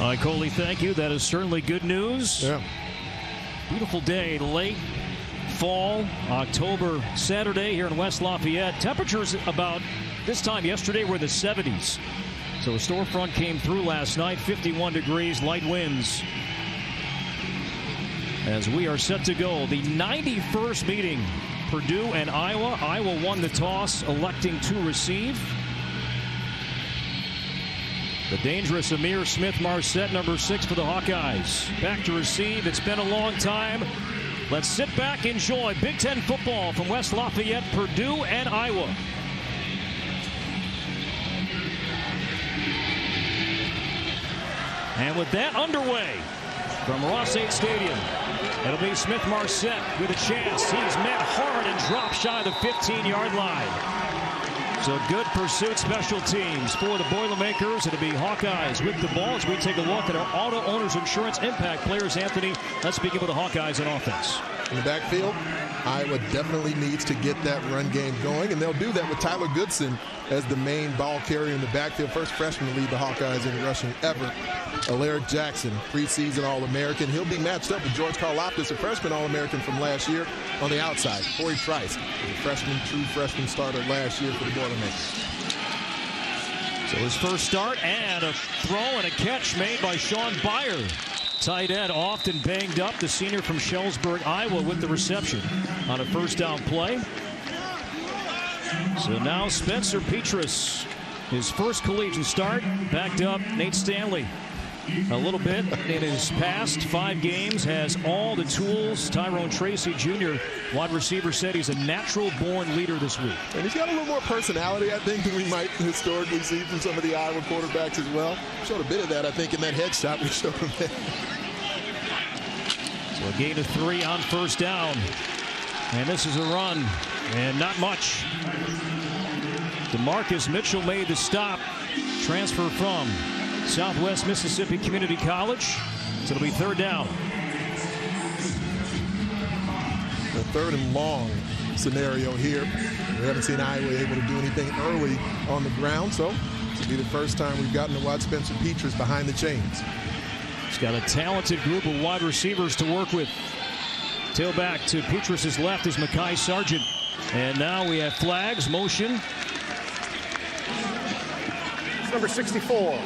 All right, Coley, thank you. That is certainly good news. Yeah. Beautiful day, late fall, October Saturday here in West Lafayette. Temperatures about this time yesterday were the 70s. So a storefront came through last night, 51 degrees, light winds. As we are set to go, the 91st meeting, Purdue and Iowa. Iowa won the toss, electing to receive. The dangerous Amir Smith-Marset, number 6 for the Hawkeyes. Back to receive. It's been a long time. Let's sit back, enjoy Big Ten football from West Lafayette, Purdue, and Iowa. And with that underway from Ross-Ade Stadium, it'll be Smith-Marset with a chance. He's met hard and dropped shy of the 15-yard line. So good pursuit, special teams for the Boilermakers. It'll be Hawkeyes with the ball as we take a look at our Auto Owners Insurance Impact players. Anthony, let's begin with the Hawkeyes in offense. In the backfield, Iowa definitely needs to get that run game going, and they'll do that with Tyler Goodson as the main ball carrier in the backfield. First freshman to lead the Hawkeyes in rushing ever. Alaric Jackson, preseason All-American. He'll be matched up with George Karlaftis, a freshman All-American from last year on the outside. Corey Trice, a true freshman starter last year for the Boilermakers. So his first start and a throw and a catch made by Sean Byer. Tight end, often banged up. The senior from Shellsburg, Iowa, with the reception on a first down play. So now Spencer Petras, his first collegiate start, backed up Nate Stanley a little bit in his past 5 games, has all the tools. Tyrone Tracy Jr., wide receiver, said he's a natural-born leader this week. And he's got a little more personality, I think, than we might historically see from some of the Iowa quarterbacks as well. Showed a bit of that, I think, in that headshot we showed him there. So a gain of 3 on first down. And this is a run, and not much. DeMarcus Mitchell made the stop. Transfer from Southwest Mississippi Community College. So it'll be third down. The third and long scenario here. We haven't seen Iowa able to do anything early on the ground, so this will be the first time we've gotten to watch Spencer Petras behind the chains. He's got a talented group of wide receivers to work with. Tailback to Petras' left is Mekhi Sargent. And now we have flags, motion. It's number 64.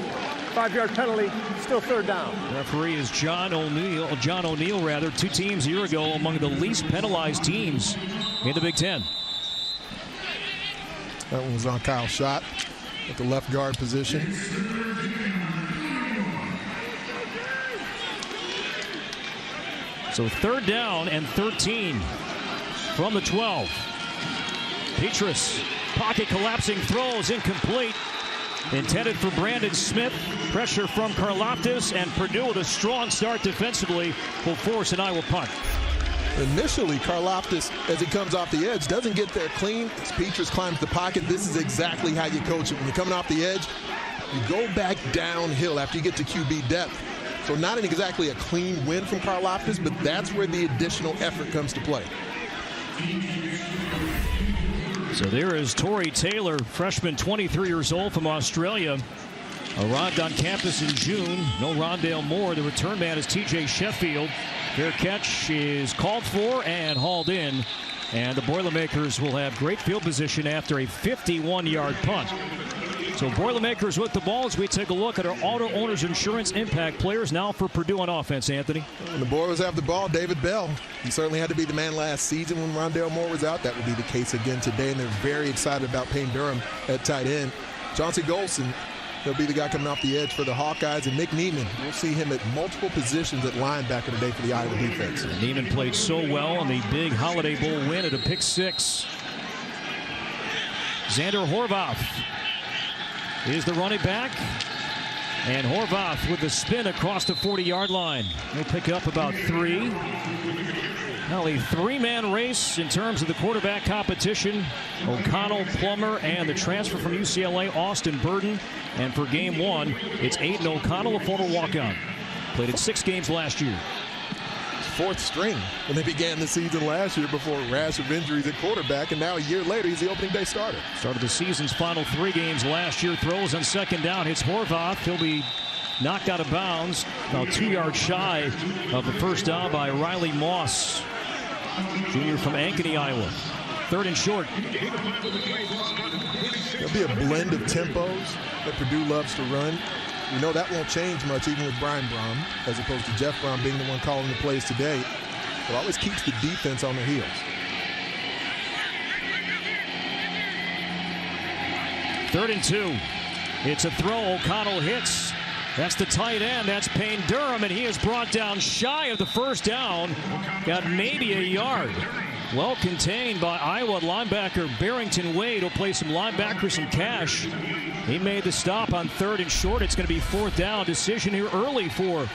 5-yard penalty, still third down. Referee is John O'Neill, 2 teams a year ago among the least penalized teams in the Big Ten. That one was on Kyle Schott at the left guard position. So third down and 13 from the 12. Petras, pocket collapsing, throws incomplete. Intended for Brandon Smith. Pressure from Karlaftis, and Purdue with a strong start defensively will force an Iowa punt. Initially, Karlaftis, as he comes off the edge, doesn't get there clean. As Petras climbs the pocket, this is exactly how you coach it. When you're coming off the edge, you go back downhill after you get to QB depth. So not exactly a clean win from Karlaftis, but that's where the additional effort comes to play. So there is Torrey Taylor, freshman, 23 years old from Australia. Arrived on campus in June. No Rondale Moore. The return man is TJ Sheffield. Fair catch is called for and hauled in. And the Boilermakers will have great field position after a 51-yard punt. So Boilermakers with the ball as we take a look at our Auto Owners Insurance Impact players now for Purdue on offense, Anthony. When the Boilers have the ball, David Bell. He certainly had to be the man last season when Rondale Moore was out. That will be the case again today, and they're very excited about Payne Durham at tight end. Chauncey Golson, he'll be the guy coming off the edge for the Hawkeyes, and Nick Niemann. We'll see him at multiple positions at linebacker today for the Iowa defense. And Niemann played so well in the big Holiday Bowl win at a pick 6. Zander Horvath is the running back. And Horvath with the spin across the 40-yard line. He'll pick up about 3. Now a 3-man race in terms of the quarterback competition. O'Connell, Plummer, and the transfer from UCLA, Austin Burden. And for game 1, it's Aiden O'Connell, a former walk-on. Played in 6 games last year. 4th string when they began the season last year before a rash of injuries at quarterback, and now a year later he's the opening day starter. Started the season's final 3 games last year. Throws on second down, hits Horvath. He'll be knocked out of bounds, about 2 yards shy of the first down by Riley Moss, junior from Ankeny, Iowa. 3rd and short. There'll be a blend of tempos that Purdue loves to run. You know that won't change much even with Brian Brohm, as opposed to Jeff Brohm being the one calling the plays today. It always keeps the defense on their heels. 3rd and 2. It's a throw. O'Connell hits. That's the tight end. That's Payne Durham, and he is brought down shy of the first down. Got maybe a yard. Well contained by Iowa linebacker Barrington Wade. Will play some linebacker, some cash. He made the stop on 3rd and short. It's going to be 4th down. Decision here early for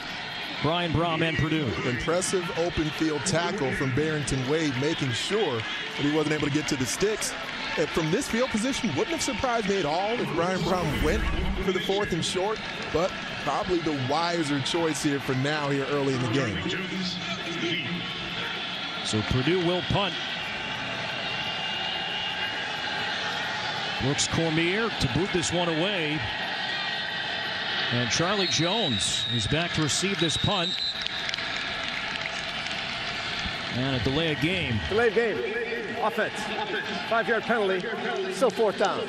Brian Brohm and Purdue. Impressive open field tackle from Barrington Wade, making sure that he wasn't able to get to the sticks. And from this field position, wouldn't have surprised me at all if Brian Brohm went for the 4th and short, but probably the wiser choice here for now here early in the game. So Purdue will punt. Brooks Cormier to boot this one away. And Charlie Jones is back to receive this punt. And a delay of game. Delayed game. Offense. 5-yard penalty. Still 4th down.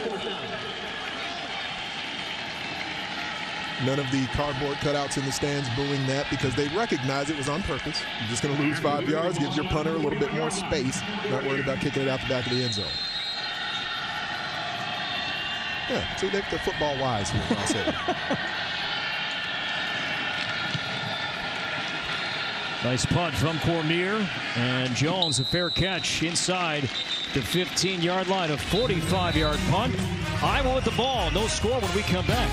None of the cardboard cutouts in the stands booing that because they recognize it was on purpose. You're just going to lose 5 yards, gives your punter a little bit more space. Not worried about kicking it out the back of the end zone. Yeah, see, they're football wise here, I'll say. Nice punt from Cormier, and Jones a fair catch inside the 15-yard line. A 45-yard punt. Iowa with the ball. No score when we come back.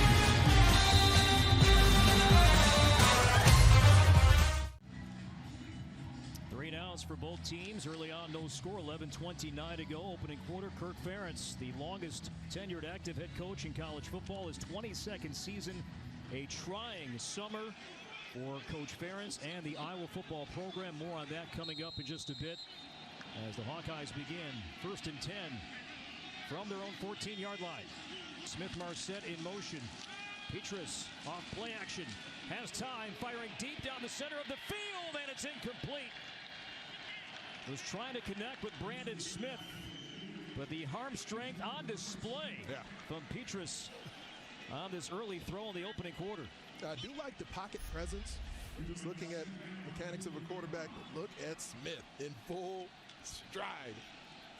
For both teams early on, no score. 11:29 to go, opening quarter. Kirk Ferentz, the longest tenured active head coach in college football, his 22nd season. A trying summer for Coach Ferentz and the Iowa football program. More on that coming up in just a bit as the Hawkeyes begin. 1st and 10 from their own 14-yard line. Smith-Marset in motion. Petrus off play action, has time, firing deep down the center of the field, and it's incomplete. Was trying to connect with Brandon Smith, but the arm strength on display from Petrus on this early throw in the opening quarter. I do like the pocket presence. You're just looking at mechanics of a quarterback. Look at Smith in full stride.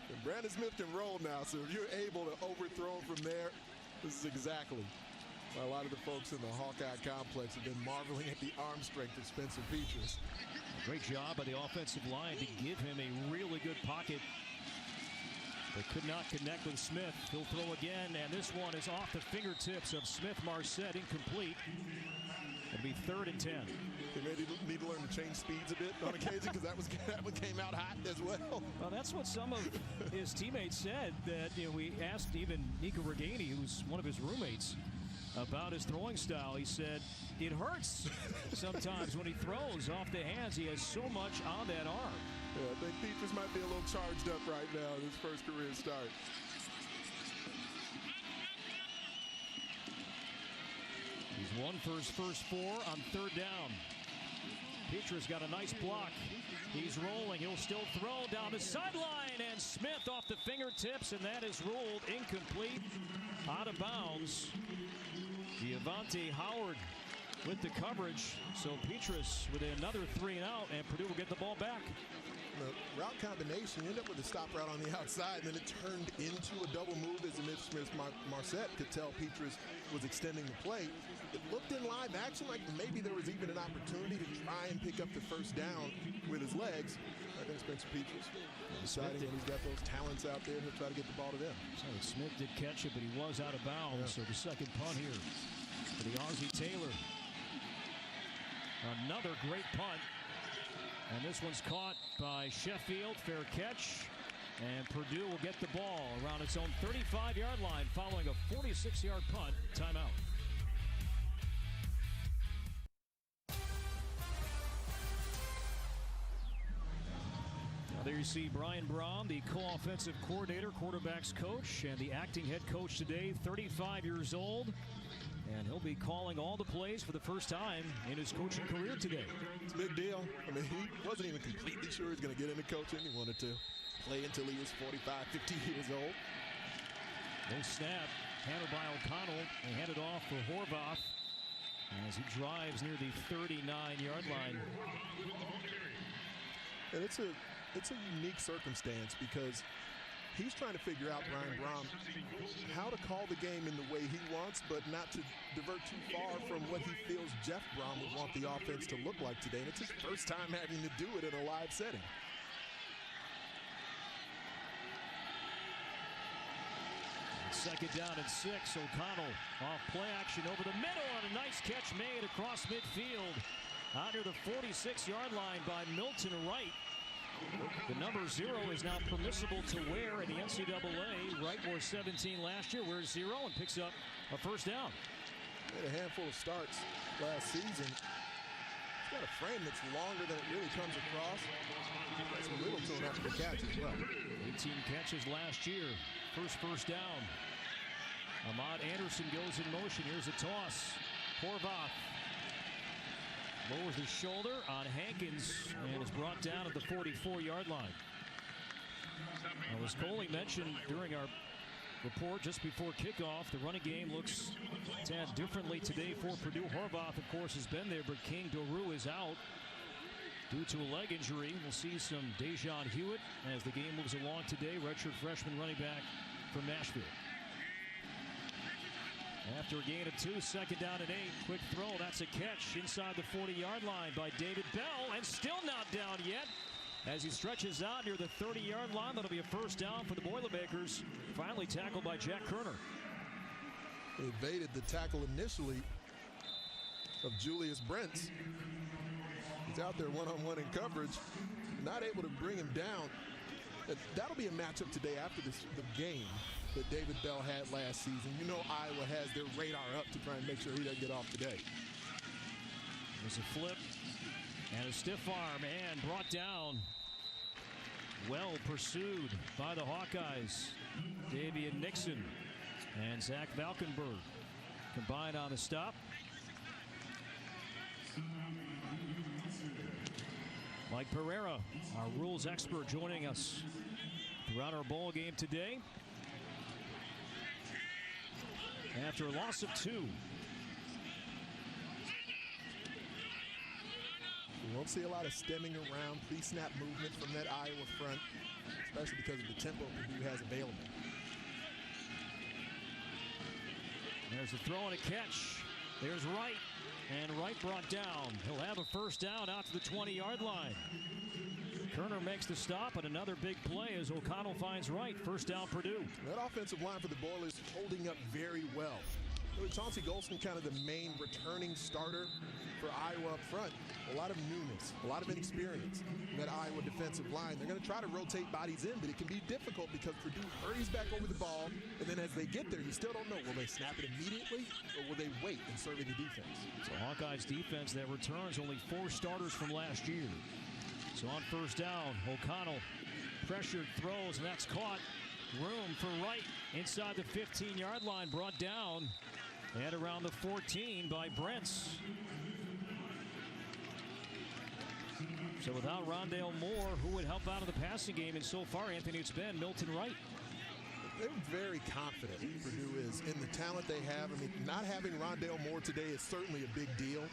And Brandon Smith can roll now, so if you're able to overthrow him from there, this is exactly why a lot of the folks in the Hawkeye complex have been marveling at the arm strength of Spencer Petrus. Great job by the offensive line to give him a really good pocket. They could not connect with Smith. He'll throw again, and this one is off the fingertips of Smith-Marset, incomplete. It'll be 3rd and 10. They maybe need to learn to change speeds a bit on occasion because that one came out hot as well. Well, that's what some of his teammates said. That we asked even Nico Reganey, who's one of his roommates, about his throwing style. He said it hurts sometimes when he throws off the hands. He has so much on that arm. Yeah, I think Petrus might be a little charged up right now in his first career start. He's won for his first 4 on 3rd down. Petrus got a nice block. He's rolling. He'll still throw down the sideline, and Smith off the fingertips, and that is ruled incomplete, out of bounds. Giovanni Howard with the coverage. So Petrus with another 3 and out, and Purdue will get the ball back. The route combination, you end up with a stop route on the outside, and then it turned into a double move as if Smith-Marset could tell Petrus was extending the play. It looked in live action like maybe there was even an opportunity to try and pick up the first down with his legs. I think Spencer Petrus deciding when he's got those talents out there, he'll try to get the ball to them. So Smith did catch it, but he was out of bounds. So the second punt here for the Aussie Taylor. Another great punt. And this one's caught by Sheffield. Fair catch. And Purdue will get the ball around its own 35-yard line following a 46-yard punt. Timeout. Now there you see Brian Brohm, the co-offensive coordinator, quarterbacks coach, and the acting head coach today, 35 years old. And he'll be calling all the plays for the first time in his coaching career today. It's a big deal. I mean, he wasn't even completely sure he was going to get into coaching. He wanted to play until he was 45, 50 years old. No snap. Handled by O'Connell and handed off for Horvath as he drives near the 39-yard line. And it's a unique circumstance because he's trying to figure out, Brian Brohm, how to call the game in the way he wants, but not to divert too far from what he feels Jeff Brohm would want the offense to look like today. And it's his first time having to do it in a live setting. Second down and 6. O'Connell off play action over the middle, and a nice catch made across midfield out near the 46-yard line by Milton Wright. The number 0 is now permissible to wear in the NCAA. Wright wore 17 last year, wears 0, and picks up a first down. He had a handful of starts last season. He's got a frame that's longer than it really comes across. That's a little to him after the catch as well. 18 catches last year. First down. Ahmad Anderson goes in motion. Here's a toss. Horvath lowers his shoulder on Hankins and is brought down at the 44-yard line. Now, as Coley mentioned during our report just before kickoff, the running game looks a tad differently today for Purdue. Horvath, of course, has been there, but King Doru is out due to a leg injury. We'll see some Dejon Hewitt as the game moves along today. Redshirt freshman running back from Nashville. After a gain of 2, second down and 8. Quick throw. That's a catch inside the 40-yard line by David Bell, and still not down yet as he stretches out near the 30-yard line. That'll be a first down for the Boilermakers. Finally tackled by Jack Kerner. He evaded the tackle initially of Julius Brents. He's out there one-on-one in coverage, not able to bring him down. That'll be a matchup today after the game that David Bell had last season. You know Iowa has their radar up to try and make sure he doesn't get off today. There's a flip and a stiff arm and brought down. Well pursued by the Hawkeyes. Davian Nixon and Zach Valkenburg combined on the stop. Mike Pereira, our rules expert, joining us throughout our bowl game today. After a loss of 2. We won't see a lot of stemming around pre-snap movement from that Iowa front, especially because of the tempo Purdue has available. There's a throw and a catch. There's Wright, and Wright brought down. He'll have a first down out to the 20-yard line. Kerner makes the stop, and another big play as O'Connell finds Wright. First down, Purdue. That offensive line for the Boilers holding up very well. Chauncey Golston, kind of the main returning starter for Iowa up front. A lot of newness, a lot of inexperience in that Iowa defensive line. They're going to try to rotate bodies in, but it can be difficult because Purdue hurries back over the ball, and then as they get there, you still don't know, will they snap it immediately or will they wait and survey the defense? So Hawkeyes defense that returns only 4 starters from last year. So on first down, O'Connell pressured throws, and that's caught. Room for Wright inside the 15-yard line, brought down and around the 14 by Brents. So without Rondale Moore, who would help out in the passing game? And so far, Anthony, it's been Milton Wright. They're very confident, Purdue is, in the talent they have. I mean, not having Rondale Moore today is certainly a big deal,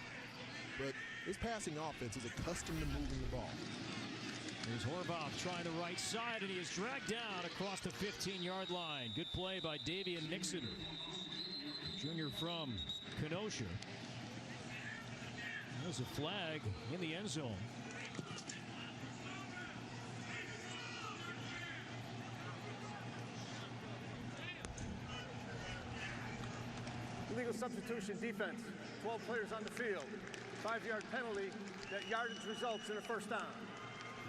but this passing offense is accustomed to moving the ball. Here's Horvath trying the right side, and he is dragged down across the 15-yard line. Good play by Davian Nixon, junior from Kenosha. There's a flag in the end zone. Illegal substitution defense. 12 players on the field. 5-yard penalty. That yardage results in a first down.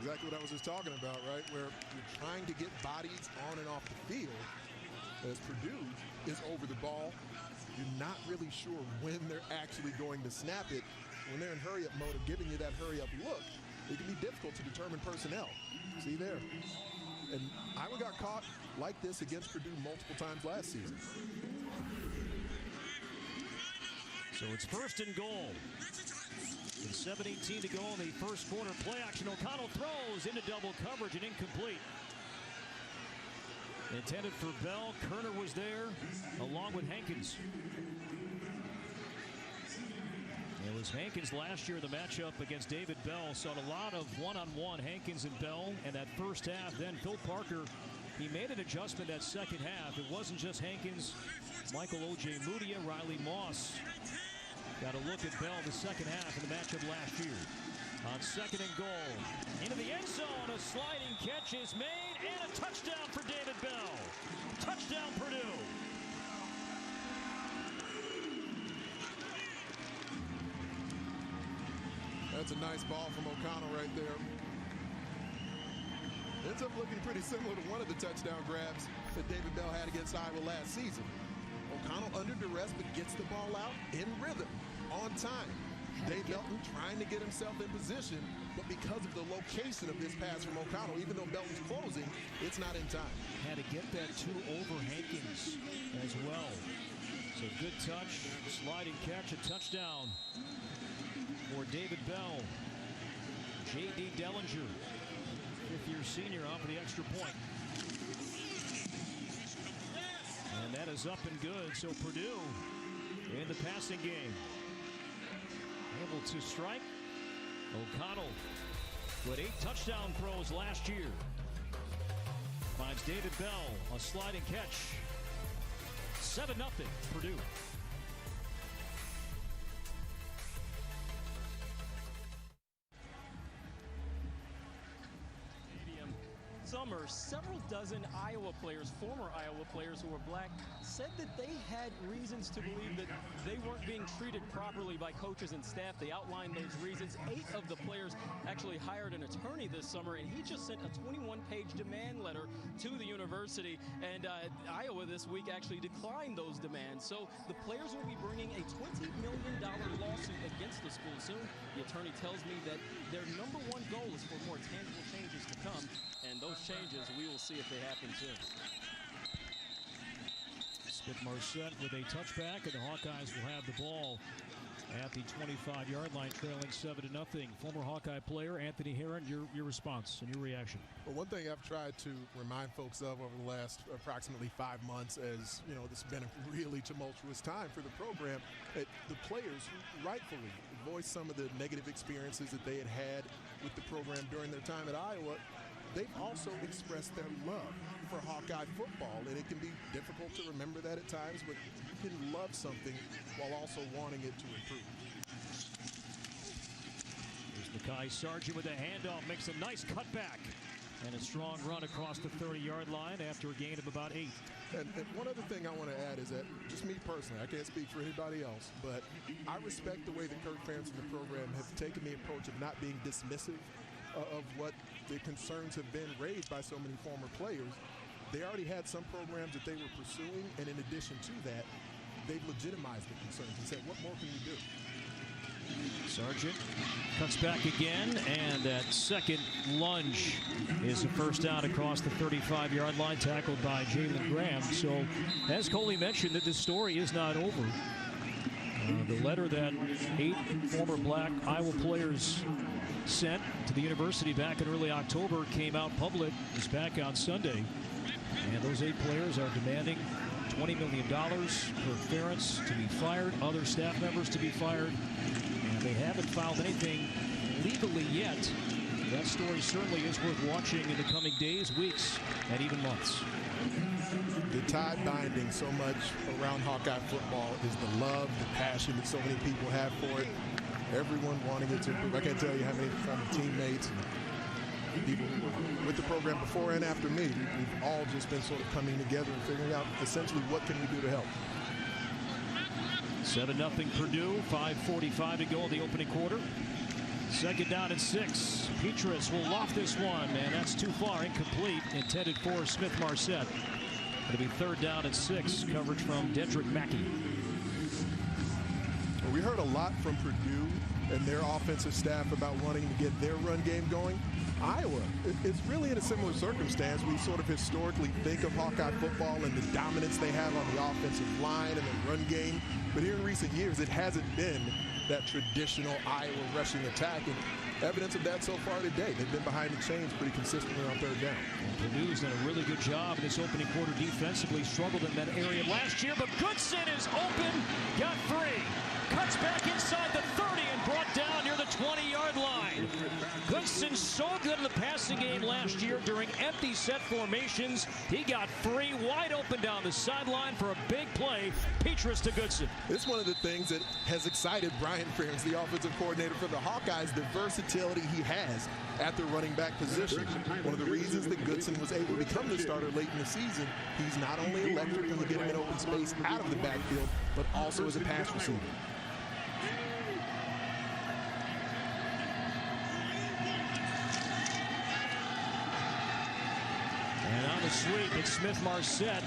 Exactly what I was just talking about, right? Where you're trying to get bodies on and off the field. As Purdue is over the ball, you're not really sure when they're actually going to snap it. When they're in hurry-up mode of giving you that hurry-up look, it can be difficult to determine personnel. See there? And Iowa got caught like this against Purdue multiple times last season. So it's first and goal. With 7:18 to go in the first quarter. Play action. O'Connell throws into double coverage and incomplete. Intended for Bell. Kerner was there along with Hankins. It was Hankins last year in the matchup against David Bell. Saw a lot of one-on-one Hankins and Bell in that first half. Then Phil Parker, he made an adjustment that second half. It wasn't just Hankins. Michael O.J. Mudia, Riley Moss got a look at Bell the second half in the matchup last year. On second and goal, into the end zone, a sliding catch is made, and a touchdown for David Bell. Touchdown, Purdue. That's a nice ball from O'Connell right there. Ends up looking pretty similar to one of the touchdown grabs that David Bell had against Iowa last season. O'Connell under duress, but gets the ball out in rhythm, on time. Dave Belton trying to get himself in position, but because of the location of this pass from O'Connell, even though Belton's closing, it's not in time. Had to get that two over Hankins as well. So good touch, sliding catch, a touchdown for David Bell. J.D. Dellinger, fifth-year senior, off of the extra point. And that is up and good. So Purdue in the passing game. Able to strike. O'Connell with 8 touchdown throws last year. Finds David Bell, a sliding catch. 7-0 Purdue. Summer, several dozen Iowa players, former Iowa players who were black, said that they had reasons to believe that they weren't being treated properly by coaches and staff. They outlined those reasons. 8 of the players actually hired an attorney this summer, and he just sent a 21-page demand letter to the university. And Iowa this week actually declined those demands. So the players will be bringing a $20 million lawsuit against the school soon. The attorney tells me that their number one goal is for more tangible changes to come. And those changes, we will see if they happen soon. Smith-Marset with a touchback, and the Hawkeyes will have the ball at the 25-yard line, trailing 7-0. Former Hawkeye player Anthony Herron, your response and your reaction. Well, one thing I've tried to remind folks of over the last approximately 5 months, as you know, this has been a really tumultuous time for the program, that the players rightfully voiced some of the negative experiences that they had had with the program during their time at Iowa. They've also expressed their love for Hawkeye football, and it can be difficult to remember that at times, but you can love something while also wanting it to improve. Here's Mekhi Sargent with a handoff, makes a nice cutback, and a strong run across the 30-yard line after a gain of about 8. And one other thing I want to add is that, just me personally, I can't speak for anybody else, but I respect the way that Kirk Ferentz and the program have taken the approach of not being dismissive of what the concerns have been raised by so many former players. They already had some programs that they were pursuing, and in addition to that, they've legitimized the concerns and said, what more can you do? Sargent cuts back again, and that second lunge is a first down across the 35-yard line, tackled by Jalen Graham. So, as Coley mentioned, that this story is not over. The letter that 8 former black Iowa players sent to the university back in early October came out public this back on Sunday. And those 8 players are demanding $20 million for Ferentz to be fired, other staff members to be fired. And they haven't filed anything legally yet. That story certainly is worth watching in the coming days, weeks, and even months. The tie binding so much around Hawkeye football is the love, the passion that so many people have for it. Everyone wanting it to improve. I can't tell you how many former teammates and people who were with the program before and after me, we've all just been sort of coming together and figuring out essentially what can we do to help. 7-0 Purdue, 5:45 to go in the opening quarter. Second down and 6. Petrus will loft this one, and that's too far, incomplete, intended for Smith-Marset. It'll be 3rd down and 6. Coverage from Dedrick Mackey. We heard a lot from Purdue and their offensive staff about wanting to get their run game going. Iowa, it's really in a similar circumstance. We sort of historically think of Hawkeye football and the dominance they have on the offensive line and the run game. But here in recent years, it hasn't been that traditional Iowa rushing attack. And evidence of that so far today. They've been behind the chains pretty consistently on third down. And Purdue's done a really good job in this opening quarter defensively. Struggled in that area last year, but Goodson is open, got free. Cuts back inside the 30 and brought down near the 20-yard line. Goodson so good in the passing game last year during empty set formations. He got free, wide open down the sideline for a big play. Petrus to Goodson. It's one of the things that has excited Brian Ferentz, the offensive coordinator for the Hawkeyes, the versatility he has at the running back position. One of the reasons that Goodson was able to become the starter late in the season, he's not only electric when you get him in open space out of the backfield, but also as a pass receiver. And on the sweep, it's Smith-Marset.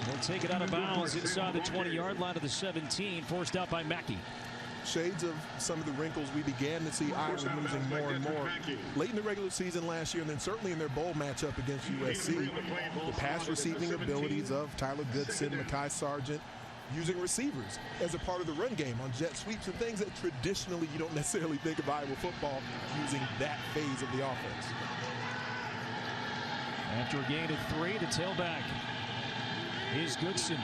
He'll take it out of bounds inside the 20-yard line of the 17, forced out by Mackey. Shades of some of the wrinkles we began to see Iowa losing more and more late in the regular season last year, and then certainly in their bowl matchup against USC. The pass receiving abilities of Tyler Goodson, Mekhi Sargent, using receivers as a part of the run game on jet sweeps and things that traditionally you don't necessarily think of Iowa football using that phase of the offense. After a gain of 3, the tailback is Goodson.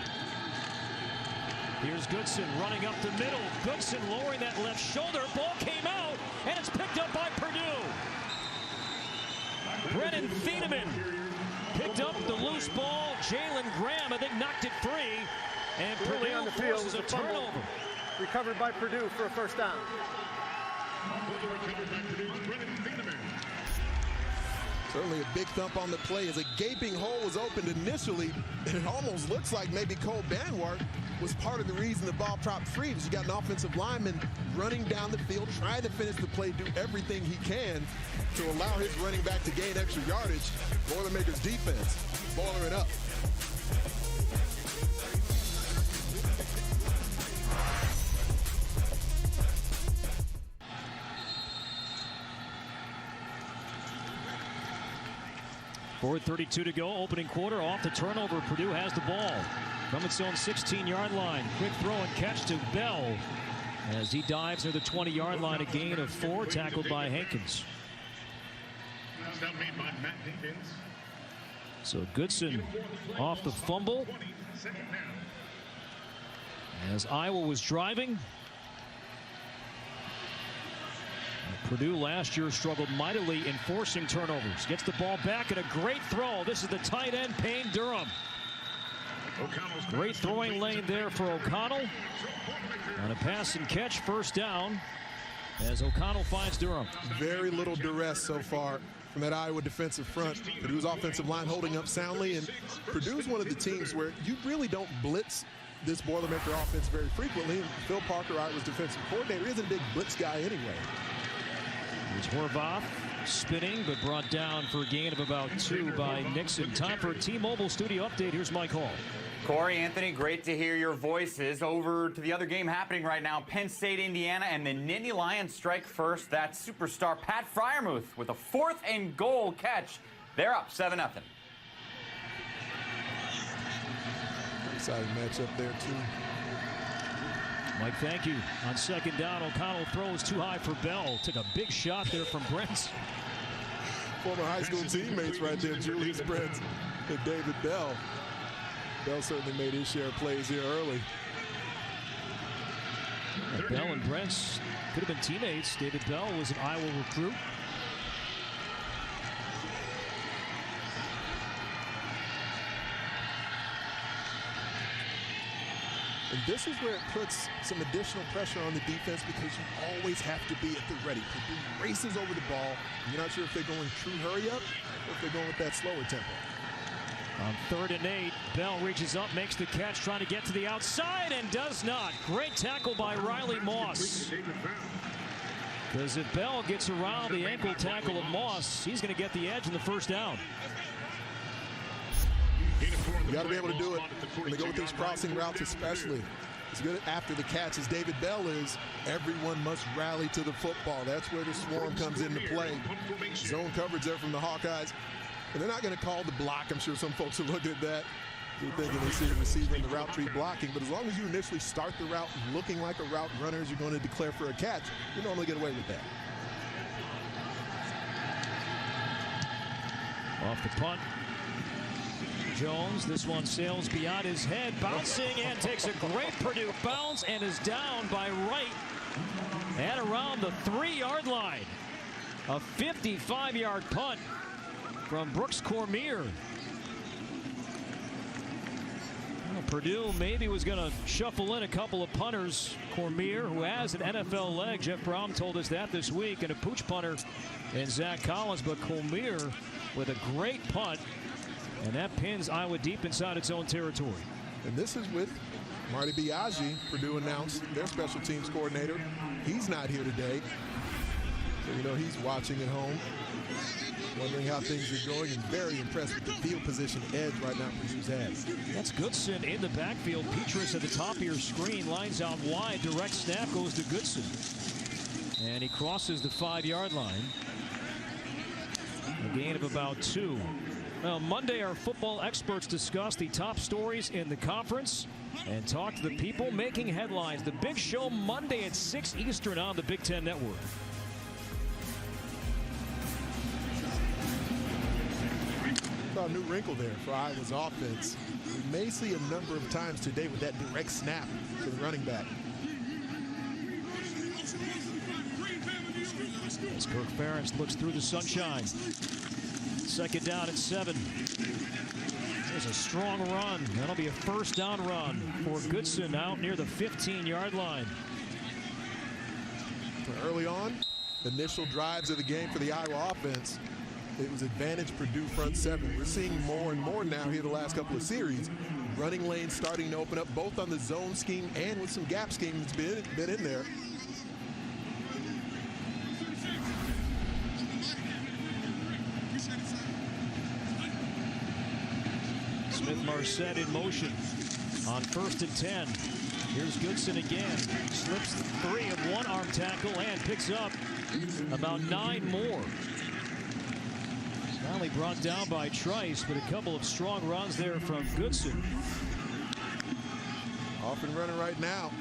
Here's Goodson running up the middle. Goodson lowering that left shoulder. Ball came out, and it's picked up by Purdue. Brennan Thieneman picked up the loose ball. Jalen Graham, I think, knocked it free. And Purdue forces a turnover. Recovered by Purdue for a first down. Certainly a big thump on the play as a gaping hole was opened initially, and it almost looks like maybe Cole Banwart was part of the reason the ball dropped free, because you got an offensive lineman running down the field, trying to finish the play, do everything he can to allow his running back to gain extra yardage. Boilermakers defense, boiler it up. .432 to go, opening quarter. Off the turnover, Purdue has the ball from its own 16-yard line. Quick throw and catch to Bell as he dives near the 20-yard line. A gain of 4, tackled by Hankins. So Goodson off the fumble as Iowa was driving. Purdue last year struggled mightily in forcing turnovers. Gets the ball back and a great throw. This is the tight end, Payne Durham. Great throwing lane there for O'Connell. On a pass and catch, first down, as O'Connell finds Durham. Very little duress so far from that Iowa defensive front. Purdue's offensive line holding up soundly, and Purdue's one of the teams where you really don't blitz this Boilermaker offense very frequently. And Phil Parker, Iowa's defensive coordinator, isn't a big blitz guy anyway. Here's Horvath spinning, but brought down for a gain of about 2 by Nixon. Time for a T-Mobile studio update. Here's Mike Hall. Corey, Anthony, great to hear your voices. Over to the other game happening right now. Penn State, Indiana, and the Nittany Lions strike first. That's superstar Pat Freiermuth with a 4th and goal catch. They're up 7-0. Exciting matchup there, too. Mike, thank you. On second down, O'Connell throws too high for Bell. Took a big shot there from Brents. Former high school teammates right there, Julius Brents and David Bell. Bell certainly made his share of plays here early. Bell and Brents could have been teammates. David Bell was an Iowa recruit. And this is where it puts some additional pressure on the defense, because you always have to be at the ready. Purdue races over the ball. You're not sure if they're going true hurry up or if they're going with that slower tempo. On 3rd and 8, Bell reaches up, makes the catch, trying to get to the outside, and does not. Great tackle by Riley Moss. Because if Bell gets around the ankle tackle of Moss, he's going to get the edge in the first down. You got to be able to do it when they go with these crossing routes, especially. as good after the catch as David Bell is, everyone must rally to the football. That's where the swarm comes into play. Zone coverage there from the Hawkeyes. And they're not going to call the block. I'm sure some folks are looking at that. They're thinking they see the receiver in the route tree blocking. But as long as you initially start the route looking like a route runner as you're going to declare for a catch, you normally get away with that. Off the punt. Jones, this one sails beyond his head, bouncing and takes a great Purdue bounce and is down by right at around the 3-yard line. A 55-yard punt from Brooks Cormier. Well, Purdue maybe was going to shuffle in a couple of punters. Cormier, who has an NFL leg, Jeff Brohm told us that this week, and a pooch punter in Zach Collins, but Cormier with a great punt. And that pins Iowa deep inside its own territory. And this is with Marty Biaggi. Purdue announced their special teams coordinator. He's not here today. So, you know, he's watching at home, wondering how things are going, and very impressed with the field position edge right now Purdue's has. That's Goodson in the backfield. Petrus at the top of your screen, lines out wide. Direct snap goes to Goodson. And he crosses the 5-yard line. A gain of about 2. Well, Monday, our football experts discuss the top stories in the conference and talk to the people making headlines. The big show Monday at 6 Eastern on the Big Ten Network. A new wrinkle there for Iowa's offense. We may see a number of times today with that direct snap to the running back. As Kirk Ferentz looks through the sunshine. 2nd down and 7. There's a strong run. That'll be a 1st down run for Goodson out near the 15-yard line. Early on, initial drives of the game for the Iowa offense, it was advantage Purdue front 7. We're seeing more and more now here the last couple of series. Running lanes starting to open up both on the zone scheme and with some gap scheme that's been in there. Smith-Marset in motion on 1st and 10. Here's Goodson again. Slips 3 of one arm tackle and picks up about 9 more. Not only brought down by Trice, but a couple of strong runs there from Goodson. Off and running right now.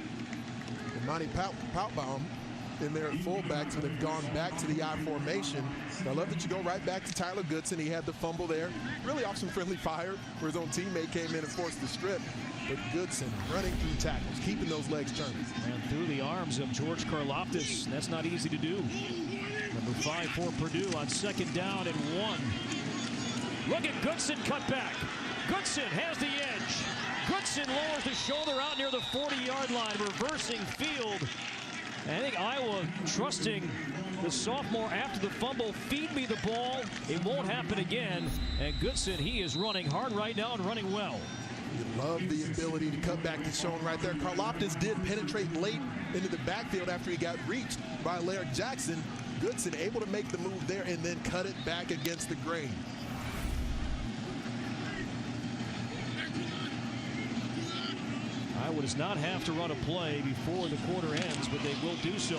And Monty Pautbaum in there at fullback, so they've gone back to the I formation. I love that you go right back to Tyler Goodson. He had the fumble there. Really off some friendly fire where his own teammate came in and forced the strip. But Goodson running through tackles, keeping those legs turning. And through the arms of George Karlaftis. That's not easy to do. Number 5 for Purdue on 2nd down and 1. Look at Goodson cut back. Goodson has the edge. Goodson lowers the shoulder out near the 40-yard line, reversing field. I think Iowa trusting the sophomore after the fumble. Feed me the ball. It won't happen again. And Goodson, he is running hard right now and running well. You love the ability to cut back that's shown right there. Karlaftis did penetrate late into the backfield after he got reached by Larry Jackson. Goodson able to make the move there and then cut it back against the grain. Iowa does not have to run a play before the quarter ends, but they will do so.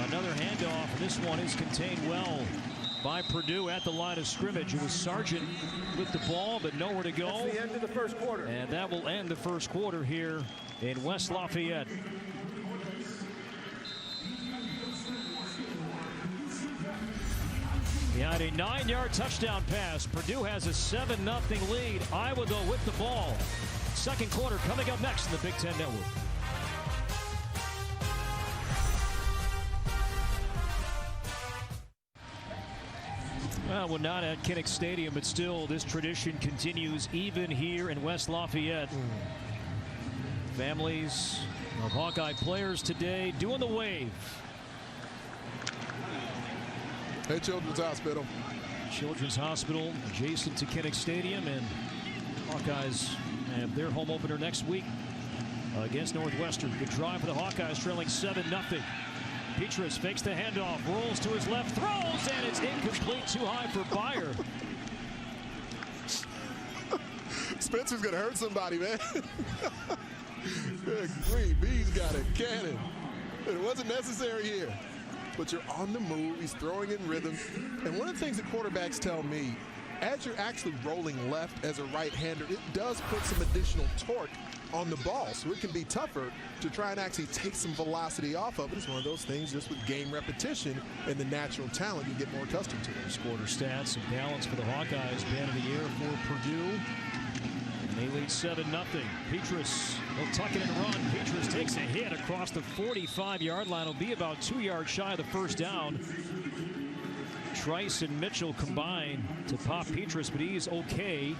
Another handoff. This one is contained well by Purdue at the line of scrimmage. It was Sargent with the ball, but nowhere to go. That's the end of the first quarter. And that will end the first quarter here in West Lafayette. Behind a 9-yard touchdown pass, Purdue has a 7-0 lead. Iowa, though, with the ball. Second quarter coming up next in the Big Ten Network. Well, we're not at Kinnick Stadium, but still this tradition continues even here in West Lafayette. Families of Hawkeye players today doing the wave. Hey, Children's Hospital. Children's Hospital adjacent to Kinnick Stadium, and Hawkeyes have their home opener next week against Northwestern. Good drive for the Hawkeyes, trailing 7-0. Petrus fakes the handoff, rolls to his left, throws, and it's incomplete, too high for Byer. Spencer's going to hurt somebody, man. Good grief, he's got a cannon. It wasn't necessary here. But you're on the move, he's throwing in rhythm. And one of the things that quarterbacks tell me, as you're actually rolling left as a right-hander, it does put some additional torque on the ball, so it can be tougher to try and actually take some velocity off of it. It's one of those things just with game repetition and the natural talent you get more accustomed to. First quarter stats and balance for the Hawkeyes. Man of the year for Purdue. And they lead 7-0. Petrus will tuck it and run. Petrus takes a hit across the 45-yard line. Will be about 2 yards shy of the first down. Trice and Mitchell combine to pop Petrus, but he's okay.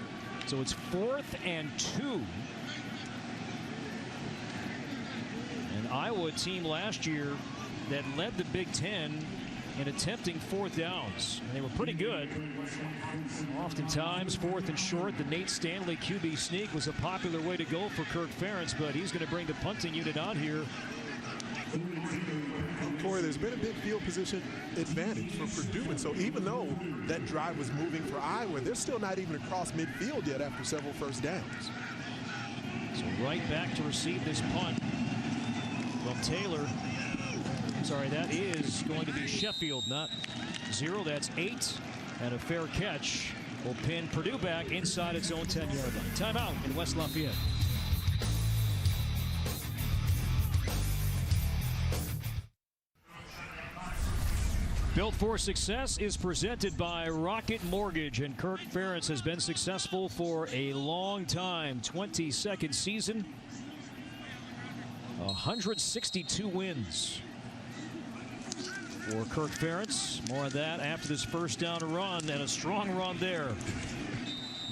So it's 4th and 2. An Iowa team last year that led the Big Ten in attempting 4th downs. And they were pretty good. Oftentimes 4th and short. The Nate Stanley QB sneak was a popular way to go for Kirk Ferentz, but he's going to bring the punting unit out here. Corey, there's been a big field position advantage for Purdue, and so even though that drive was moving for Iowa, they're still not even across midfield yet after several first downs. So right back to receive this punt from Taylor. Sorry, that is going to be Sheffield, not 0. That's 8, and a fair catch will pin Purdue back inside its own 10-yard line. Timeout in West Lafayette. Built for Success is presented by Rocket Mortgage, and Kirk Ferentz has been successful for a long time. 22nd season, 162 wins for Kirk Ferentz. More of that after this first down run, and a strong run there.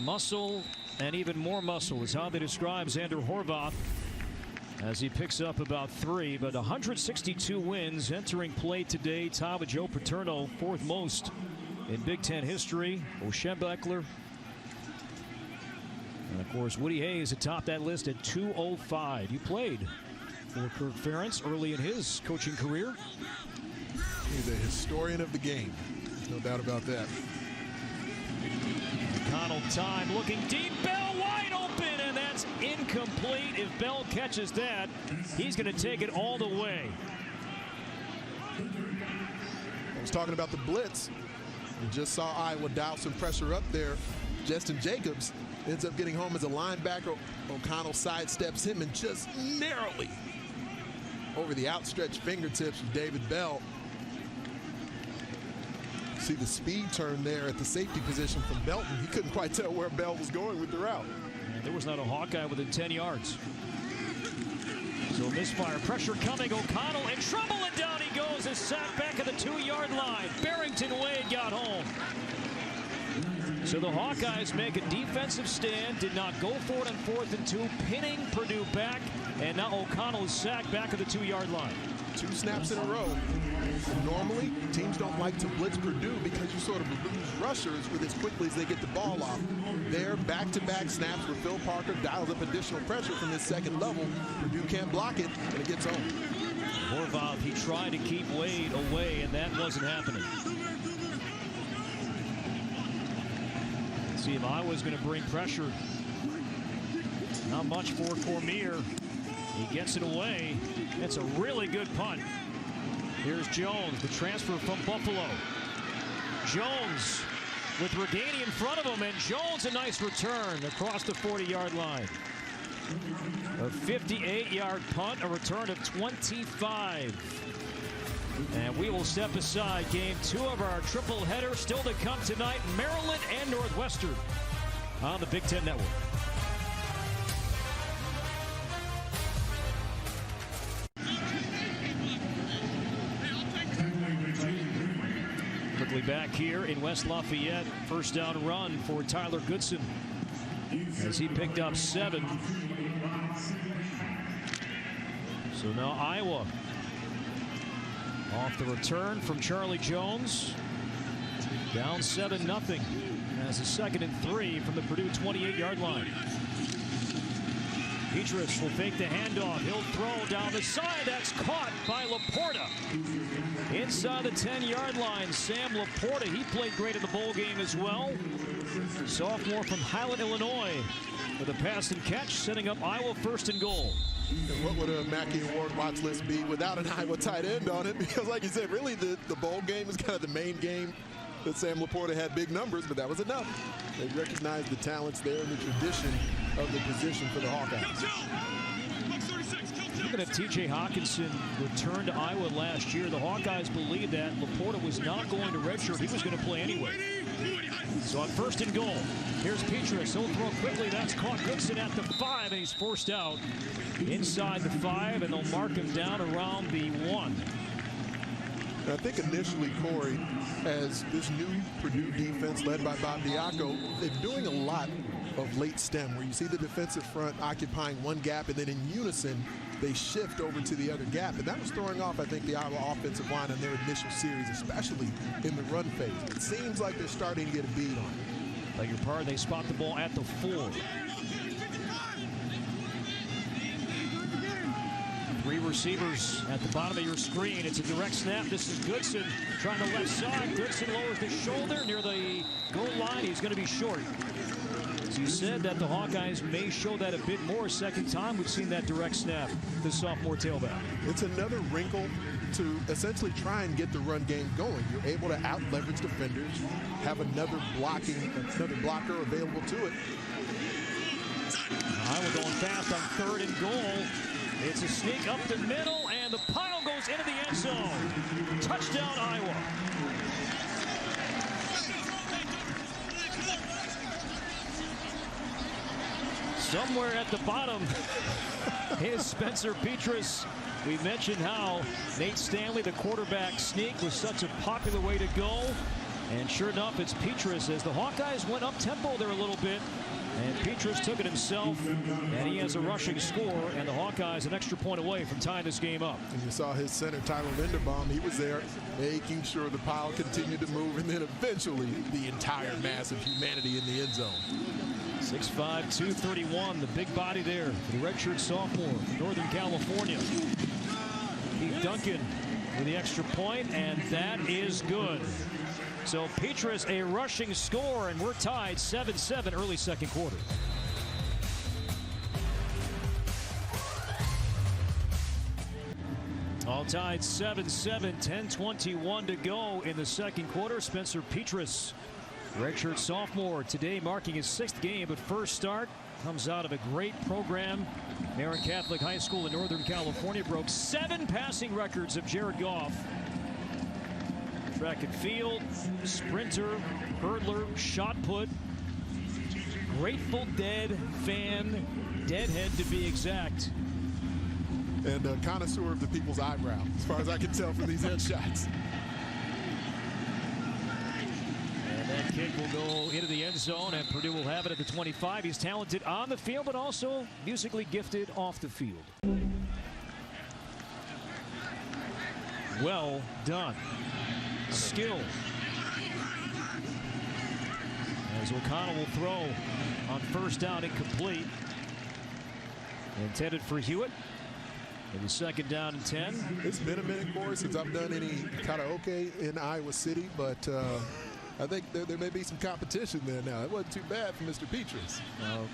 Muscle and even more muscle is how they describe Zander Horvath as he picks up about 3, but 162 wins entering play today, tied with Joe Paterno, 4th most in Big Ten history. Oshembeckler, and of course Woody Hayes atop that list at 205. You played for Kirk Ferentz early in his coaching career. He's a historian of the game, no doubt about that. Connell time looking deep, Bell wide open, and that's incomplete. If Bell catches that, he's going to take it all the way. I was talking about the blitz. We just saw Iowa dial some pressure up there. Justin Jacobs ends up getting home as a linebacker. O'Connell sidesteps him and just narrowly over the outstretched fingertips of David Bell. See the speed turn there at the safety position from Belton. He couldn't quite tell where Bell was going with the route. And there was not a Hawkeye within 10 yards. So misfire, pressure coming. O'Connell in trouble, and down he goes. A sack back at the 2-yard line. Barrington Wade got home. So the Hawkeyes make a defensive stand, did not go for it on 4th and 2, pinning Purdue back, and now O'Connell is sacked back at the 2-yard line. 2 snaps in a row. Normally, teams don't like to blitz Purdue because you sort of lose rushers with as quickly as they get the ball off. There, back-to-back snaps where Phil Parker dials up additional pressure from his second level. Purdue can't block it, and it gets home. Horvath, he tried to keep Wade away, and that wasn't happening. Let's see if Iowa's going to bring pressure. Not much for Cormier. He gets it away. That's a really good punt. Here's Jones, the transfer from Buffalo. Jones with Reganey in front of him, and Jones a nice return across the 40-yard line. A 58-yard punt, a return of 25. And we will step aside. Game 2 of our triple header still to come tonight. Maryland and Northwestern on the Big Ten Network. Quickly back here in West Lafayette. First down run for Tyler Goodson as he picked up 7. So now Iowa off the return from Charlie Jones. Down 7-0 as a 2nd and 3 from the Purdue 28-yard line. Petrus will fake the handoff. He'll throw down the side. That's caught by Laporta. Inside the 10-yard line, Sam Laporta. He played great in the bowl game as well. Sophomore from Highland, Illinois, with a pass and catch, setting up Iowa 1st and goal. And what would a Mackey Award watch list be without an Iowa tight end on it? Because like you said, really the bowl game is kind of the main game that Sam Laporta had big numbers, but that was enough. They recognized the talents there and the tradition of the position for the Hawkeyes. Looking at T.J. Hawkinson returned to Iowa last year, the Hawkeyes believed that Laporta was not going to redshirt. He was going to play anyway. So on 1st and goal, here's Petrus. He'll throw quickly. That's caught Goodson at the 5, and he's forced out inside the 5, and they'll mark him down around the 1. I think initially, Corey, as this new Purdue defense led by Bob Diaco, they're doing a lot of late stem, where you see the defensive front occupying one gap, and then in unison, they shift over to the other gap. And that was throwing off, I think, the Iowa offensive line in their initial series, especially in the run phase. It seems like they're starting to get a beat on it. Beg your pardon, they spot the ball at the 4. 3 receivers at the bottom of your screen. It's a direct snap. This is Goodson trying the left side. Goodson lowers the shoulder near the goal line. He's going to be short. As you said, that the Hawkeyes may show that a bit more. Second time we've seen that direct snap, the sophomore tailback. It's another wrinkle to essentially try and get the run game going. You're able to out-leverage defenders, have another blocker available to it. Iowa going fast on 3rd and goal. It's a sneak up the middle, and the pile goes into the end zone. Touchdown, Iowa. Somewhere at the bottom is Spencer Petrus. We mentioned how Nate Stanley, the quarterback sneak, was such a popular way to go. And sure enough, it's Petrus as the Hawkeyes went up tempo there a little bit. And Petrus took it himself, and he has a rushing score, and the Hawkeyes an extra point away from tying this game up. And you saw his center, Tyler Linderbaum. He was there making sure the pile continued to move, and then eventually the entire mass of humanity in the end zone. 6'5", 231, the big body there for the redshirt sophomore from Northern California. Keith Duncan with the extra point, and that is good. So Petrus a rushing score, and we're tied 7-7 early second quarter. All tied 7-7, 10:21 to go in the second quarter. Spencer Petrus, redshirt sophomore, today marking his 6th game, but first start comes out of a great program. Marin Catholic High School in Northern California broke 7 passing records of Jared Goff. Track and field, sprinter, hurdler, shot put. Grateful Dead fan, Deadhead to be exact. And a connoisseur of the people's eyebrow, as far as I can tell from these headshots. And that kick will go into the end zone, and Purdue will have it at the 25. He's talented on the field, but also musically gifted off the field. Well done. Skill. As O'Connell will throw on first down, incomplete. Intended for Hewitt. In the 2nd down and 10. It's been a minute, Corey, since I've done any karaoke in Iowa City, but I think there may be some competition there now. It wasn't too bad for Mr. Petrus.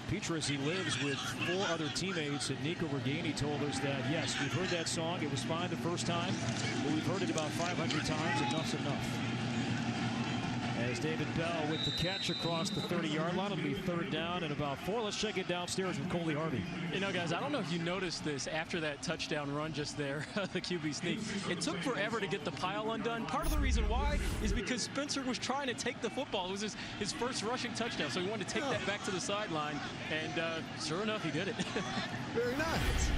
Petrus, he lives with 4 other teammates, and Nico Regini told us that, yes, we've heard that song. It was fine the first time, but we've heard it about 500 times. Enough's enough. As David Bell with the catch across the 30-yard line. It'll be 3rd down and about 4. Let's check it downstairs with Coley Harvey. You know, guys, I don't know if you noticed this after that touchdown run just there, the QB sneak. It took forever to get the pile undone. Part of the reason why is because Spencer was trying to take the football. It was his first rushing touchdown, so he wanted to take that back to the sideline, and sure enough, he did it. Very nice.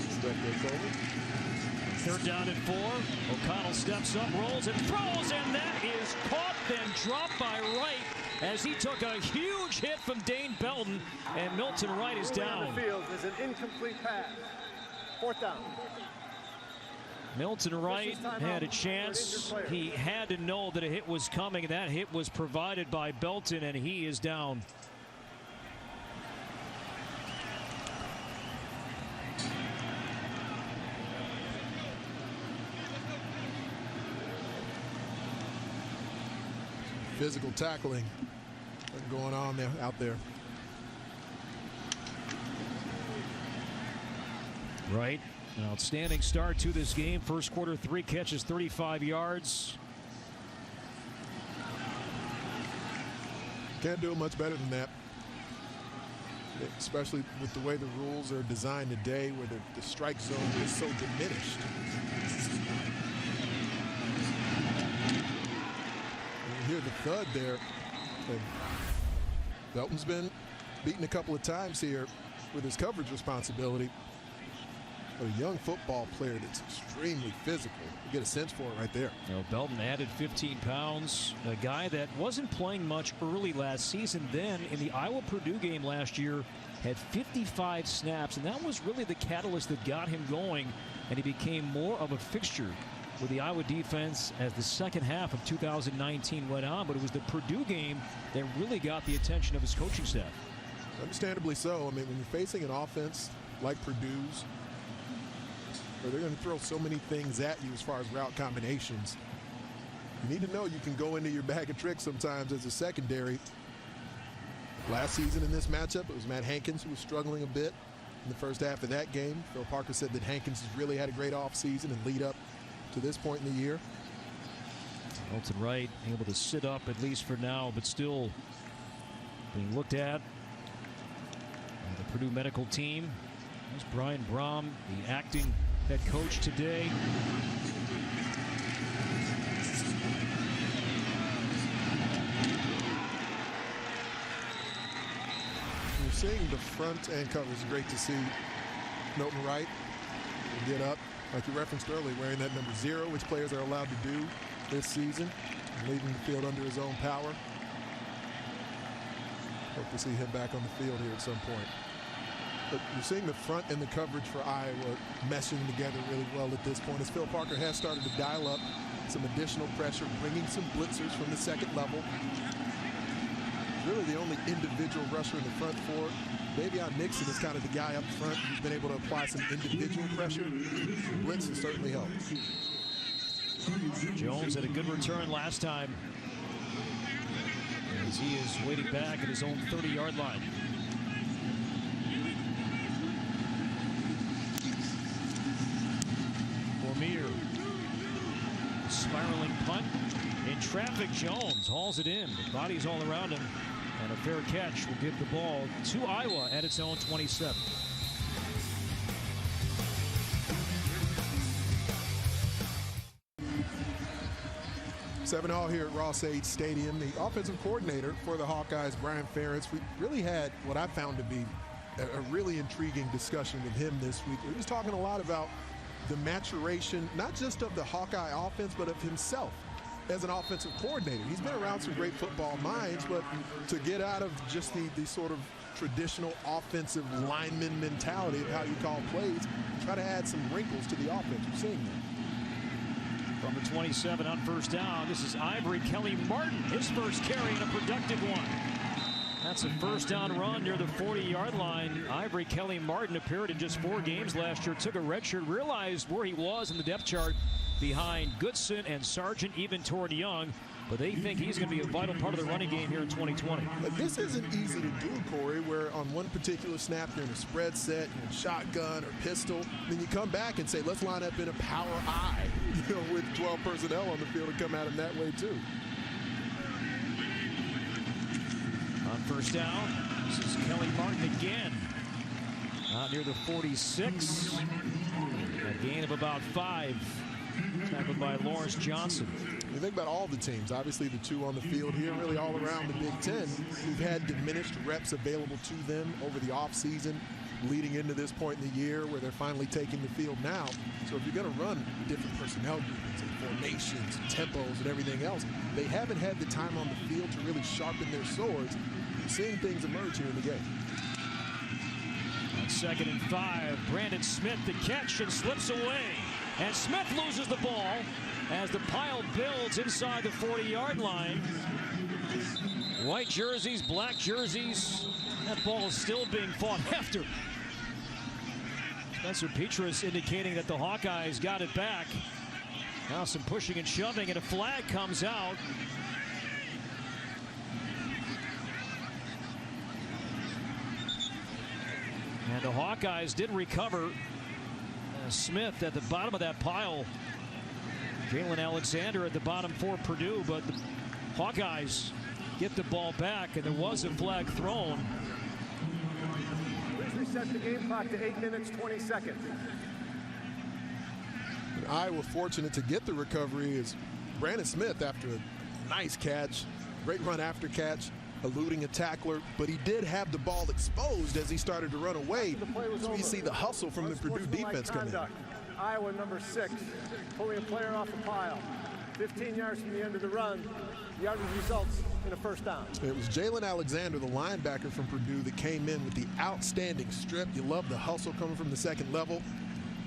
Stuff there, Coley. 3rd down and 4. O'Connell steps up, rolls, and throws, and that is caught, then dropped by Wright as he took a huge hit from Dane Belton, and Milton Wright is down. On the field is an incomplete pass. 4th down. Milton Wright had a chance. He had to know that a hit was coming. That hit was provided by Belton, and he is down. Physical tackling going on there, out there. Right. An outstanding start to this game. First quarter, 3 catches, 35 yards. Can't do it much better than that. Especially with the way the rules are designed today, where the strike zone is so diminished. And you hear the thud there. And Belton's been beaten a couple of times here with his coverage responsibility. But a young football player that's extremely physical. You get a sense for it right there. You know, Belton added 15 pounds. A guy that wasn't playing much early last season. Then in the Iowa-Purdue game last year, had 55 snaps. And that was really the catalyst that got him going. And he became more of a fixture with the Iowa defense as the second half of 2019 went on. But it was the Purdue game that really got the attention of his coaching staff. Understandably so. I mean, when you're facing an offense like Purdue's, where they're going to throw so many things at you as far as route combinations, you need to know you can go into your bag of tricks sometimes as a secondary. Last season in this matchup, it was Matt Hankins who was struggling a bit in the first half of that game. Phil Parker said that Hankins has really had a great offseason and lead up to this point in the year. Elton Wright able to sit up at least for now, but still being looked at by the Purdue medical team. There's Brian Brohm, the acting head coach today. You're seeing the front end coverage. It's great to see Milton Wright get up, like you referenced earlier, wearing that number 0, which players are allowed to do this season, leaving the field under his own power. Hope to see him back on the field here at some point. But you're seeing the front and the coverage for Iowa meshing together really well at this point, as Phil Parker has started to dial up some additional pressure, bringing some blitzers from the second level. Really the only individual rusher in the front four. Davion Nixon is kind of the guy up front who's been able to apply some individual pressure. Blitz has certainly helped. Jones had a good return last time, as he is waiting back at his own 30-yard line. Spiraling punt in traffic. Jones hauls it in. The body's all around him, and a fair catch will give the ball to Iowa at its own 27. Seven all here at Ross-Ade Stadium. The offensive coordinator for the Hawkeyes, Brian Ferentz, we really had what I found to be a really intriguing discussion with him this week. He was talking a lot about the maturation, not just of the Hawkeye offense, but of himself as an offensive coordinator. He's been around some great football minds, but to get out of just the sort of traditional offensive lineman mentality of how you call plays, try to add some wrinkles to the offense. You're seeing that. From the 27 on first down, this is Ivory Kelly Martin, his first carry and a productive one. That's a first down run near the 40-yard line. Ivory Kelly Martin appeared in just 4 games last year, took a red shirt, realized where he was in the depth chart behind Goodson and Sargent, even toward Young. But they think he's going to be a vital part of the running game here in 2020. But this isn't easy to do, Corey, where on one particular snap you're in a spread set, you're in shotgun or pistol, then you come back and say, let's line up in a power I, with 12 personnel on the field and come at him that way too. On first down, this is Kelly Martin again. Out near the 46. A gain of about 5. Tackled by Lawrence Johnson. You think about all the teams, obviously the 2 on the field here, really all around the Big Ten, who've had diminished reps available to them over the offseason, leading into this point in the year where they're finally taking the field now. So if you're going to run different personnel groupings and formations and tempos and everything else, they haven't had the time on the field to really sharpen their swords. You're seeing things emerge here in the game. On 2nd and 5, Brandon Smith the catch and slips away. And Smith loses the ball as the pile builds inside the 40-yard line. White jerseys, black jerseys. That ball is still being fought after. Spencer Petras indicating that the Hawkeyes got it back. Now some pushing and shoving, and a flag comes out. And the Hawkeyes did recover Smith at the bottom of that pile. Jalen Alexander at the bottom for Purdue, but the Hawkeyes get the ball back, and there was a flag thrown. Please reset the game clock to 8 minutes, 20 seconds. And Iowa fortunate to get the recovery is Brandon Smith after a nice catch, great run after catch, eluding a tackler, but he did have the ball exposed as he started to run away. So you see the hustle from the Purdue defense come in. Iowa number 6, pulling a player off the pile. 15 yards from the end of the run. The yardage results in a first down. It was Jalen Alexander, the linebacker from Purdue, that came in with the outstanding strip. You love the hustle coming from the second level.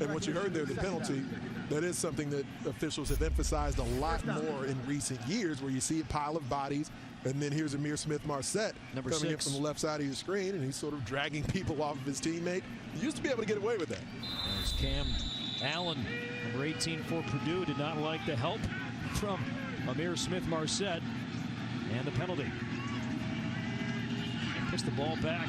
And what you heard there, the penalty, that is something that officials have emphasized a lot more in recent years, where you see a pile of bodies, and then here's Ihmir Smith-Marsette coming in from the left side of your screen, and he's sort of dragging people off of his teammate. He used to be able to get away with that. As Cam Allen, number 18 for Purdue, did not like the help from Ihmir Smith-Marsette and the penalty. Puts the ball back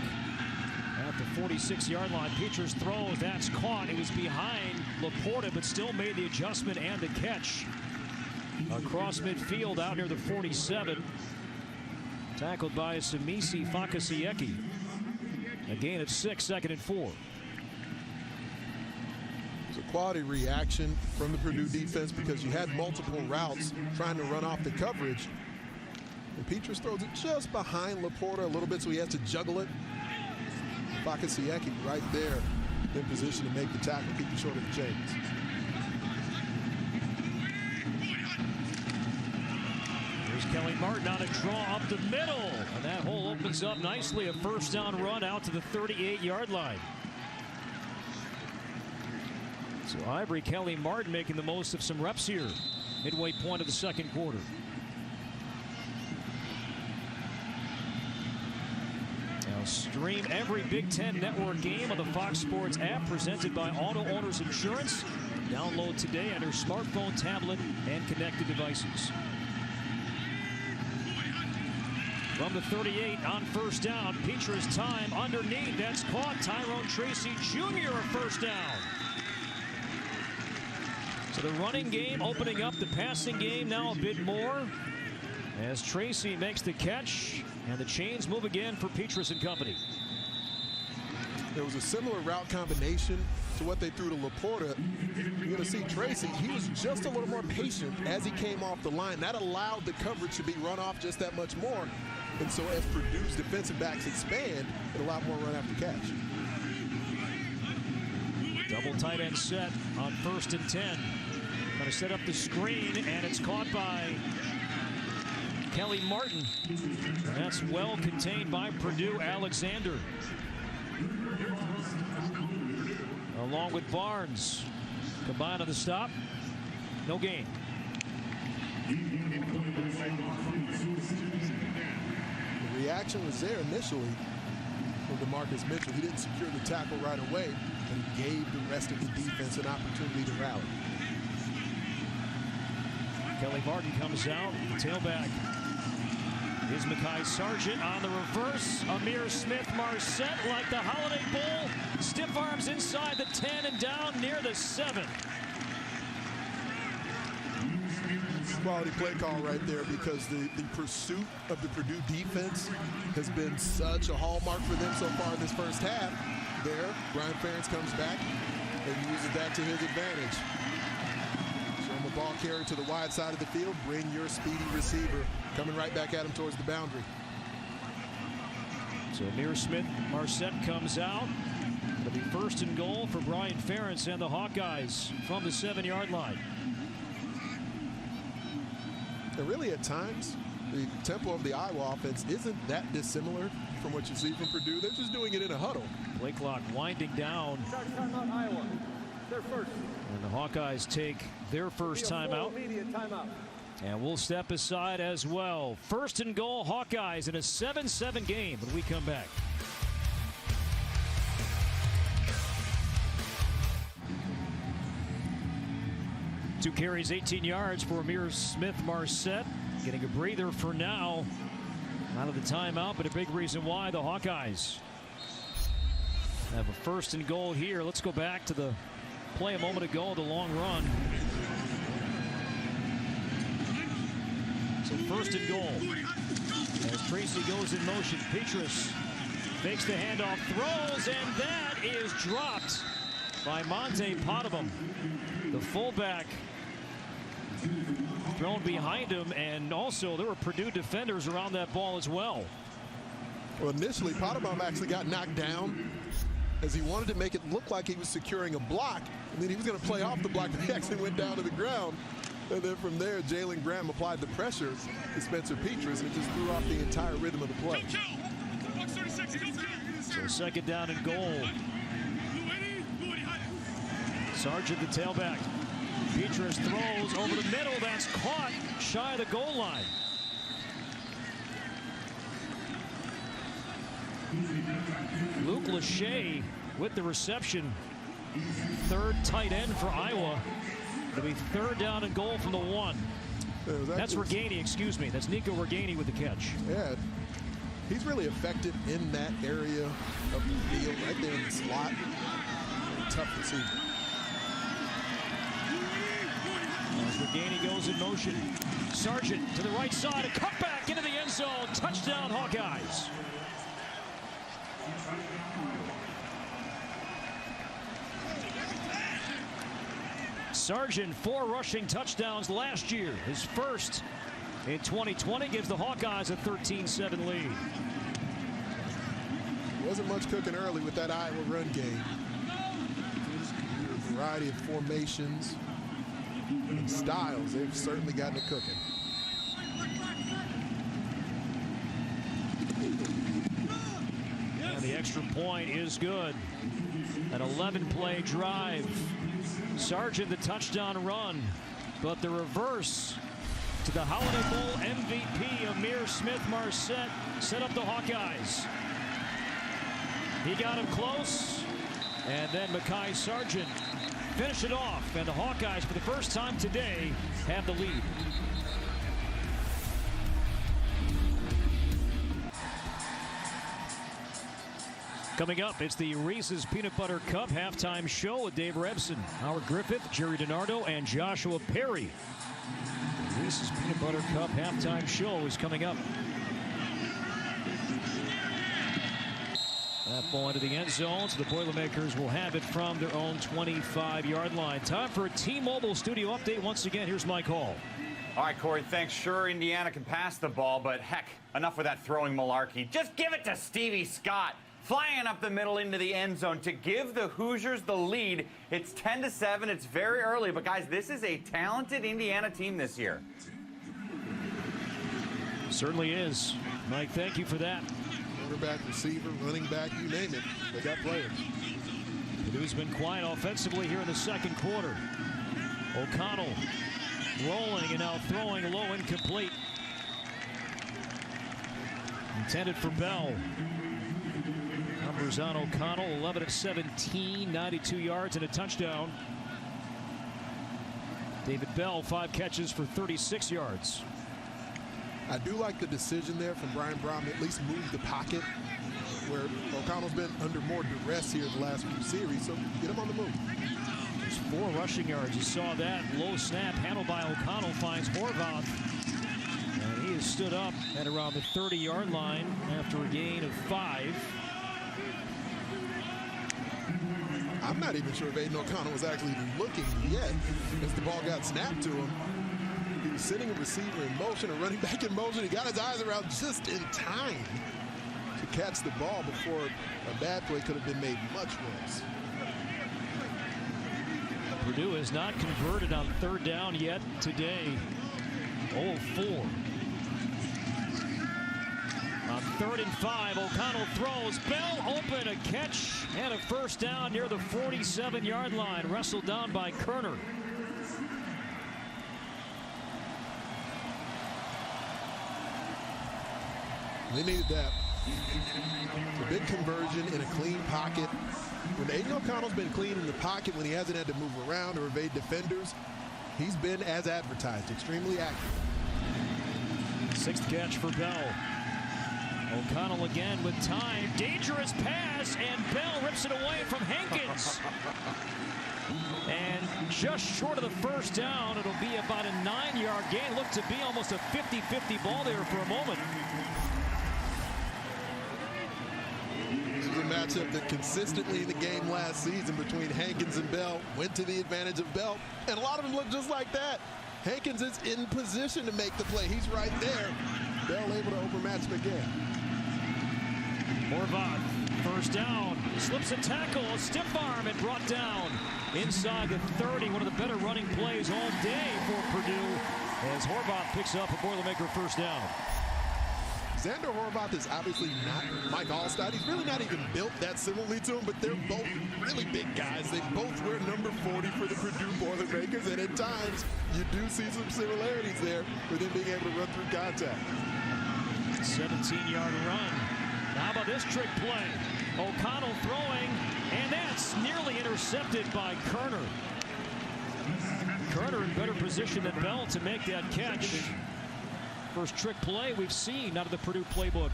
at the 46-yard line. Peters throws, that's caught. It was behind Laporta, but still made the adjustment and the catch across midfield out near the 47. Tackled by Samisi Fakasieki. A gain of 6, 2nd and 4. It's a quality reaction from the Purdue defense because you had multiple routes trying to run off the coverage. And Peters throws it just behind Laporta a little bit, so he has to juggle it. Fakasieki right there in position to make the tackle, keep it short of the chains. Here's Kelly Martin on a draw up the middle, and that hole opens up nicely. A first down run out to the 38-yard line. So Ivory Kelly Martin making the most of some reps here. Midway point of the second quarter. Now stream every Big Ten Network game on the Fox Sports app presented by Auto Owners Insurance. Download today on your smartphone, tablet, and connected devices. From the 38 on first down, Peters time underneath. That's caught. Tyrone Tracy Jr. a first down. So the running game opening up the passing game now a bit more as Tracy makes the catch, and the chains move again for Peters and company. There was a similar route combination to what they threw to Laporta. You're going to see Tracy, he was just a little more patient as he came off the line. That allowed the coverage to be run off just that much more. And so as Purdue's defensive backs expand, it allowed more run after catch. Double tight end set on 1st and 10. Going to set up the screen, and it's caught by Kelly Martin. And that's well contained by Purdue. Alexander along with Barnes combined on the stop. No gain. The reaction was there initially from DeMarcus Mitchell. He didn't secure the tackle right away, and he gave the rest of the defense an opportunity to rally. Kelly Martin comes out, tailback is Mekhi Sargent on the reverse. Ihmir Smith-Marsette, like the Holiday Bowl, stiff arms inside the 10 and down near the 7. Quality play call right there, because the pursuit of the Purdue defense has been such a hallmark for them so far in this first half. There, Brian Ferentz comes back and uses that to his advantage. Show him a ball carrier to the wide side of the field, bring your speedy receiver coming right back at him towards the boundary. So Ihmir Smith-Marsette comes out. It'll be 1st and goal for Brian Ferentz and the Hawkeyes from the 7-yard line. And really, at times, the tempo of the Iowa offense isn't that dissimilar from what you see from Purdue. They're just doing it in a huddle. Play clock winding down. Timeout, Iowa. They're first. And the Hawkeyes take their first timeout. Immediate timeout. And we'll step aside as well. 1st and goal, Hawkeyes in a 7-7 game when we come back. Two carries, 18 yards for Ihmir Smith-Marsette. Getting a breather for now out of the timeout, but a big reason why the Hawkeyes have a 1st and goal here. Let's go back to the play a moment ago, the long run. So first and goal. As Tracy goes in motion, Petrus fakes the handoff, throws, and that is dropped by Monte Potabom. The fullback thrown behind him, and also there were Purdue defenders around that ball as well. Well, initially, Potabom actually got knocked down as he wanted to make it look like he was securing a block, and then he was going to play off the block, but he actually went down to the ground. And then from there, Jalen Graham applied the pressure to Spencer Petrus and just threw off the entire rhythm of the play. So second down and goal. Sargent, the tailback. Petrus throws over the middle. That's caught shy of the goal line. Luke Lachey with the reception. Third tight end for Iowa. It'll be third down and goal from the 1. That's Reganey, excuse me. That's Nico Reganey with the catch. Yeah, he's really effective in that area of the field, right there in the slot. Tough receiver. As Reganey goes in motion, Sargent to the right side, a cutback into the end zone. Touchdown, Hawkeyes. Sargent, 4 rushing touchdowns last year. His first in 2020 gives the Hawkeyes a 13-7 lead. Wasn't much cooking early with that Iowa run game. A variety of formations and styles. They've certainly gotten it cooking. And the extra point is good. An 11-play drive. Sargent, the touchdown run, but the reverse to the Holiday Bowl MVP, Amir Smith-Marset, set up the Hawkeyes. He got him close, and then Mekhi Sargent finished it off, and the Hawkeyes, for the first time today, have the lead. Coming up, it's the Reese's Peanut Butter Cup halftime show with Dave Rebson, Howard Griffith, Jerry DiNardo, and Joshua Perry. The Reese's Peanut Butter Cup halftime show is coming up. That ball into the end zone, so the Boilermakers will have it from their own 25-yard line. Time for a T-Mobile studio update. Once again, here's Mike Hall. All right, Corey, thanks. Sure, Indiana can pass the ball, but heck, enough with that throwing malarkey. Just give it to Stevie Scott. Flying up the middle into the end zone to give the Hoosiers the lead. It's 10-7. It's very early, but guys, this is a talented Indiana team this year. Certainly is. Mike, thank you for that. Quarterback, receiver, running back, you name it. They got players. Purdue's been quiet offensively here in the second quarter. O'Connell rolling and now throwing low, incomplete. Intended for Bell. Numbers on O'Connell, 11 of 17, 92 yards and a touchdown. David Bell, 5 catches for 36 yards. I do like the decision there from Brian Brohm to at least move the pocket, where O'Connell's been under more duress here the last few series, so get him on the move. There's 4 rushing yards. You saw that low snap handled by O'Connell, finds Horvath. And he has stood up at around the 30-yard line after a gain of 5. I'm not even sure if Aiden O'Connell was actually looking yet as the ball got snapped to him. He was sitting a receiver in motion, a running back in motion. He got his eyes around just in time to catch the ball before a bad play could have been made much worse. Purdue has not converted on third down yet today. 0-4. On 3rd and 5, O'Connell throws. Bell open, a catch and a first down near the 47-yard line. Wrestled down by Kerner. They needed that. A big conversion in a clean pocket. When Aiden O'Connell's been clean in the pocket, when he hasn't had to move around or evade defenders, he's been as advertised, extremely accurate. 6th catch for Bell. O'Connell again with time. Dangerous pass, and Bell rips it away from Hankins. And just short of the first down, it'll be about a 9-yard gain. Looked to be almost a 50-50 ball there for a moment. This is a matchup that consistently in the game last season between Hankins and Bell went to the advantage of Bell. And a lot of them look just like that. Hankins is in position to make the play. He's right there. Bell able to overmatch him again. Horvath, first down, slips a tackle, a stiff arm, and brought down inside the 30. One of the better running plays all day for Purdue as Horvath picks up a Boilermaker first down. Zander Horvath is obviously not Mike Allstott. He's really not even built that similarly to him, but they're both really big guys. They both wear number 40 for the Purdue Boilermakers, and at times you do see some similarities there with them being able to run through contact. 17-yard run. How about this trick play? O'Connell throwing, and that's nearly intercepted by Kerner. Kerner in better position than Bell to make that catch. First trick play we've seen out of the Purdue playbook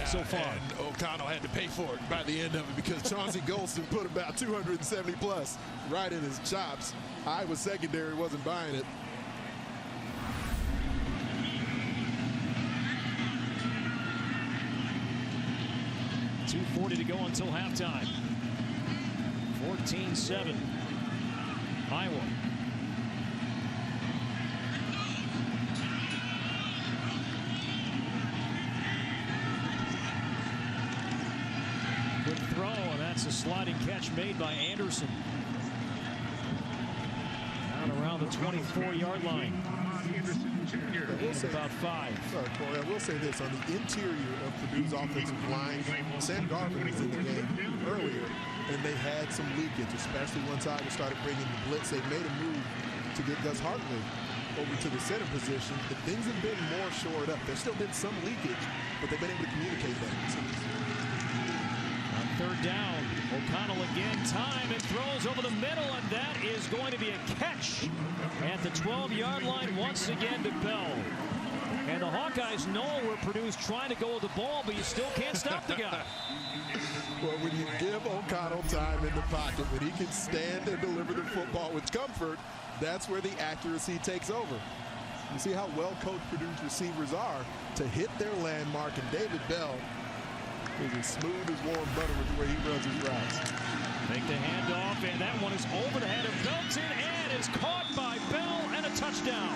so far. And O'Connell had to pay for it by the end of it because Chauncey Golston put about 270 plus right in his chops. Iowa secondary wasn't buying it. .240 to go until halftime. 14-7. Iowa. Good throw, and that's a sliding catch made by Anderson. Down around the 24-yard line. About 5. Sorry, Corey. I will say this. On the interior of Purdue's offensive line, Sam Garvin was in the game earlier, and they had some leakage, especially once Iowa started bringing the blitz. They made a move to get Gus Hartley over to the center position, but things have been more shored up. There's still been some leakage, but they've been able to communicate that. On third down, O'Connell again, time, and throws over the middle, and that is going to be a catch at the 12-yard line once again to Bell. And the Hawkeyes know where Purdue's trying to go with the ball, but you still can't stop the guy. Well, when you give O'Connell time in the pocket, when he can stand and deliver the football with comfort, that's where the accuracy takes over. You see how well coached Purdue's receivers are to hit their landmark, and David Bell is as smooth as warm butter with the way he runs his routes. Make the handoff, and that one is over the head of Belton and is caught by Bell, and a touchdown.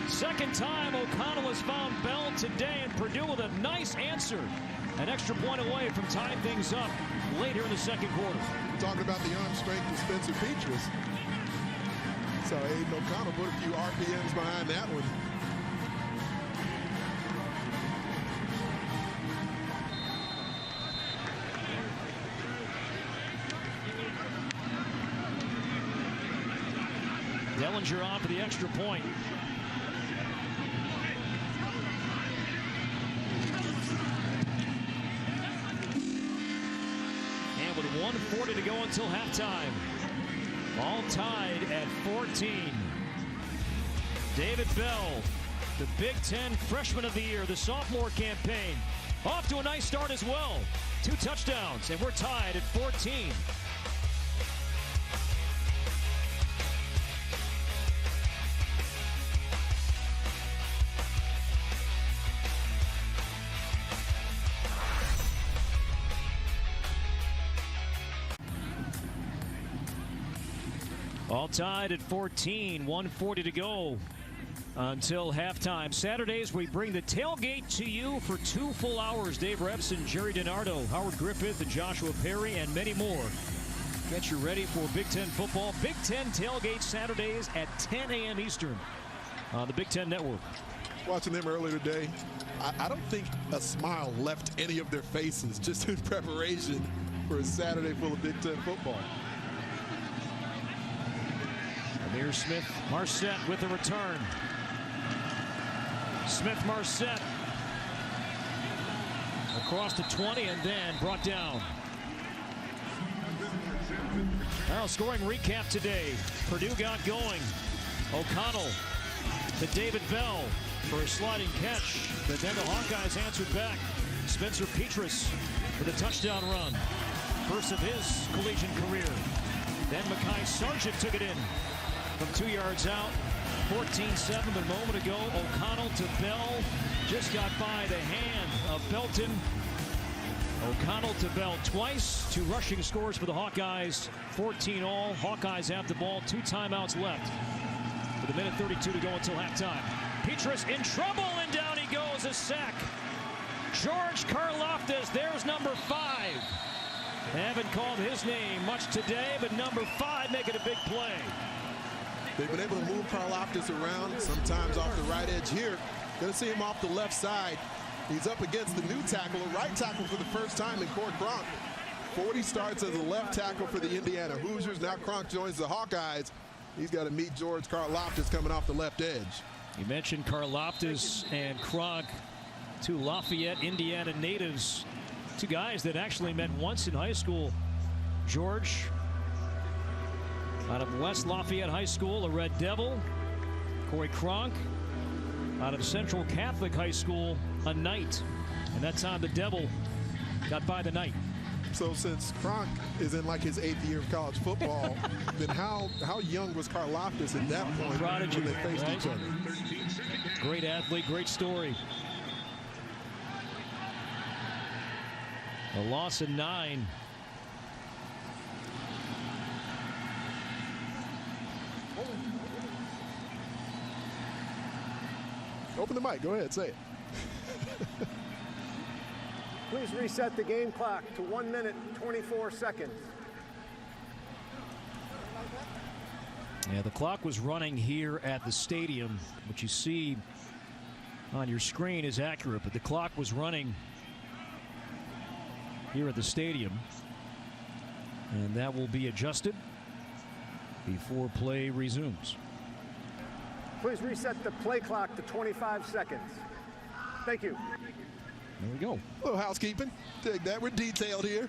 Second time O'Connell has found Bell today, and Purdue with a nice answer. An extra point away from tying things up later in the second quarter. Talking about the arm strength of Spencer Petras. So Aiden O'Connell put a few RPMs behind that one. Dellinger on for the extra point. And with 1:40 to go until halftime. All tied at 14. David Bell, the Big Ten Freshman of the Year, the sophomore campaign, off to a nice start as well. 2 touchdowns, and we're tied at 14. All tied at 14, 1:40 to go until halftime. Saturdays, we bring the tailgate to you for 2 full hours. Dave Repson, Jerry DiNardo, Howard Griffith, and Joshua Perry, and many more. Get you ready for Big Ten football. Big Ten tailgate Saturdays at 10 a.m. Eastern on the Big Ten Network. Watching them earlier today, I don't think a smile left any of their faces just in preparation for a Saturday full of Big Ten football. Amir Smith-Marset with the return. Smith-Marset across the 20 and then brought down. Our scoring recap today. Purdue got going. O'Connell to David Bell for a sliding catch. But then the Hawkeyes answered back. Spencer Petras with a touchdown run. First of his collegiate career. Then Mekhi Sargent took it in from 2 yards out. 14-7, but a moment ago, O'Connell to Bell. Just got by the hand of Belton. O'Connell to Bell twice. 2 rushing scores for the Hawkeyes. 14 all. Hawkeyes have the ball. 2 timeouts left. With a minute 32 to go until halftime. Petras in trouble, and down he goes. A sack. George Karlaftis, there's number 5. They haven't called his name much today, but number 5 making a big play. They've been able to move Karlaftis around, sometimes off the right edge here. Going to see him off the left side. He's up against the new tackle, a right tackle for the first time in Court Cronk. 40 starts as a left tackle for the Indiana Hoosiers. Now Cronk joins the Hawkeyes. He's got to meet George Karlaftis coming off the left edge. You mentioned Karlaftis and Cronk, 2 Lafayette, Indiana natives. 2 guys that actually met once in high school. George, out of West Lafayette High School, a Red Devil. Corey Cronk, out of Central Catholic High School, a Knight. And that time the Devil got by the Knight. So since Cronk is in like his 8th year of college football, then how young was Karlaftis at that point Prodigy, when they faced right? each other? Great athlete, great story. A loss of 9. Open the mic. Go ahead. Say it. Please reset the game clock to 1 minute, 24 seconds. Yeah, the clock was running here at the stadium. What you see on your screen is accurate, but the clock was running here at the stadium. And that will be adjusted before play resumes. Please reset the play clock to 25 seconds. Thank you. There we go. A little housekeeping. Take that. We're detailed here.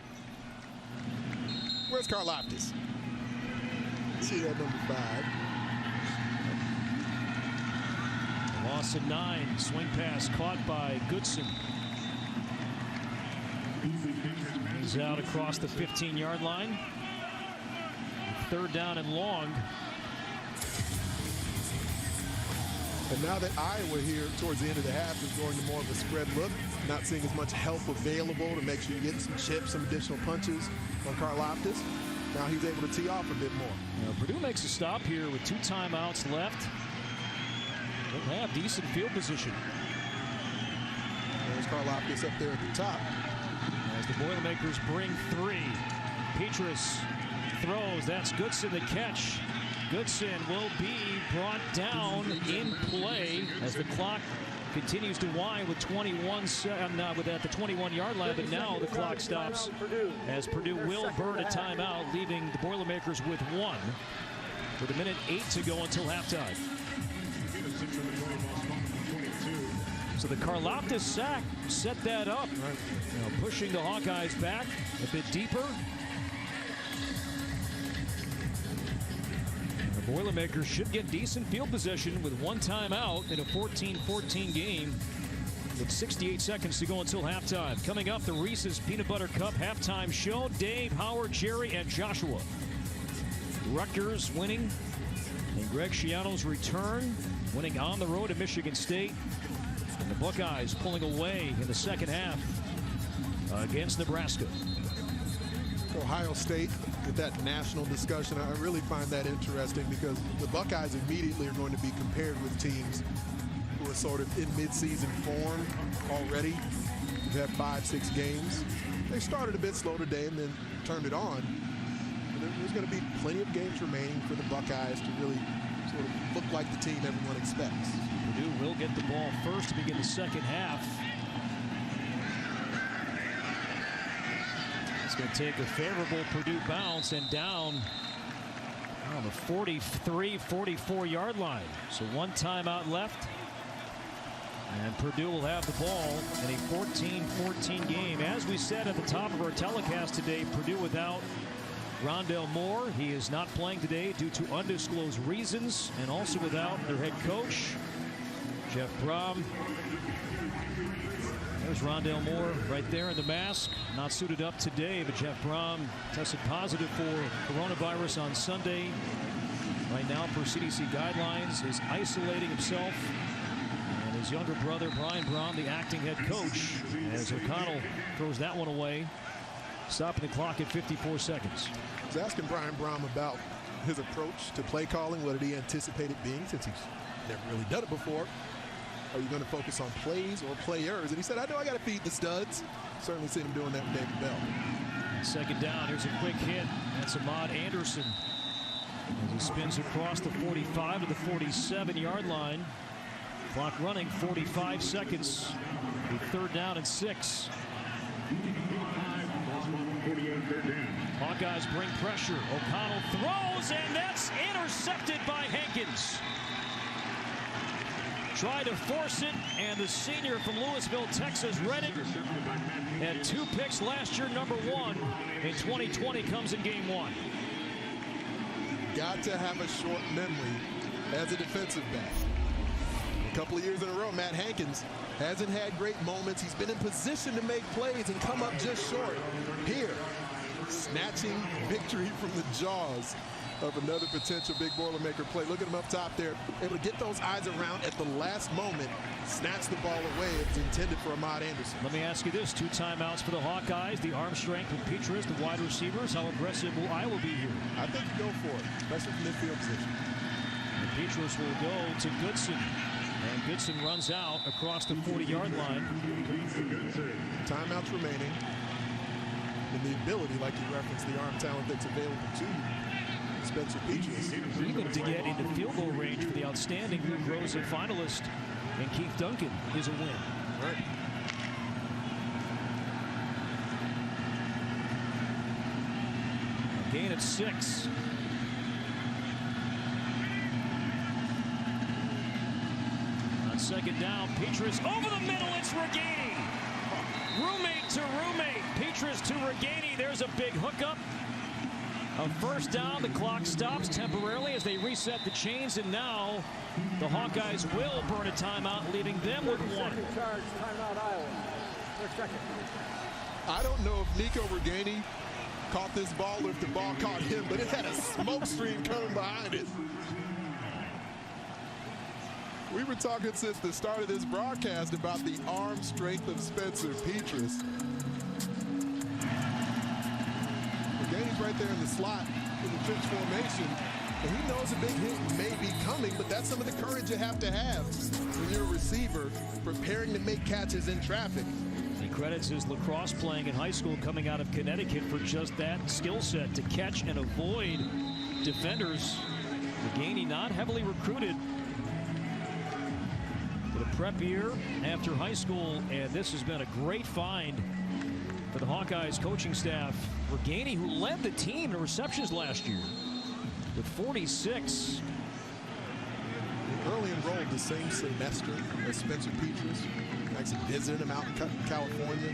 Where's Karlaftis? See that number 5. A loss of 9. Swing pass caught by Goodson. He's out across the 15-yard line. 3rd down and long. And now that Iowa here towards the end of the half is going to more of a spread look, not seeing as much help available to make sure you get some chips, some additional punches on Karlaftis. Now he's able to tee off a bit more. Purdue makes a stop here with 2 timeouts left. They'll have decent field position. There's Karlaftis up there at the top. As the Boilermakers bring 3. Petras throws. That's Goodson the catch. Goodson will be brought down in play as the clock continues to wind with 21 at the 21-yard line, but now the clock stops as Purdue will burn a timeout, leaving the Boilermakers with 1 with a minute 8 to go until halftime. So the Karlaftis sack set that up, pushing the Hawkeyes back a bit deeper. The Boilermakers should get decent field possession with 1 timeout in a 14-14 game with 68 seconds to go until halftime. Coming up, the Reese's Peanut Butter Cup halftime show. Dave, Howard, Jerry, and Joshua. Rutgers winning, and Greg Schiano's return, winning on the road at Michigan State. And the Buckeyes pulling away in the second half against Nebraska. Ohio State, with that national discussion, I really find that interesting because the Buckeyes immediately are going to be compared with teams who are sort of in midseason form already. They've had 5-6 games. They started a bit slow today and then turned it on. But there's going to be plenty of games remaining for the Buckeyes to really sort of look like the team everyone expects. Purdue will get the ball first to begin the second half. It's going to take a favorable Purdue bounce and down on the 43-44 yard line. So 1 timeout left. And Purdue will have the ball in a 14-14 game. As we said at the top of our telecast today, Purdue without Rondale Moore. He is not playing today due to undisclosed reasons, and also without their head coach, Jeff Brohm. There's Rondale Moore right there in the mask. Not suited up today, but Jeff Brohm tested positive for coronavirus on Sunday. Right now, per CDC guidelines, is isolating himself. And his younger brother, Brian Brohm, the acting head coach, as O'Connell throws that one away, stopping the clock at 54 seconds. I was asking Brian Brohm about his approach to play calling. What did he anticipate it being, since he's never really done it before? Are you going to focus on plays or players? And he said, I know I got to feed the studs. Certainly seen him doing that with David Bell. Second down. Here's a quick hit. That's Ahmad Anderson as he spins across the 45 to the 47-yard line. Clock running, 45 seconds. The 3rd down and 6. Hawkeyes bring pressure. O'Connell throws, and that's intercepted by Hankins. Tried to force it, and the senior from Louisville, Texas, read it. Had 2 picks last year. Number 1 in 2020 comes in game 1. Got to have a short memory as a defensive back. A couple of years in a row, Matt Hankins hasn't had great moments. He's been in position to make plays and come up just short. Here, snatching victory from the jaws of another potential big Boilermaker play. Look at him up top there, able to get those eyes around at the last moment, snatch the ball away. It was intended for Ahmad Anderson. Let me ask you this: 2 timeouts for the Hawkeyes. The arm strength with Petrus, the wide receivers. How aggressive will Iowa be here? I think you go for it, especially from midfield position. And Petrus will go to Goodson. And Goodson runs out across the 40-yard line. Timeouts remaining. And the ability, like you referenced, the arm talent that's available to you. Spencer Petrus. Even to get into field goal range for the outstanding Luke Rosa finalist and Keith Duncan is a win. Right. A gain of 6. On 2nd down, Petrus over the middle. It's Reganey. Roommate to roommate. Petrus to Reganey. There's a big hookup. A 1st down. The clock stops temporarily as they reset the chains, and now the Hawkeyes will burn a timeout, leaving them with 1. Charge, timeout, Iowa. 2nd. I don't know if Nico Reganey caught this ball or if the ball caught him, but it had a smoke stream coming behind it. We were talking since the start of this broadcast about the arm strength of Spencer Petrus. Reganey's right there in the slot in the trench formation, and he knows a big hit may be coming, but that's some of the courage you have to have when you're a receiver preparing to make catches in traffic. He credits his lacrosse playing in high school coming out of Connecticut for just that skill set, to catch and avoid defenders. Reganey not heavily recruited. Did a prep year after high school, and this has been a great find for the Hawkeyes coaching staff. Reganey, who led the team in receptions last year with 46. Early enrolled the same semester as Spencer Petrus. Actually visited him out in California.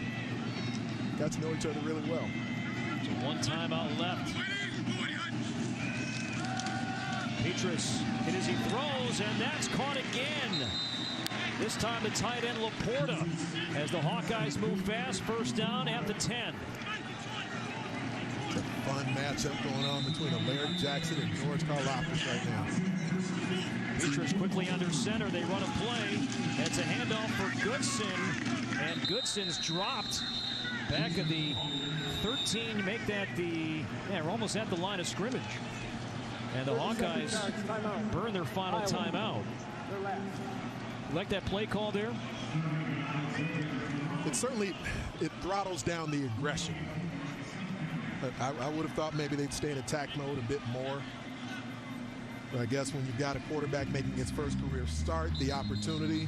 Got to know each other really well. So 1 timeout left. Petrus hit as he throws, and that's caught again. This time the tight end Laporta, as the Hawkeyes move fast. 1st down at the 10. It's a fun matchup going on between Alaric Jackson and George Karlaftis right now. Petrus quickly under center. They run a play. It's a handoff for Goodson, and Goodson's dropped back of the 13. Make that the, we're almost at the line of scrimmage. And the Hawkeyes burn their final timeout. You like that play call there? It certainly, it throttles down the aggression. I would have thought maybe they'd stay in attack mode a bit more. But I guess when you've got a quarterback making his first career start, the opportunity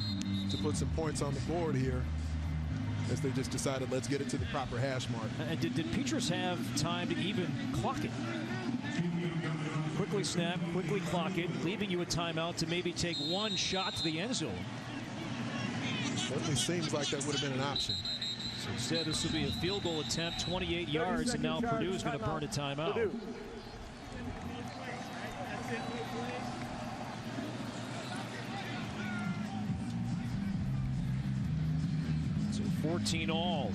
to put some points on the board here, as they just decided, let's get it to the proper hash mark. And did Petrus have time to even clock it? Quickly snap, quickly clock it, leaving you a timeout to maybe take 1 shot to the end zone. Certainly seems like that would have been an option. So Instead, this will be a field goal attempt, 28 yards, and now Purdue's going to burn a timeout. So 14 all.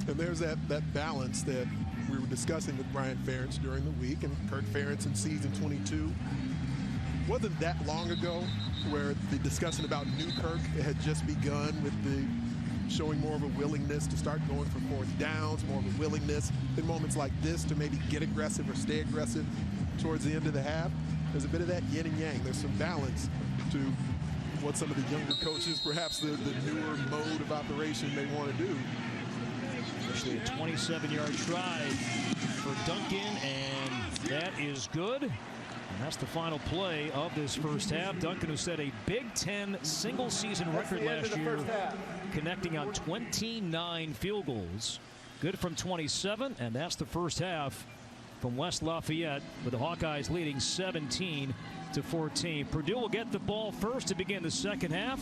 And there's that balance that we were discussing with Brian Ferentz during the week, and Kirk Ferentz in season 22. Wasn't that long ago where the discussion about new Kirk had just begun, with the showing more of a willingness to start going for fourth downs, more of a willingness in moments like this to maybe get aggressive or stay aggressive towards the end of the half. There's a bit of that yin and yang. There's some balance to what some of the younger coaches, perhaps the newer mode of operation, they want to do. Especially a 27-yard try for Duncan, and that is good. And that's the final play of this first half. Duncan, who set a Big Ten single-season record last year, connecting on 29 field goals. Good from 27, and that's the first half from West Lafayette, with the Hawkeyes leading 17-14. Purdue will get the ball first to begin the second half.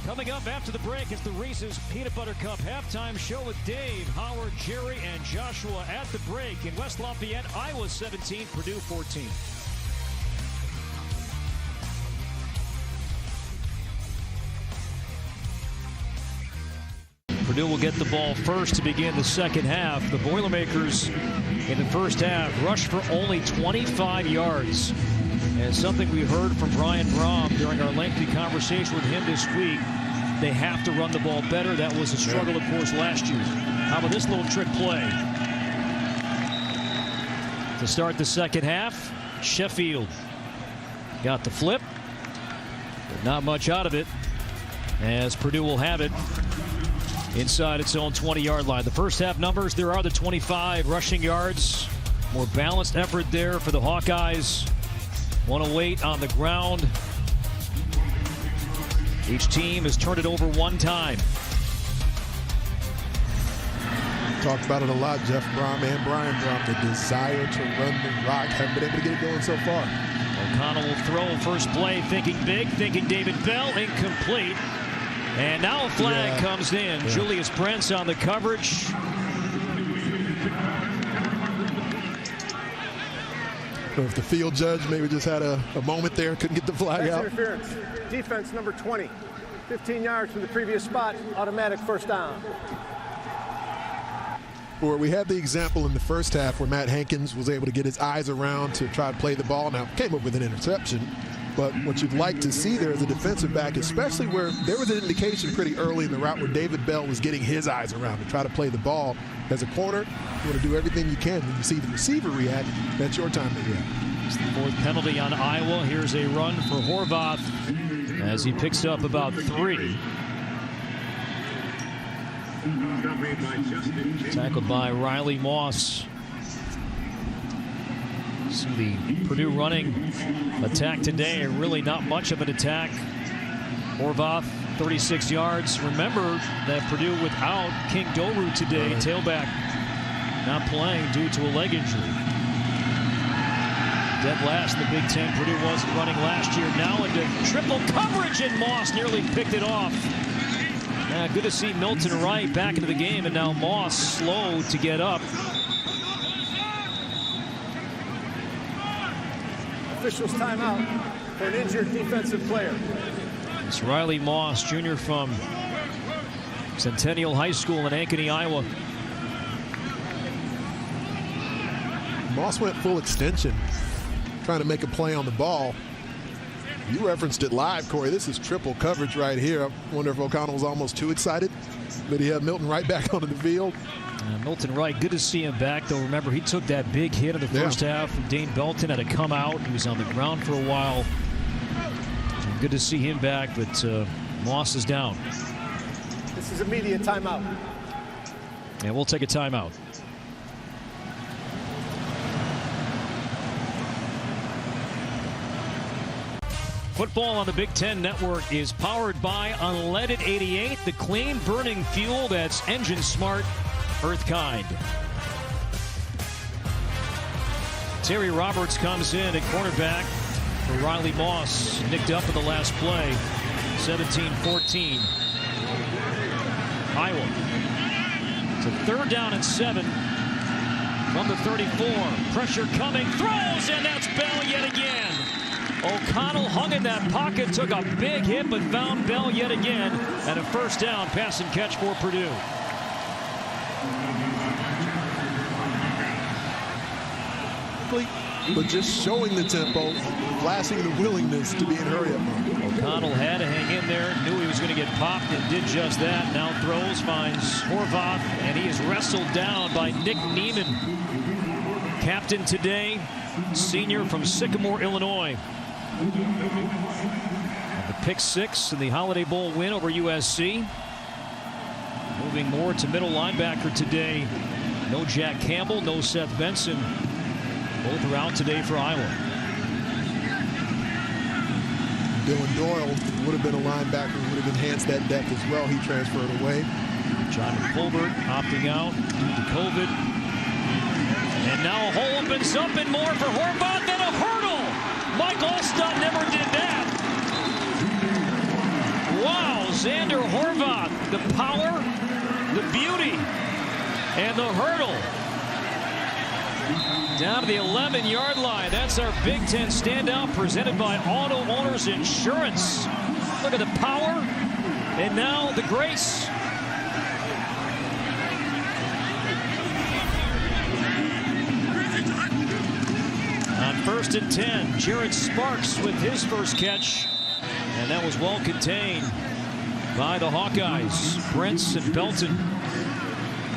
Coming up after the break is the Reese's Peanut Butter Cup halftime show with Dave, Howard, Jerry, and Joshua at the break in West Lafayette, Iowa 17, Purdue 14. Purdue will get the ball first to begin the second half. The Boilermakers in the first half rushed for only 25 yards. And something we heard from Brian Brohm during our lengthy conversation with him this week, they have to run the ball better. That was a struggle, of course, last year. How about this little trick play? To start the second half, Sheffield got the flip, but not much out of it, as Purdue will have it inside its own 20-yard line. The first half numbers, there are the 25 rushing yards. More balanced effort there for the Hawkeyes. 108 on the ground. Each team has turned it over one time. Talked about it a lot, Jeff Brohm and Brian Brohm, the desire to run the rock. Haven't been able to get it going so far. O'Connell will throw first play, thinking big, thinking David Bell, incomplete. And now a flag comes in. Julius Brents on the coverage. So if the field judge maybe just had a moment there, couldn't get the flag out. Interference. Defense number 20. 15 yards from the previous spot. Automatic first down. Or we had the example in the first half where Matt Hankins was able to get his eyes around to try to play the ball. Now, came up with an interception. But what you'd like to see there as a defensive back, especially where there was an indication pretty early in the route where David Bell was getting his eyes around to try to play the ball. As a corner, you want to do everything you can. When you see the receiver react, that's your time to react. It's the fourth penalty on Iowa. Here's a run for Horvath as he picks up about 3. Tackled by Riley Moss. See the Purdue running attack today, really not much of an attack. Horvath, 36 yards. Remember that Purdue without King Doru today, tailback, not playing due to a leg injury. Dead last in the Big Ten. Purdue wasn't running last year. Now into triple coverage, and Moss nearly picked it off. Good to see Milton Wright back into the game, and now Moss slow to get up. Officials timeout for an injured defensive player. It's Riley Moss, junior from Centennial High School in Ankeny, Iowa. Moss went full extension, trying to make a play on the ball. You referenced it live, Corey. This is triple coverage right here. I wonder if O'Connell was almost too excited that he had Milton Wright back onto the field. Milton Wright, good to see him back, though. Remember, he took that big hit in the first half. Dane Belton had to come out. He was on the ground for a while. And good to see him back, but Moss is down. This is immediate timeout. And we'll take a timeout. Football on the Big Ten Network is powered by Unleaded 88, the clean burning fuel that's engine smart, earth kind. Terry Roberts comes in at cornerback for Riley Moss, nicked up in the last play. 17-14. Iowa. It's a 3rd down and 7 from the 34. Pressure coming, throws, and that's Bell yet again. O'Connell hung in that pocket, took a big hit, but found Bell yet again. And a 1st down, pass and catch for Purdue. But just showing the tempo, flashing the willingness to be in hurry-up mode. O'Connell had to hang in there, knew he was going to get popped, and did just that. Now throws, finds Horvath, and he is wrestled down by Nick Neiman. Captain today, senior from Sycamore, Illinois. The pick 6 in the Holiday Bowl win over USC. Moving more to middle linebacker today. No Jack Campbell, no Seth Benson. Both are out today for Iowa. Dylan Doyle would have been a linebacker who would have enhanced that depth as well. He transferred away. John Fulbert opting out due to COVID. And now a hole opens up and more for Horvath, and a hurdle. Mike Allstott never did that. Wow, Zander Horvath, the power, the beauty, and the hurdle. Down to the 11-yard line. That's our Big Ten standout presented by Auto Owners Insurance. Look at the power, and now the grace. On 1st and 10, Jared Sparks with his first catch, and that was well contained by the Hawkeyes. Brents and Belton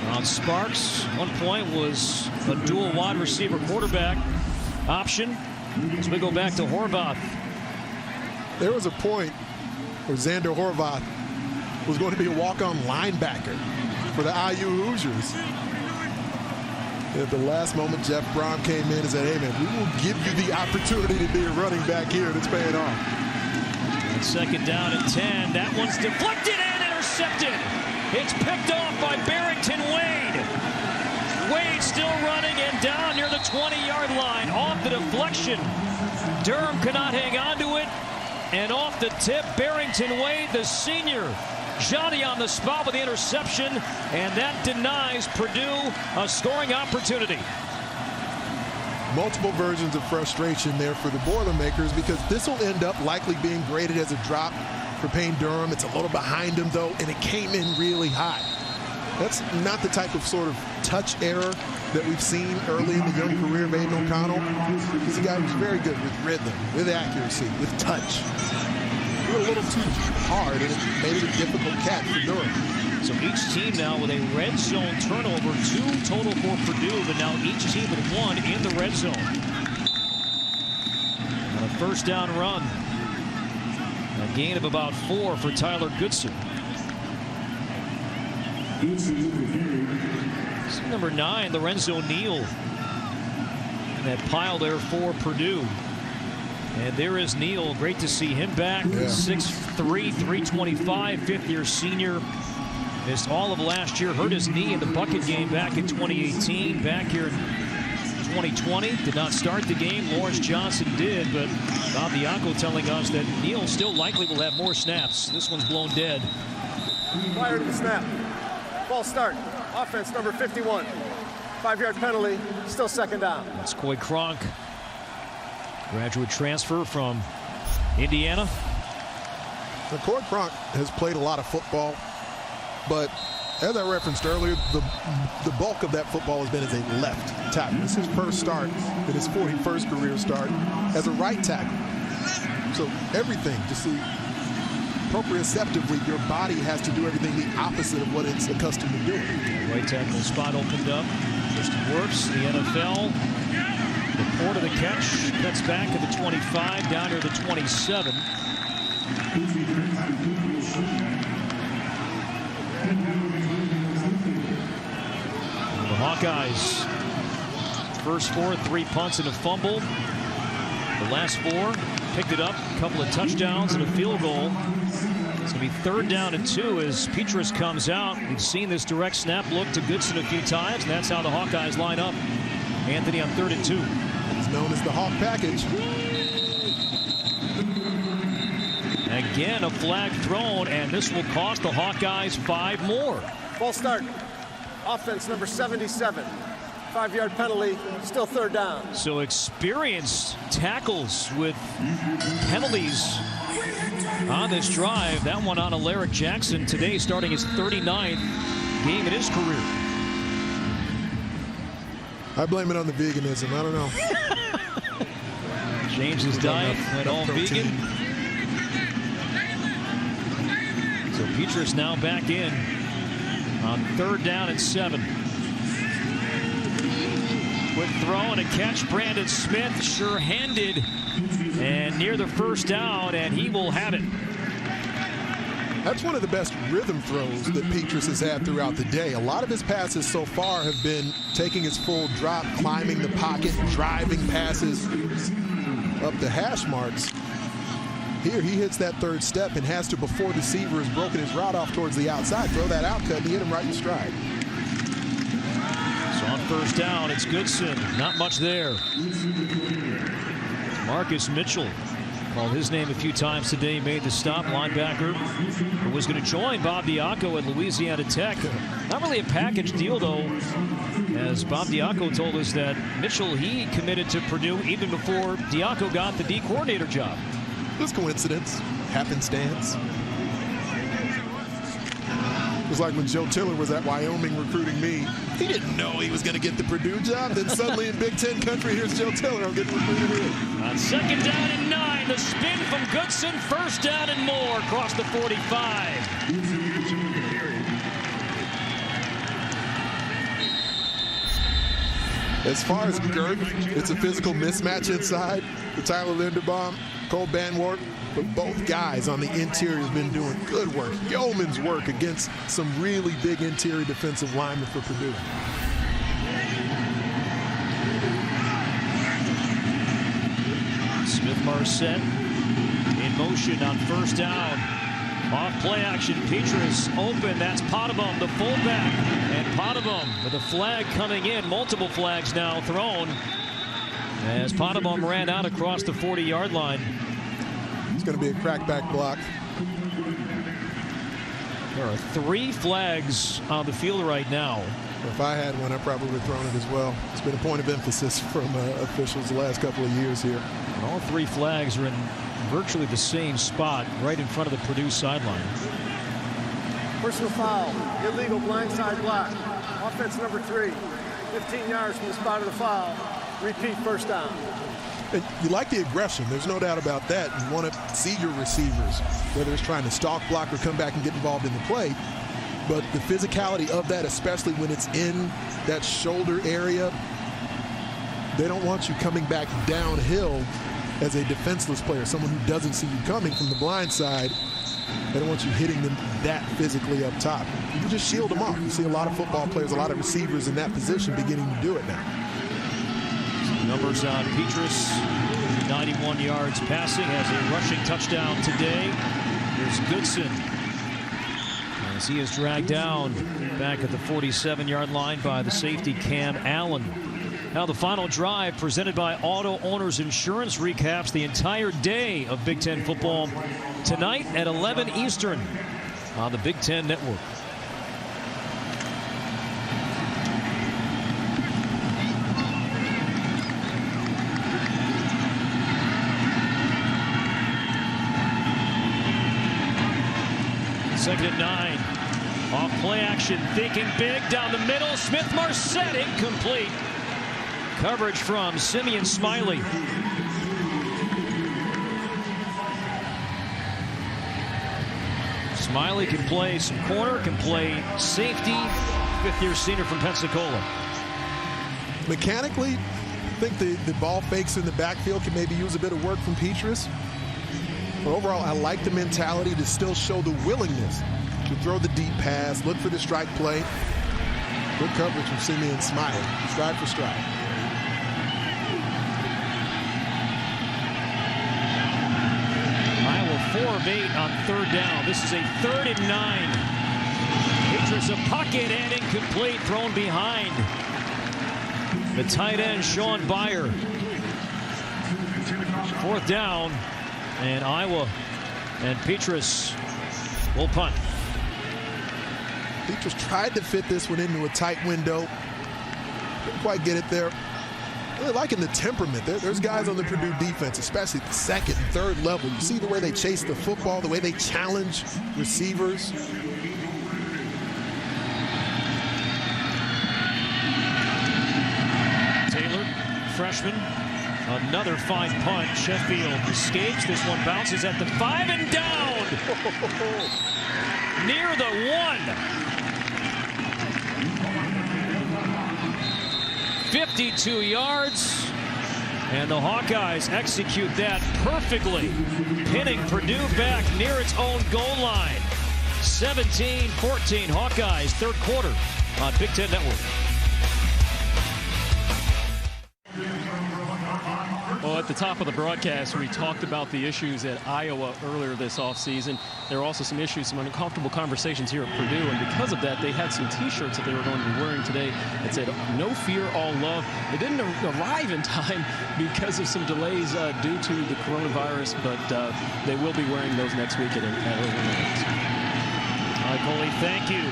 on Sparks. One point was a dual wide receiver quarterback option. As we go back to Horvath. There was a point where Zander Horvath was going to be a walk-on linebacker for the IU Hoosiers. At the last moment, Jeff Brohm came in and said, hey, man, we will give you the opportunity to be a running back here, and it's paying off. And 2nd down and 10. That one's deflected and intercepted. It's picked off by Barrington Wade. Wade still running and down near the 20-yard line. Off the deflection. Durham cannot hang on to it. And off the tip, Barrington Wade, the senior. Johnny on the spot with the interception. And that denies Purdue a scoring opportunity. Multiple versions of frustration there for the Boilermakers, because this will end up likely being graded as a drop for Payne Durham. It's a little behind him, though, and it came in really high. That's not the type of sort of touch error that we've seen early in the young career of Aiden O'Connell. He's a guy who's very good with rhythm, with accuracy, with touch. He went a little too hard, and it made it a difficult catch for Durham. So each team now with a red zone turnover, 2 total for Purdue, but now each team with 1 in the red zone. On a 1st down run. A gain of about 4 for Tyler Goodson. Number 9, Lorenzo Neal. And that pile there for Purdue. And there is Neal. Great to see him back. 6'3", 325, 5th-year senior. Missed all of last year. Hurt his knee in the bucket game back in 2018. Back here in 2020. Did not start the game. Lawrence Johnson did, but Bob Bianco telling us that Neal still likely will have more snaps. This one's blown dead. Prior to the snap. False start. Offense number 51. 5-yard penalty. Still 2nd down. That's Coy Cronk. Graduate transfer from Indiana. Now, Coy Cronk has played a lot of football, but as I referenced earlier, the bulk of that football has been as a left tackle. This is his first start in his 41st career start as a right tackle. So everything, just proprioceptively, your body has to do everything the opposite of what it's accustomed to doing. Right tackle spot opened up. Just works. The NFL. Report of the catch. Cuts back at the 25, down to the 27. The Hawkeyes. First 4, 3 punts and a fumble. The last 4 picked it up. A couple of touchdowns and a field goal. It's going to be 3rd down and 2 as Petrus comes out. We've seen this direct snap look to Goodson a few times, and that's how the Hawkeyes line up. Anthony on 3rd and 2. It's known as the Hawk package. Again, a flag thrown, and this will cost the Hawkeyes 5 more. False start. Offense number 77. 5-yard penalty, still third down. So experienced tackles with penalties on this drive. That one on Alaric Jackson today, starting his 39th game in his career. I blame it on the veganism. I don't know. Changed his diet, went all vegan. So Petrus now back in on 3rd down and 7. Quick throw and a catch. Brandon Smith sure-handed and near the 1st down, and he will have it. That's one of the best rhythm throws that Petrus has had throughout the day. A lot of his passes so far have been taking his full drop, climbing the pocket, driving passes up the hash marks. Here he hits that 3rd step and has to, before the receiver has broken his route off towards the outside, throw that out cut and hit him right in stride. So on 1st down, it's Goodson. Not much there. Marcus Mitchell called his name a few times today, made the stop. Linebacker who was going to join Bob Diaco at Louisiana Tech. Not really a package deal, though, as Bob Diaco told us that Mitchell, he committed to Purdue even before Diaco got the D coordinator job. Just coincidence, happenstance. It was like when Joe Tiller was at Wyoming recruiting me. He didn't know he was going to get the Purdue job. Then suddenly in Big Ten country, here's Joe Tiller. I'm getting recruited here. On 2nd down and 9, the spin from Goodson. 1st down and more across the 45. As far as girth, it's a physical mismatch inside. The Tyler Linderbaum, Cole Banwart, but both guys on the interior have been doing good work, yeoman's work against some really big interior defensive linemen for Purdue. Smith-Marset in motion on 1st down. Off play action, Petrus open. That's Potabom, the fullback. And Potabom with a flag coming in. Multiple flags now thrown as Potabom ran out across the 40-yard line. It's going to be a crackback block. There are 3 flags on the field right now. If I had one, I probably would have thrown it as well. It's been a point of emphasis from officials the last couple of years here. And all 3 flags are in virtually the same spot, right in front of the Purdue sideline. Personal foul, illegal blindside block. Offense number 3, 15 yards from the spot of the foul. Repeat 1st down. And you like the aggression. There's no doubt about that. You want to see your receivers, whether it's trying to stalk block or come back and get involved in the play. But the physicality of that, especially when it's in that shoulder area, they don't want you coming back downhill as a defenseless player, someone who doesn't see you coming from the blind side. They don't want you hitting them that physically up top. You can just shield them off. You see a lot of football players, a lot of receivers in that position beginning to do it now. Numbers on Petrus, 91 yards passing, has a rushing touchdown today. Here's Goodson as he is dragged down back at the 47-yard line by the safety Cam Allen. Now the final drive presented by Auto Owners Insurance recaps the entire day of Big Ten football tonight at 11 Eastern on the Big Ten Network. Second and 9. Off play action, thinking big down the middle. Smith-Marset incomplete. Coverage from Simeon Smiley. Smiley can play some corner, can play safety. 5th-year senior from Pensacola. Mechanically, I think the ball fakes in the backfield can maybe use a bit of work from Petrus. But overall, I like the mentality to still show the willingness to throw the deep pass, look for the strike play. Good coverage from Simeon Smiley, stride for stride. Iowa 4 of 8 on 3rd down. This is a 3rd and 9. Petrus a pocket and incomplete, thrown behind the tight end Sean Byer. 4th down, and Iowa And Petrus will punt. Petrus tried to fit this one into a tight window. Didn't quite get it there. Really liking the temperament. There's guys on the Purdue defense, especially at the second and third level. You see the way they chase the football, the way they challenge receivers. Taylor, freshman, another fine punt. Sheffield escapes. This one bounces at the 5 and down. Near the 1. 52 yards, and the Hawkeyes execute that perfectly, pinning Purdue back near its own goal line. 17-14 Hawkeyes, third quarter on Big Ten Network. Well, at the top of the broadcast, we talked about the issues at Iowa earlier this offseason. There are also some issues, some uncomfortable conversations here at Purdue, and because of that, they had some T-shirts that they were going to be wearing today that said, "No fear, all love." They didn't arrive in time because of some delays due to the coronavirus, but they will be wearing those next week at Overland. All right, Coley, thank you.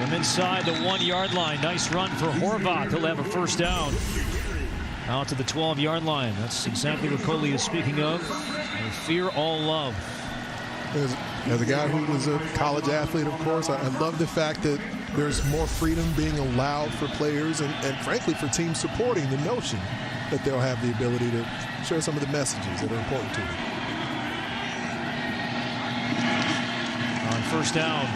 From inside the 1-yard line, nice run for Horvath. He'll have a first down. Out to the 12-yard line. That's exactly what Coley is speaking of. No fear, all love. As a guy who was a college athlete, of course, I love the fact that there's more freedom being allowed for players and frankly, for teams supporting the notion that they'll have the ability to share some of the messages that are important to them. On first down,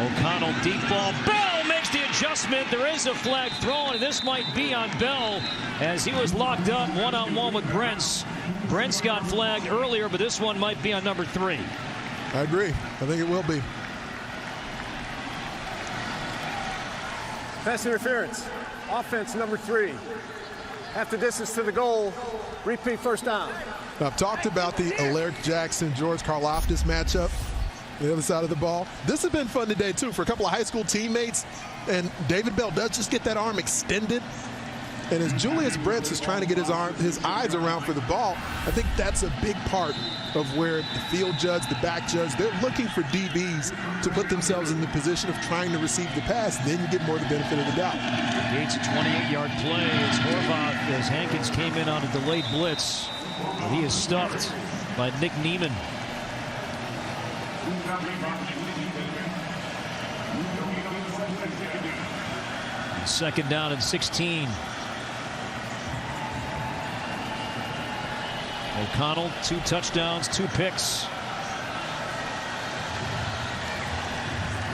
O'Connell, deep ball. Bell makes the adjustment. There is a flag thrown, and this might be on Bell as he was locked up one-on-one with Brents. Brents got flagged earlier, but this one might be on number 3. I agree. I think it will be. Pass interference. Offense number 3. Half the distance to the goal. Repeat first down. Now, I've talked about the Alaric Jackson-George Karlaftis matchup. The other side of the ball. This has been fun today, too, for a couple of high school teammates. And David Bell does just get that arm extended. And as Julius Brents is trying to get his eyes around for the ball, I think that's a big part of where the field judge, the back judge, they're looking for DBs to put themselves in the position of trying to receive the pass. Then you get more of the benefit of the doubt. Gates a 28-yard play as Horvath, as Hankins came in on a delayed blitz. But he is stuffed by Nick Neiman. Second down and 16. O'Connell, 2 touchdowns, 2 picks.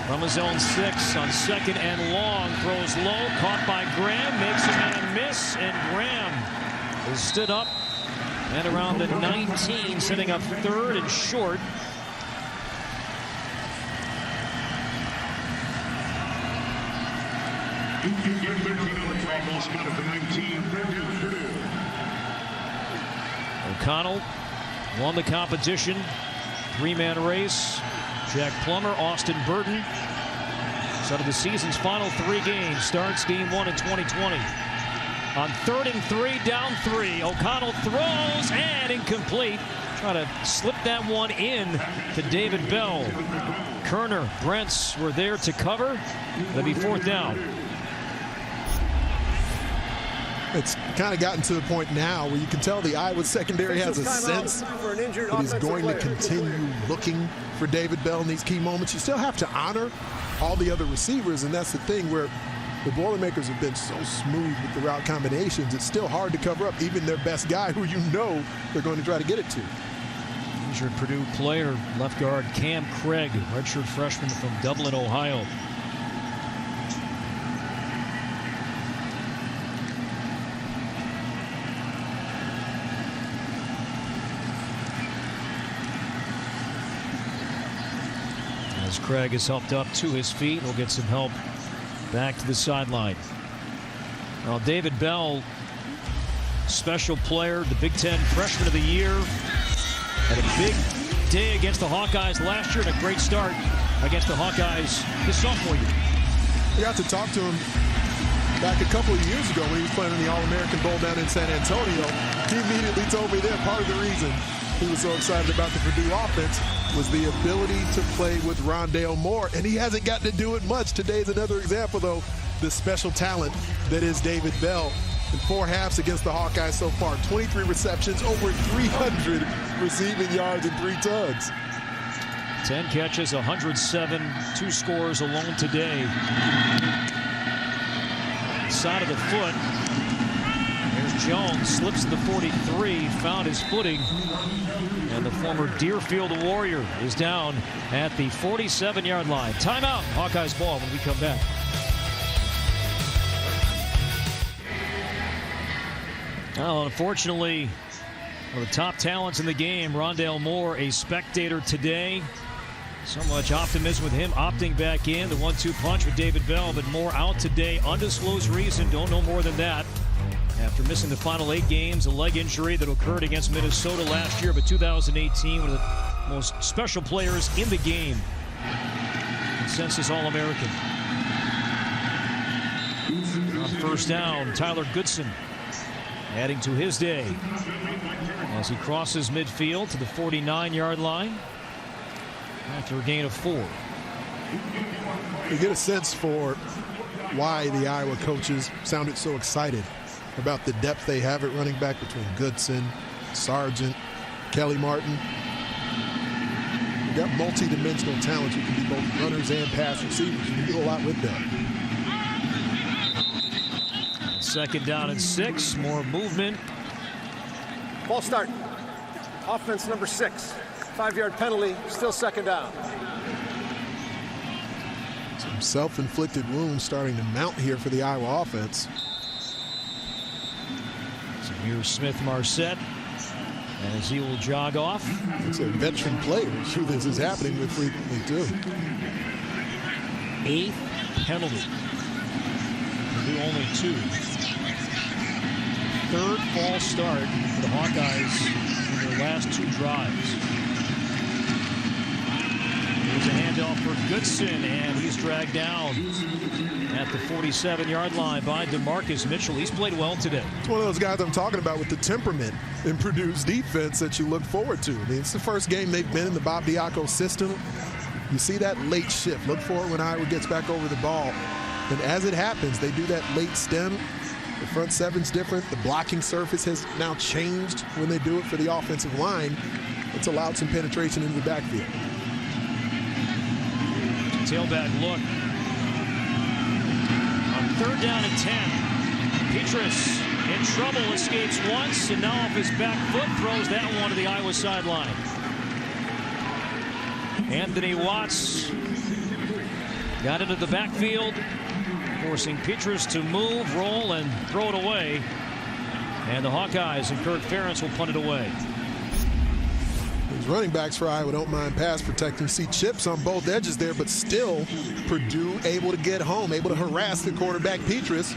From his own 6 on second and long, throws low, caught by Graham, makes a man miss, and Graham is stood up and around the 19, setting up third and short. O'Connell won the competition. 3-man race. Jack Plummer, Austin Burton. So to the season's final 3 games. Starts game 1 in 2020. On 3rd and 3, down 3. O'Connell throws and incomplete. Try to slip that one in to David Bell. Kerner, Brents were there to cover. That'll be 4th down. It's kind of gotten to the point now where you can tell the Iowa secondary has a sense that he's going to continue looking for David Bell in these key moments. You still have to honor all the other receivers, and that's the thing where the Boilermakers have been so smooth with the route combinations. It's still hard to cover up even their best guy who you know they're going to try to get it to. Injured Purdue player, left guard Cam Craig, redshirt freshman from Dublin, Ohio. As Craig is helped up to his feet, will get some help back to the sideline. Well, David Bell, special player, the Big Ten Freshman of the Year. Had a big day against the Hawkeyes last year and a great start against the Hawkeyes his sophomore year. I got to talk to him back a couple of years ago when he was playing in the All-American Bowl down in San Antonio. He immediately told me that part of the reason he was so excited about the Purdue offense was the ability to play with Rondale Moore, and he hasn't gotten to do it much. Today's another example, though, the special talent that is David Bell. In 4 halves against the Hawkeyes so far, 23 receptions, over 300 receiving yards, and 3 tugs. 10 catches, 107, 2 scores alone today. Side of the foot. There's Jones, slips to the 43, found his footing. And the former Deerfield Warrior is down at the 47-yard line. Timeout, Hawkeyes ball when we come back. Well, unfortunately, one of the top talents in the game, Rondale Moore, a spectator today. So much optimism with him opting back in. The 1-2 punch with David Bell, but Moore out today. Undisclosed reason, don't know more than that. After missing the final 8 games, a leg injury that occurred against Minnesota last year, but 2018, one of the most special players in the game. Consensus All-American. On first down, Tyler Goodson adding to his day as he crosses midfield to the 49-yard line after a gain of 4. You get a sense for why the Iowa coaches sounded so excited about the depth they have at running back between Goodson, Sargent, Kelly Martin. You've got multi-dimensional talents who can be both runners and pass receivers. You can do a lot with them. Second down and 6, more movement. Ball start. Offense number 6. 5-yard penalty, still second down. Some self-inflicted wounds starting to mount here for the Iowa offense. So here's Smith-Marset as he will jog off. It's a veteran players who this is happening with frequently too. 8th penalty. Purdue only 2. 3rd false start for the Hawkeyes in their last 2 drives. Here's a handoff for Goodson, and he's dragged down at the 47-yard line by DeMarcus Mitchell. He's played well today. It's one of those guys I'm talking about with the temperament in Purdue's defense that you look forward to. I mean, it's the first game they've been in the Bob Diaco system. You see that late shift. Look for it when Iowa gets back over the ball. And as it happens, they do that late stem. The front 7's different. The blocking surface has now changed when they do it for the offensive line. It's allowed some penetration into the backfield. Tailback look. On 3rd down and 10. Petrus in trouble, escapes once, and now off his back foot throws that one to the Iowa sideline. Anthony Watts got into the backfield, forcing Petrus to move, roll, and throw it away. And the Hawkeyes and Kirk Ferentz will punt it away. These running backs for Iowa don't mind pass protecting. See chips on both edges there, but still Purdue able to get home, able to harass the quarterback Petrus.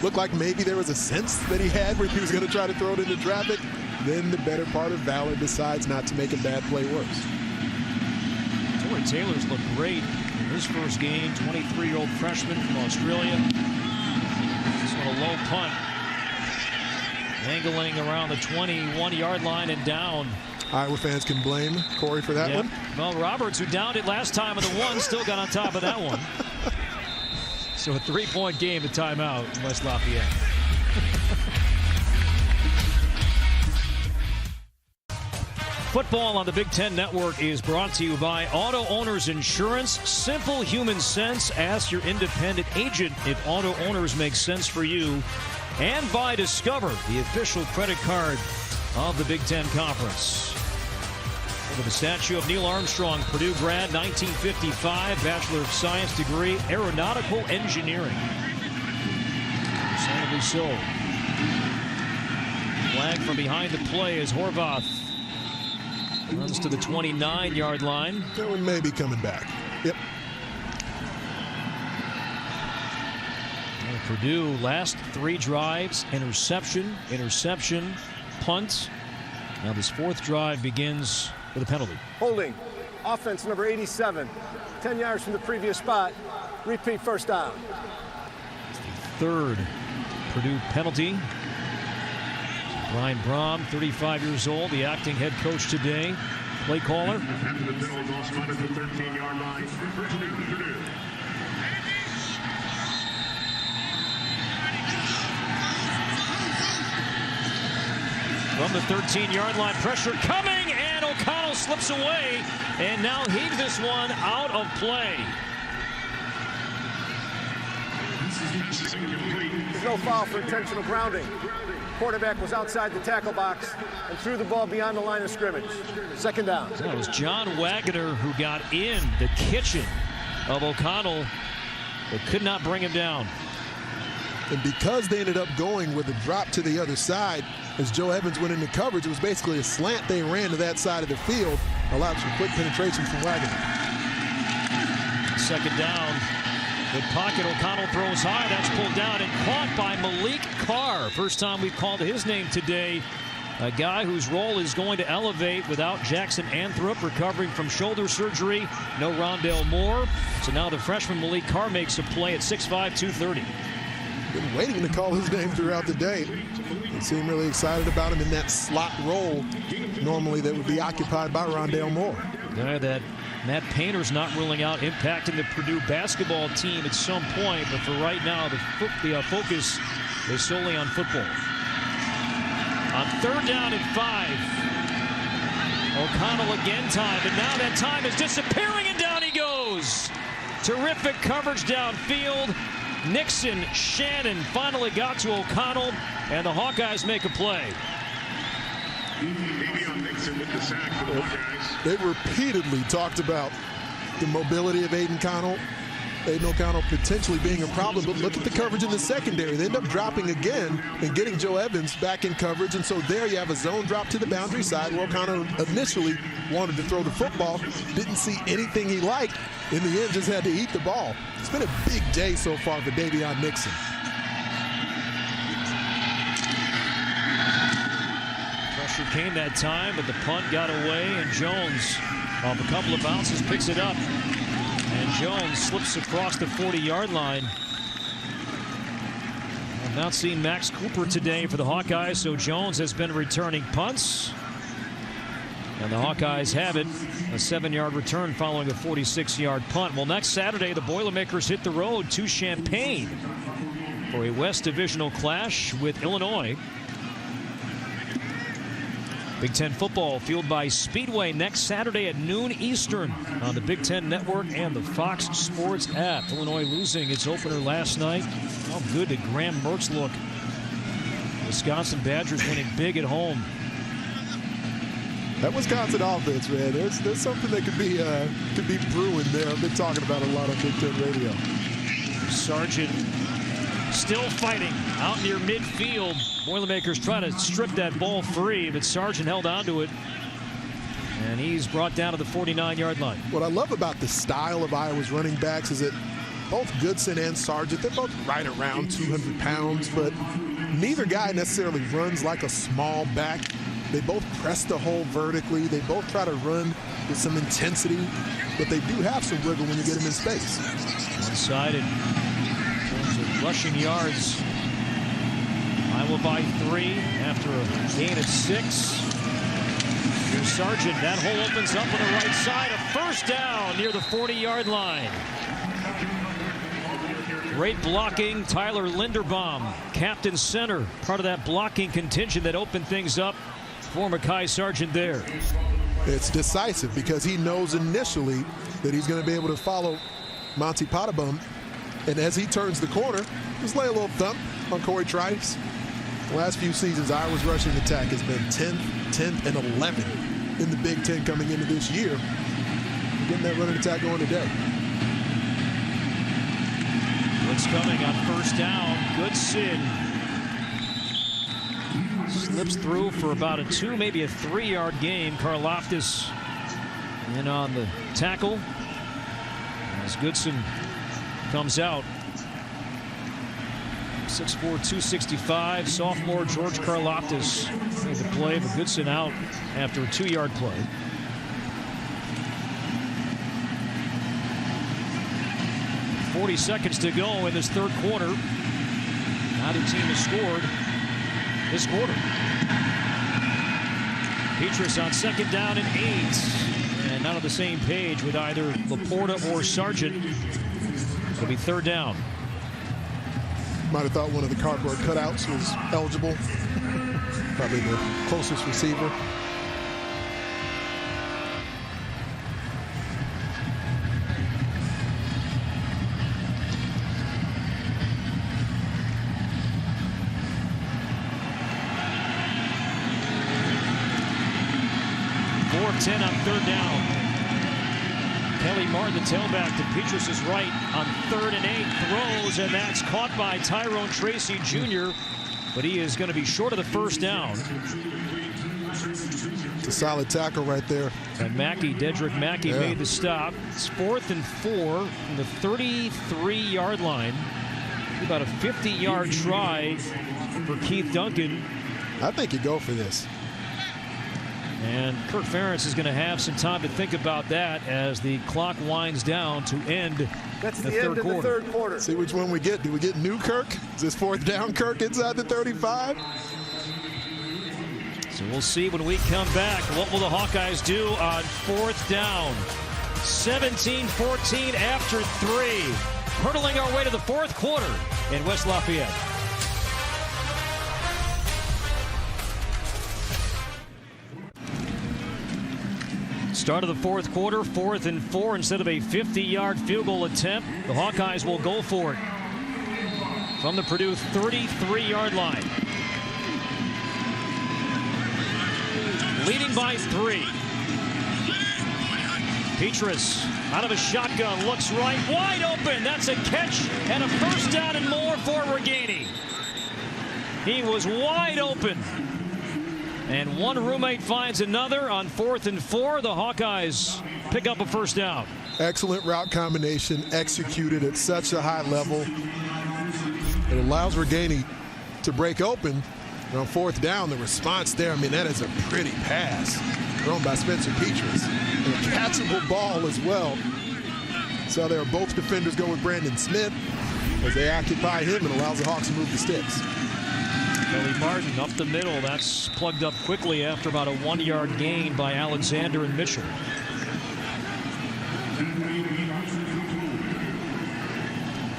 Looked like maybe there was a sense that he had where he was going to try to throw it into traffic. Then the better part of valor decides not to make a bad play worse. Tory Taylor's looked great in his first game. 23-year-old freshman from Australia. Just on a low punt. Angling around the 21-yard line and down. Iowa fans can blame Corey for that one. Well, Roberts, who downed it last time with the 1, still got on top of that one. So a 3-point game to timeout in West Lafayette. Football on the Big Ten Network is brought to you by Auto Owners Insurance. Simple human sense. Ask your independent agent if Auto Owners makes sense for you. And by Discover, the official credit card of the Big Ten Conference. With the statue of Neil Armstrong, Purdue grad, 1955, Bachelor of Science degree, Aeronautical Engineering. Understandably so. Flag from behind the play as Horvath runs to the 29-yard line. That one may be coming back. Yep. And Purdue, last 3 drives, interception, interception, punt. Now this 4th drive begins with a penalty. Holding. Offense number 87. 10 yards from the previous spot. Repeat first down. It's the 3rd Purdue penalty. Brian Brohm, 35 years old, the acting head coach today. Play caller. After the bell is all spotted at the 13-yard line. First down, Purdue. From the 13-yard line, pressure coming, and O'Connell slips away, and now heaves this one out of play. There's no foul for intentional grounding. Quarterback was outside the tackle box and threw the ball beyond the line of scrimmage. Second down. That was John Wagner who got in the kitchen of O'Connell, but could not bring him down. And because they ended up going with a drop to the other side, as Joe Evans went into coverage, it was basically a slant they ran to that side of the field, allowed some quick penetration from Wagner. Second down. Good pocket. O'Connell throws high. That's pulled down and caught by Malik Carr. First time we've called his name today. A guy whose role is going to elevate without Jackson Anthrop recovering from shoulder surgery. No Rondale Moore. So now the freshman Malik Carr makes a play at 6'5", 230. Been waiting to call his name throughout the day. They seem really excited about him in that slot role. Normally that would be occupied by Rondale Moore. Guy that Matt Painter's not ruling out impacting the Purdue basketball team at some point, but for right now, the focus is solely on football. On third down and 5, O'Connell again time, and now that time is disappearing, and down he goes. Terrific coverage downfield. Nixon, Shannon finally got to O'Connell, and the Hawkeyes make a play. Nixon with the sack for the Hawkeyes. They repeatedly talked about the mobility of Aiden O'Connell potentially being a problem, but look at the coverage in the secondary. They end up dropping again and getting Joe Evans back in coverage, and so there you have a zone drop to the boundary side where O'Connell initially wanted to throw the football, didn't see anything he liked, in the end just had to eat the ball. It's been a big day so far for Davion Nixon. Pressure came that time, but the punt got away, and Jones, off a couple of bounces, picks it up. And Jones slips across the 40-yard line. I've not seen Max Cooper today for the Hawkeyes, so Jones has been returning punts. And the Hawkeyes have it, a 7-yard return following a 46-yard punt. Well, next Saturday, the Boilermakers hit the road to Champaign for a West Divisional clash with Illinois. Big Ten football fueled by Speedway next Saturday at noon Eastern on the Big Ten Network and the Fox Sports app. Illinois losing its opener last night. How good did Graham Mertz look? Wisconsin Badgers winning big at home. That Wisconsin offense, man, there's something that could be brewing there. I've been talking about a lot on Big Ten radio. Sargent still fighting out near midfield. Boilermakers try to strip that ball free, but Sargent held on to it. And he's brought down to the 49-yard line. What I love about the style of Iowa's running backs is that both Goodson and Sargent, they're both right around 200 pounds, but neither guy necessarily runs like a small back. They both press the hole vertically. They both try to run with some intensity, but they do have some wiggle when you get them in space. One-sided in terms of rushing yards. Iowa by 3 after a gain of 6. Here's Sargent. That hole opens up on the right side. A first down near the 40-yard line. Great blocking. Tyler Linderbaum, captain center, part of that blocking contingent that opened things up for Mekhi Sargent there. It's decisive because he knows initially that he's going to be able to follow Monty Pottebaum. And as he turns the corner, just lay a little thump on Corey Trice. The last few seasons, Iowa's rushing attack has been 10th, and 11th in the Big Ten coming into this year. We're getting that running attack going today. Blitz coming on first down. Goodson slips through for about a 2, maybe a 3-yard gain. Karlaftis in on the tackle as Goodson comes out. 6'4", 265. Sophomore George Karlaftis made the play, but Goodson out after a 2-yard play. .40 seconds to go in this third quarter. Neither team has scored this quarter. Petrus on second down and 8. And not on the same page with either Laporta or Sargent. It'll be third down. Might have thought one of the cardboard cutouts was eligible. Probably the closest receiver. Fourth 10 on third down. Kelly Martin, the tailback, to Petrus' right on 3rd and 8. Throws, and that's caught by Tyrone Tracy Jr., but he is going to be short of the first down. It's a solid tackle right there. And Dedrick Mackey made the stop. It's 4th and 4 from the 33-yard line. About a 50-yard try for Keith Duncan. I think you go for this. And Kirk Ferentz is going to have some time to think about that as the clock winds down to end the third quarter. See which one we get. Do we get new Kirk? Is this fourth down Kirk inside the 35? So we'll see when we come back. What will the Hawkeyes do on fourth down? 17-14 after 3. Hurtling our way to the fourth quarter in West Lafayette. Start of the fourth quarter, 4th and 4. Instead of a 50-yard field goal attempt, the Hawkeyes will go for it from the Purdue 33-yard line. Leading by 3. Petrus out of a shotgun, looks right, wide open. That's a catch and a first down and more for Reganey. He was wide open. And one roommate finds another on 4th and 4. The Hawkeyes pick up a first down. Excellent route combination, executed at such a high level. It allows Reganey to break open. And on 4th down, the response there, I mean, that is a pretty pass thrown by Spencer Petrus. And a catchable ball as well. So there, both defenders go with Brandon Smith as they occupy him and allows the Hawks to move the sticks. Kelly Martin up the middle. That's plugged up quickly after about a 1-yard gain by Alexander and Mitchell.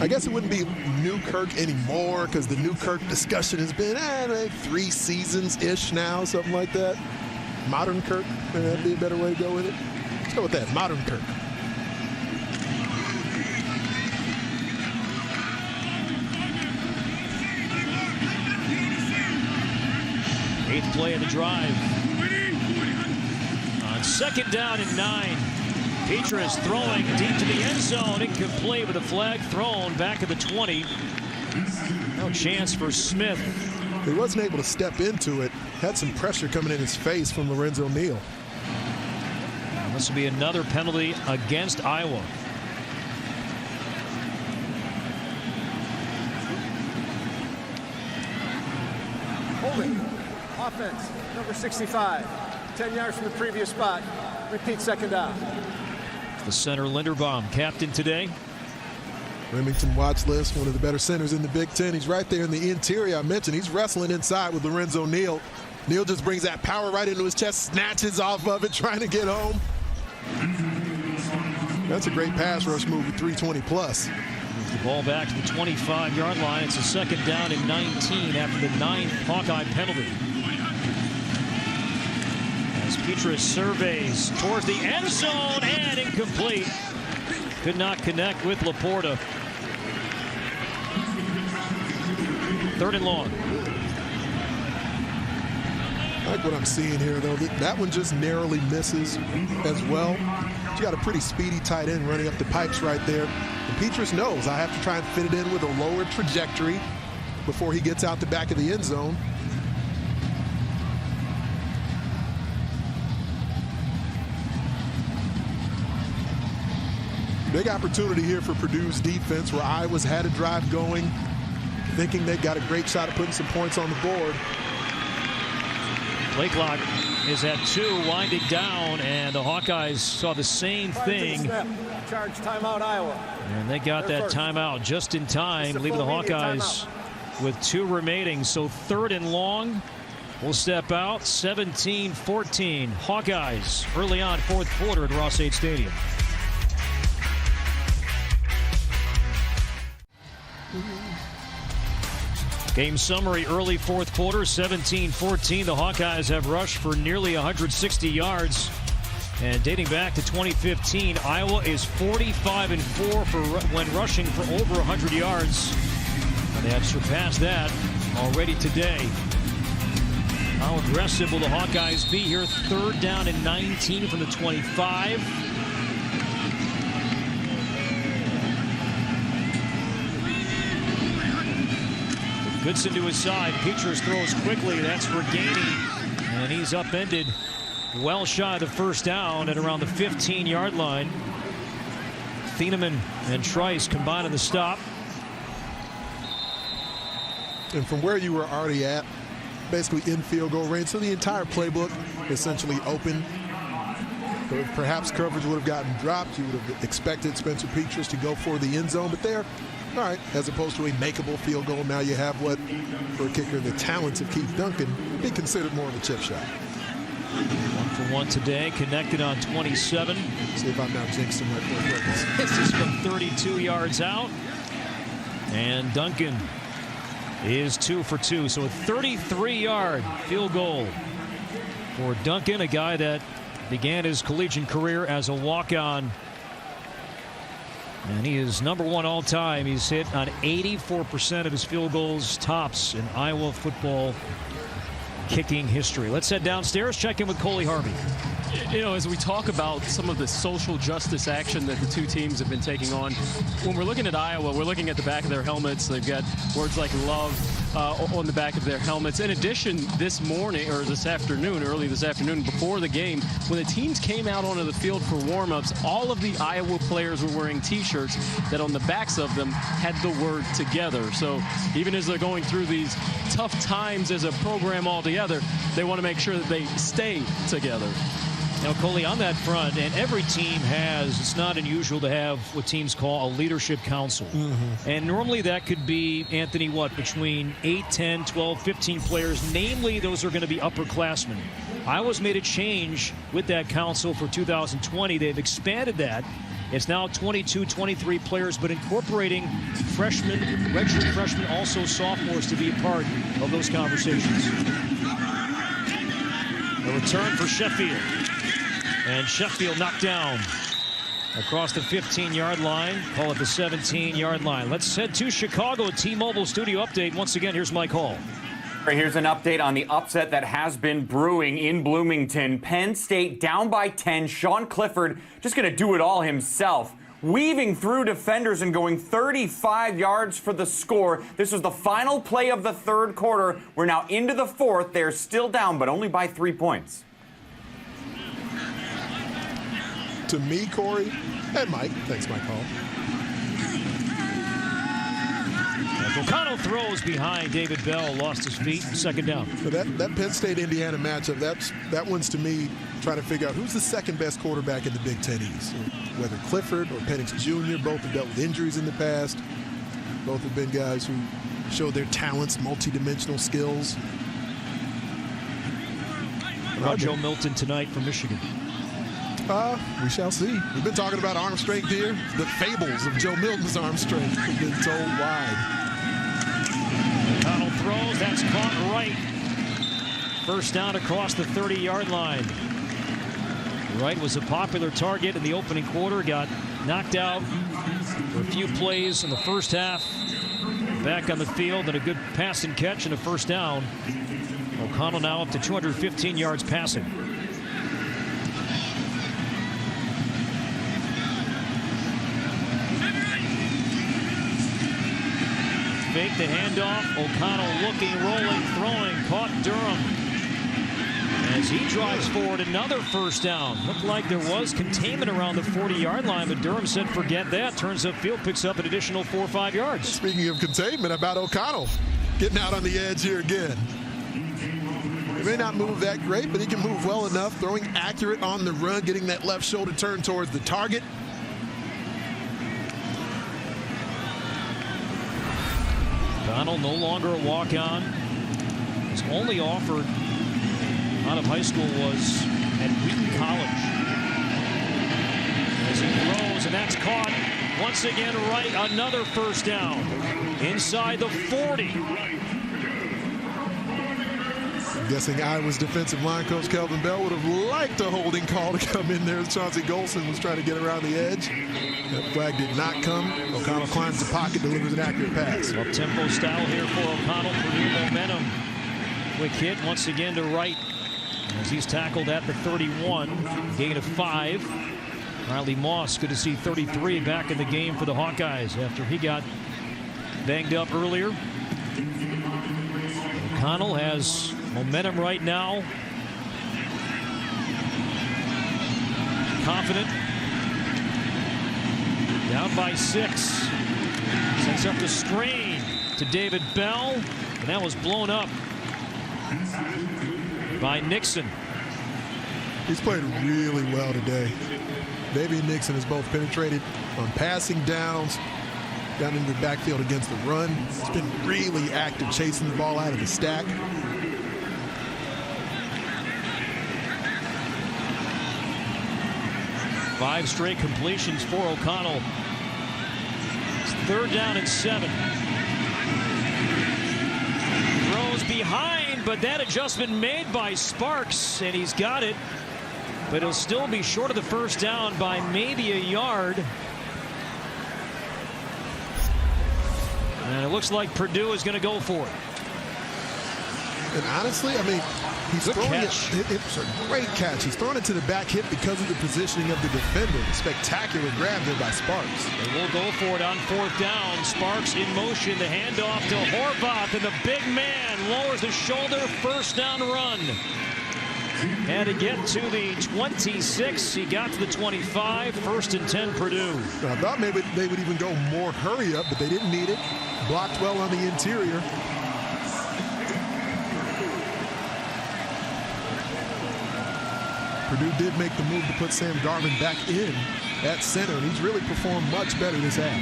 I guess it wouldn't be new Kirk anymore because the new Kirk discussion has been like 3 seasons-ish now, something like that. Modern Kirk, maybe that'd be a better way to go with it. Let's go with that, modern Kirk. Eighth play of the drive. On second down and 9. Petrus throwing deep to the end zone. Incomplete with a flag thrown back at the 20. No chance for Smith. He wasn't able to step into it. Had some pressure coming in his face from Lorenzo Neal. This will be another penalty against Iowa. Holding. Offense, number 65. 10 yards from the previous spot. Repeat second down. The center, Linderbaum, captain today. Remington watch list, one of the better centers in the Big Ten. He's right there in the interior. I mentioned he's wrestling inside with Lorenzo Neal. Neal just brings that power right into his chest, snatches off of it, trying to get home. That's a great pass rush move with 320 plus. The ball back to the 25-yard line. It's a second down and 19 after the 9th Hawkeye penalty. As Petrus surveys towards the end zone and incomplete. Could not connect with Laporta. 3rd and long. I like what I'm seeing here, though. That one just narrowly misses as well. You got a pretty speedy tight end running up the pipes right there. And Petrus knows I have to try and fit it in with a lower trajectory before he gets out the back of the end zone. Big opportunity here for Purdue's defense, where Iowa's had a drive going, thinking they've got a great shot at putting some points on the board. Play clock is at 2, winding down, and the Hawkeyes saw the same thing. Charge timeout, Iowa. And they got that timeout just in time, leaving the Hawkeyes with 2 remaining. So 3rd and long will step out. 17-14 Hawkeyes early on fourth quarter at Ross-Ade Stadium. Game summary early fourth quarter, 17-14. The Hawkeyes have rushed for nearly 160 yards. And dating back to 2015, Iowa is 45-4 when rushing for over 100 yards. And they have surpassed that already today. How aggressive will the Hawkeyes be here? Third down and 19 from the 25. Goodson to his side. Petras throws quickly. That's for Gainey. And he's upended well shy of the first down at around the 15-yard line. Thieneman and Trice combine on the stop. And from where you were already at, basically in field goal range, so the entire playbook essentially open. But perhaps coverage would have gotten dropped. You would have expected Spencer Petras to go for the end zone, but there, all right, as opposed to a makeable field goal, now you have what, for a kicker, the talents of Keith Duncan, be considered more of a chip shot. 1-for-1 today, connected on 27. See if I'm not jinxed him right for purpose. This is from 32 yards out. And Duncan is 2 for 2. So a 33-yard field goal for Duncan, a guy that began his collegiate career as a walk-on. And he is number one all time. He's hit on 84% of his field goals tops in Iowa football kicking history. Let's head downstairs, check in with Coley Harvey. You know, as we talk about some of the social justice action that the two teams have been taking on, when we're looking at Iowa, we're looking at the back of their helmets. They've got words like love on the back of their helmets. In addition, this morning, or this afternoon, early this afternoon, before the game, when the teams came out onto the field for warm-ups, all of the Iowa players were wearing T-shirts that on the backs of them had the word together. So even as they're going through these tough times as a program altogether, they want to make sure that they stay together. Now, Coley, on that front, and every team has, it's not unusual to have what teams call a leadership council. And normally that could be, Anthony, between 8, 10, 12, 15 players. Namely, those are going to be upperclassmen. Iowa's made a change with that council for 2020. They've expanded that. It's now 22, 23 players, but incorporating freshmen, redshirt freshmen, also sophomores to be a part of those conversations. A return for Sheffield. And Sheffield knocked down across the 15-yard line. Call it the 17-yard line. Let's head to Chicago. T-Mobile studio update. Once again, here's Mike Hall. Here's an update on the upset that has been brewing in Bloomington. Penn State down by 10. Sean Clifford just going to do it all himself, weaving through defenders and going 35 yards for the score. This was the final play of the third quarter. We're now into the fourth. They're still down, but only by 3 points. To me, Corey, and Mike, thanks, Mike Hall. O'Connell throws behind David Bell, lost his feet, second down. So that Penn State-Indiana matchup, that one's to me trying to figure out who's the second best quarterback in the Big Ten East. Whether Clifford or Penix Jr., both have dealt with injuries in the past. Both have been guys who showed their talents, multi-dimensional skills. What about Joe Milton tonight from Michigan? We shall see. We've been talking about arm strength here. The fables of Joe Milton's arm strength have been told wide. O'Connell throws. That's caught right. First down across the 30-yard line. Wright was a popular target in the opening quarter. Got knocked out for a few plays in the first half. Back on the field and a good pass and catch and a first down. O'Connell now up to 215 yards passing. Fake the handoff. O'Connell looking, rolling, throwing. Caught Durham. As he drives forward, another first down. Looked like there was containment around the 40-yard line, but Durham said forget that. Turns upfield, picks up an additional 4 or 5 yards. Speaking of containment, about O'Connell getting out on the edge here again. He may not move that great, but he can move well enough. Throwing accurate on the run, getting that left shoulder turn towards the target. O'Connell no longer a walk-on. He's only offered out of high school was at Wheaton College. As he throws, and that's caught once again right. Another first down inside the 40. I'm guessing Iowa's defensive line coach Kelvin Bell would have liked a holding call to come in there as Chauncey Golston was trying to get around the edge. That flag did not come. O'Connell climbs the pocket, delivers an accurate pass. Up-tempo style here for O'Connell. Purdue momentum. Quick hit once again to right as he's tackled at the 31. Gain of 5. Riley Moss, good to see 33 back in the game for the Hawkeyes after he got banged up earlier. O'Connell has momentum right now. Confident. Down by 6. Sets up the screen to David Bell. And that was blown up by Nixon. He's played really well today. Davian Nixon has both penetrated on passing downs, down into the backfield against the run. He's been really active chasing the ball out of the stack. Five straight completions for O'Connell. It's 3rd down and 7. Throws behind, but that adjustment made by Sparks, and he's got it. But he'll still be short of the first down by maybe a yard. And it looks like Purdue is going to go for it. And honestly, I mean, he's throwing it. It's a great catch. He's throwing it to the back hip because of the positioning of the defender. Spectacular grab there by Sparks. They will go for it on 4th down. Sparks in motion. The handoff to Horvath, and the big man lowers the shoulder. First down run. And to get to the 26, he got to the 25. 1st and 10, Purdue. I thought maybe they would even go more hurry up, but they didn't need it. Blocked well on the interior. Purdue did make the move to put Sam Garvin back in at center, and he's really performed much better this half.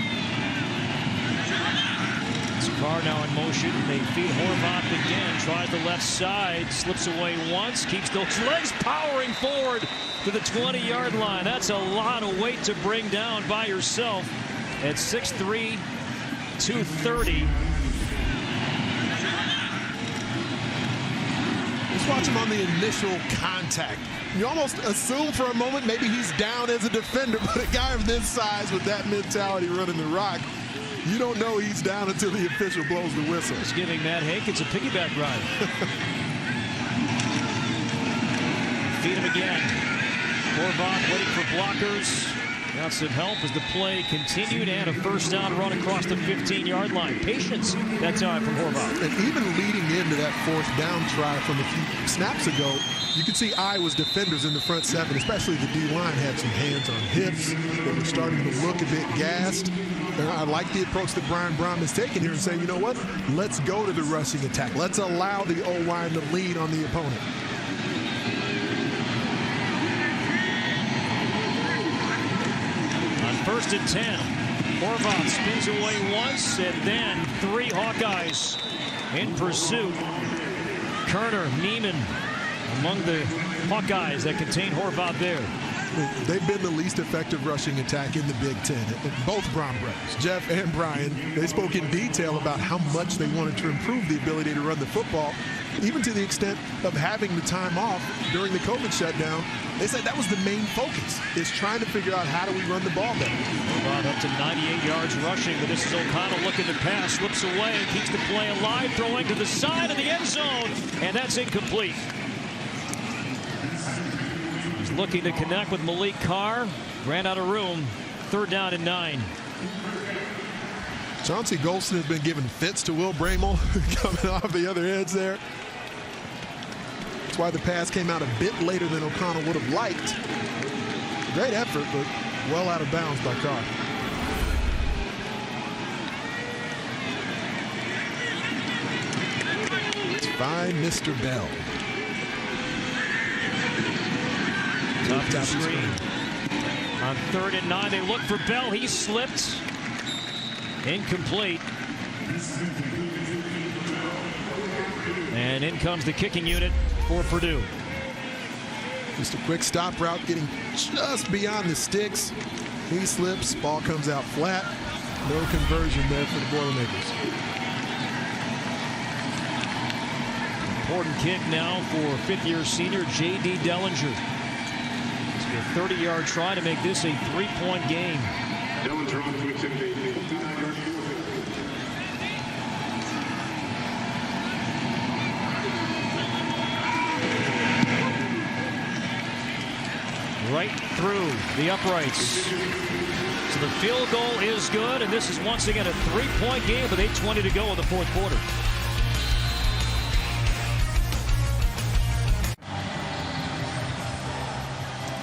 Carr now in motion. They feed Horvath again. Tries the left side. Slips away once. Keeps those legs powering forward to the 20-yard line. That's a lot of weight to bring down by yourself at 6'3", 230. Let's watch him on the initial contact. You almost assume for a moment maybe he's down as a defender, but a guy of this size with that mentality running the rock, you don't know he's down until the official blows the whistle. Just giving Matt Hankins a piggyback ride. Feed him again. Horvath waiting for blockers. Got some help as the play continued, and a first down run across the 15-yard line. Patience that time from Horvath. And even leading into that 4th down try from a few snaps ago, you could see Iowa's defenders in the front 7, especially the D-line, had some hands on hips. They were starting to look a bit gassed. And I like the approach that Brian Brohm has taken here and saying, you know what, let's go to the rushing attack. Let's allow the O-line to lead on the opponent. On 1st and 10, Horvath spins away once, and then 3 Hawkeyes in pursuit. Kerner, Neiman among the Hawkeyes that contain Horvath there. They've been the least effective rushing attack in the Big Ten. Both Brohm brothers, Jeff and Brian, they spoke in detail about how much they wanted to improve the ability to run the football, even to the extent of having the time off during the COVID shutdown. They said that was the main focus, is trying to figure out how do we run the ball better. Horvath up to 98 yards rushing, but this is O'Connell looking to pass, slips away, and keeps the play alive, throwing to the side of the end zone, and that's incomplete. Looking to connect with Malik Carr. Ran out of room. 3rd down and 9. Chauncey Golston has been giving fits to Will Bramel coming off the other edge there. That's why the pass came out a bit later than O'Connell would have liked. Great effort, but well out of bounds by Carr. Let's find Mr. Bell. Top to screen. On 3rd and 9, they look for Bell. He slipped. Incomplete. And in comes the kicking unit for Purdue. Just a quick stop route, getting just beyond the sticks. He slips, ball comes out flat. No conversion there for the Boilermakers. Important kick now for fifth-year senior J.D. Dellinger. It's a 30-yard try to make this a 3-point game. Dellinger on to attempt a 59-yard field goal. Right through the uprights. So the field goal is good, and this is once again a 3-point game with 8:20 to go in the fourth quarter.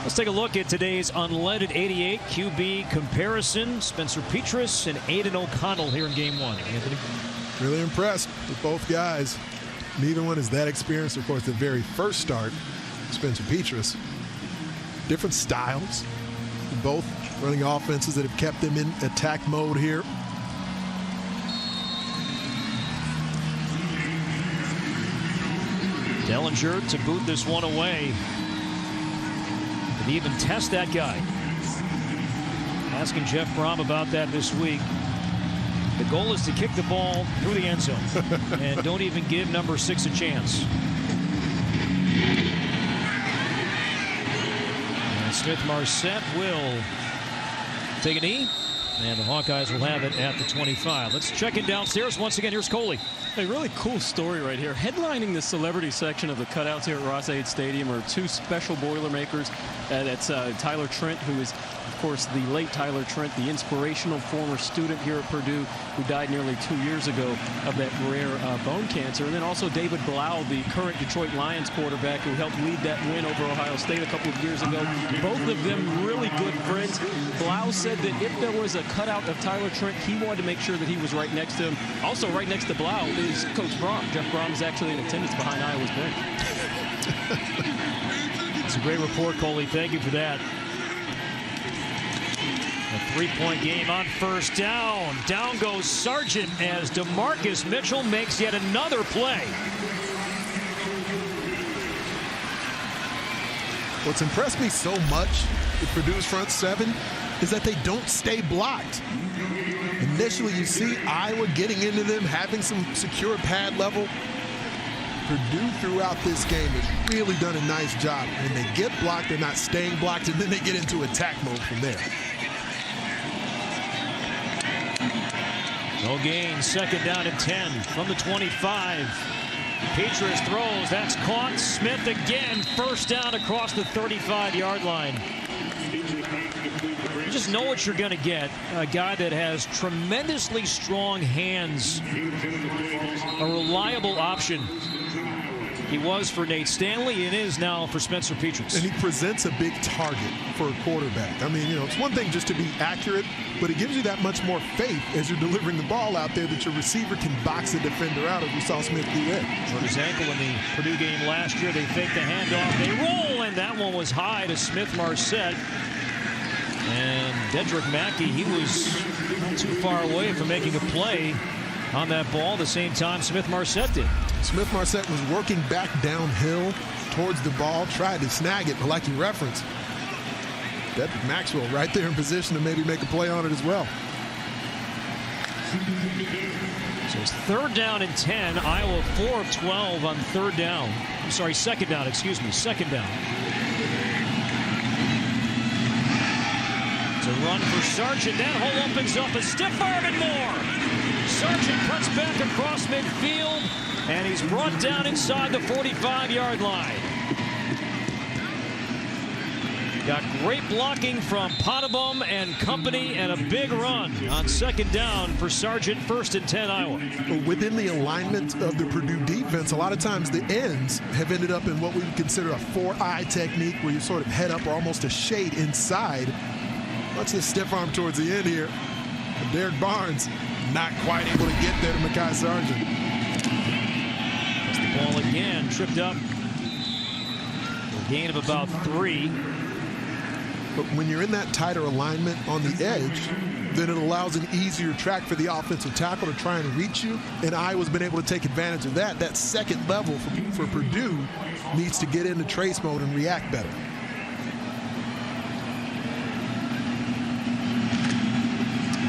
Let's take a look at today's unleaded 88 QB comparison. Spencer Petras and Aiden O'Connell here in game one. Anthony? Really impressed with both guys. Neither one is that experienced. Of course, the very first start, Spencer Petras. Different styles, both running offenses that have kept them in attack mode here. Dellinger to boot this one away. Did he even test that guy? Asking Jeff Brohm about that this week. The goal is to kick the ball through the end zone and don't even give number 6 a chance. Smith-Marset will take a knee, and the Hawkeyes will have it at the 25. Let's check in downstairs. Once again, here's Coley. A really cool story right here. Headlining the celebrity section of the cutouts here at Ross-Ade Stadium are two special Boilermakers. That's Tyler Trent, who is, of course, the late Tyler Trent, the inspirational former student here at Purdue who died nearly 2 years ago of that rare bone cancer. And then also David Blau, the current Detroit Lions quarterback who helped lead that win over Ohio State a couple of years ago. Both of them really good friends. Blau said that if there was a cutout of Tyler Trent, he wanted to make sure that he was right next to him. Also right next to Blau is Coach Brohm. Jeff Brohm is actually in attendance behind Iowa's bench. It's a great report, Coley. Thank you for that. A 3-point game on first down. Down goes Sargent as DeMarcus Mitchell makes yet another play. What's impressed me so much with Purdue's front seven is that they don't stay blocked. Initially, you see Iowa getting into them, having some secure pad level. Purdue throughout this game has really done a nice job. When they get blocked, they're not staying blocked, and then they get into attack mode from there. No gain, second down and 10 from the 25. Petras throws, that's caught. Smith again, first down across the 35-yard line. You just know what you're going to get. A guy that has tremendously strong hands. A reliable option. He was for Nate Stanley and is now for Spencer Petras. And he presents a big target for a quarterback. I mean, you know, it's one thing just to be accurate, but it gives you that much more faith as you're delivering the ball out there that your receiver can box the defender out, as we saw Smith do there. Hurt his ankle in the Purdue game last year. They fake the handoff. They roll, and that one was high to Smith-Marset. And Dedrick Mackey, he was not too far away from making a play on that ball the same time Smith-Marset did. Smith-Marset was working back downhill towards the ball, tried to snag it, but like you referenced, Dedrick Maxwell right there in position to maybe make a play on it as well. So it's third down and 10. Iowa 4 of 12 on third down. I'm sorry, second down, excuse me, second down. To run for Sargent. That hole opens up a stiff arm and more. Sargent cuts back across midfield, and he's brought down inside the 45-yard line. Got great blocking from Potabom and company, and a big run on second down for Sargent. First and 10, Iowa. Within the alignment of the Purdue defense, a lot of times the ends have ended up in what we would consider a 4-eye technique, where you sort of head up or almost a shade inside. Watch this stiff arm towards the end here. Derek Barnes not quite able to get there to Mekhi Sargent. That's the ball again, tripped up. A gain of about 3. But when you're in that tighter alignment on the edge, then it allows an easier track for the offensive tackle to try and reach you. And Iowa's been able to take advantage of that. That second level for Purdue needs to get into trace mode and react better.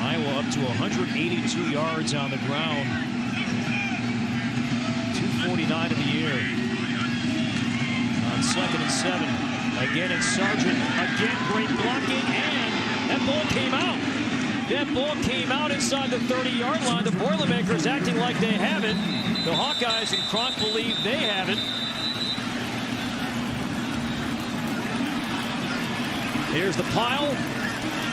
Iowa up to 182 yards on the ground. 249 in the air. On 2nd and 7. Again, it's Sargent. Again, great blocking, and that ball came out. That ball came out inside the 30-yard line. The Boilermakers acting like they have it. The Hawkeyes and Kronk believe they have it. Here's the pile.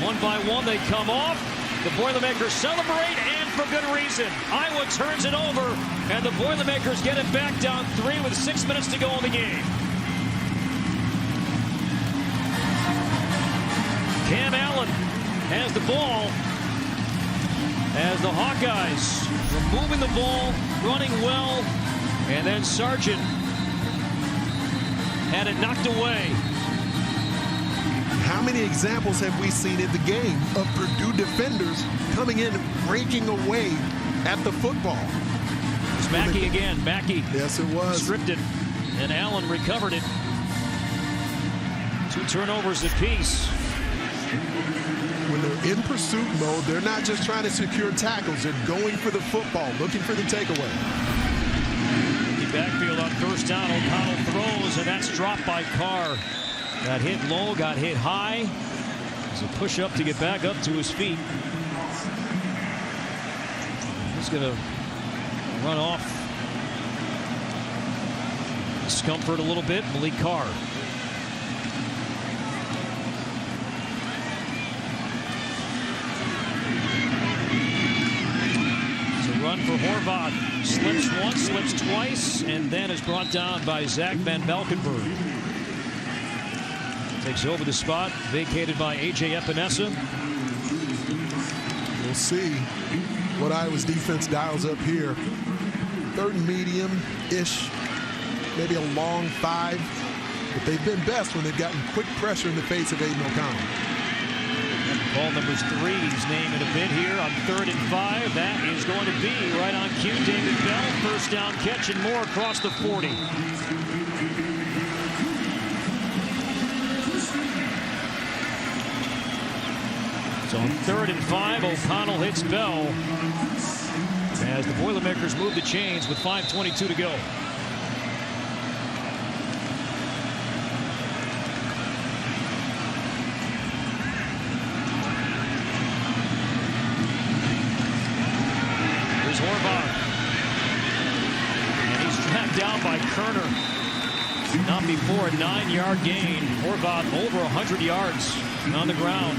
One by one, they come off. The Boilermakers celebrate, and for good reason. Iowa turns it over, and the Boilermakers get it back down 3 with 6 minutes to go in the game. Cam Allen has the ball as the Hawkeyes removing the ball, running well, and then Sargent had it knocked away. How many examples have we seen in the game of Purdue defenders coming in, breaking away at the football? It's Mackey again. Mackey. Yes, it was. Stripped it, and Allen recovered it. 2 turnovers apiece. When they're in pursuit mode, they're not just trying to secure tackles. They're going for the football, looking for the takeaway. The backfield on 1st down. O'Connell throws, and that's dropped by Carr. Got hit low, got hit high. It's a push-up to get back up to his feet. He's going to run off. Discomfort a little bit. Malik Carr. Run for Horvath. Slips once, slips twice, and then is brought down by Zach Van Valkenburg. Takes over the spot, vacated by A.J. Epinesa. We'll see what Iowa's defense dials up here. 3rd and medium-ish, maybe a long 5. But they've been best when they've gotten quick pressure in the face of Aiden O'Connell. Ball numbers 3, he's naming a bit here on 3rd and 5. That is going to be right on cue. David Bell, 1st down catch, and more across the 40. So on 3rd and 5, O'Connell hits Bell as the Boilermakers move the chains with 5:22 to go. Horvath. And he's tracked down by Kerner. Not before a 9-yard gain. Horvath over 100 yards on the ground.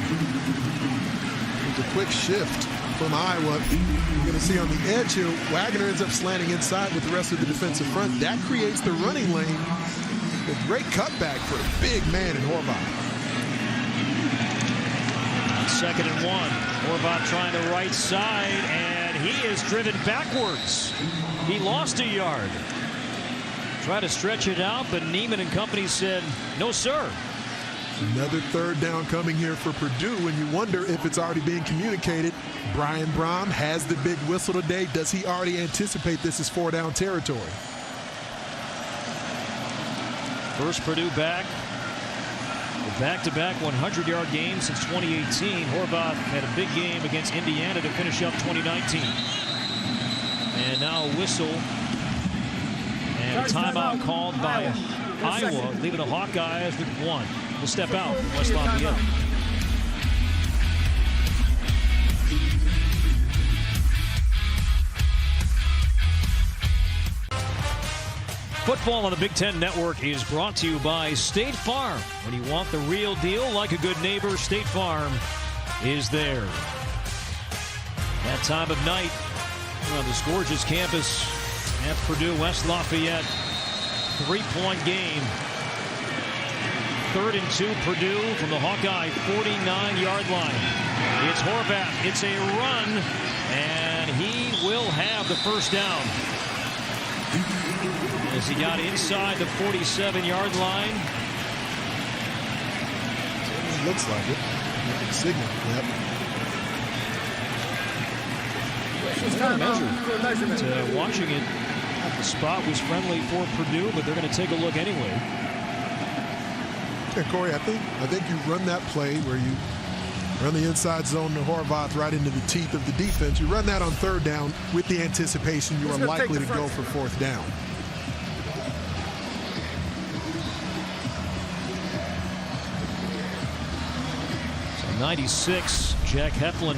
It's a quick shift from Iowa. You're going to see on the edge here, Wagner ends up slanting inside with the rest of the defensive front. That creates the running lane. A great cutback for a big man in Horvath. On 2nd and 1. Horvath trying the right side, and he is driven backwards. He lost a yard. Tried to stretch it out, but Neiman and company said, no, sir. Another 3rd down coming here for Purdue, and you wonder if it's already being communicated. Brian Brohm has the big whistle today. Does he already anticipate this is 4-down territory? First Purdue back. The back-to-back 100-yard game since 2018. Horvath had a big game against Indiana to finish up 2019. And now a whistle. And a timeout called by Iowa, leaving the Hawkeyes with 1. We'll step out from West Lafayette. Football on the Big Ten Network is brought to you by State Farm. When you want the real deal, like a good neighbor, State Farm is there. That time of night on this gorgeous campus at Purdue, West Lafayette. 3-point game. 3rd and 2, Purdue from the Hawkeye 49-yard line. It's Horvath. It's a run, and he will have the 1st down. As he got inside the 47-yard line. It looks like it. Signal. Yep. Watching it, The spot was friendly for Purdue, but they're going to take a look anyway. Yeah, Corey, I think you run that play where you run the inside zone to Horvath right into the teeth of the defense. You run that on third down with the anticipation you are likely to go for fourth down. So 96, Jack Heflin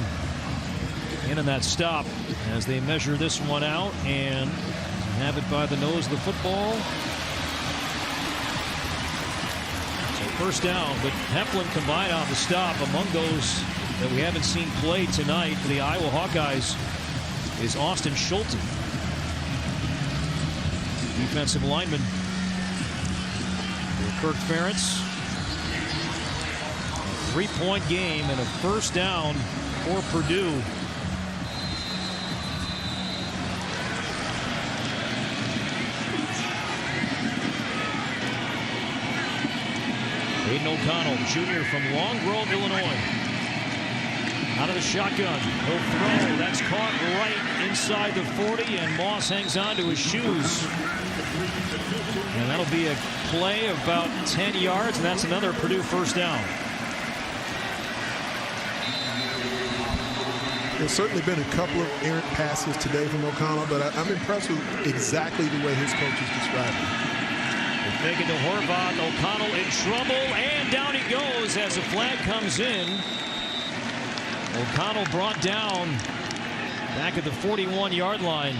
in that stop as they measure this one out and have it by the nose of the football. So first down, but Heflin combined on the stop. Among those that we haven't seen play tonight for the Iowa Hawkeyes is Austin Schulte, defensive lineman for Kirk Ferentz. A 3-point game and a first down for Purdue. Aiden O'Connell, junior from Long Grove, Illinois. Out of the shotgun. He'll throw. That's caught right inside the 40, and Moss hangs on to his shoes. And that'll be a play of about 10 yards, and that's another Purdue first down. There's certainly been a couple of errant passes today from O'Connell, but I'm impressed with exactly the way his coach is describing it. They fake it to Horvath. O'Connell in trouble, and down he goes as the flag comes in. O'Connell brought down back at the 41-yard line.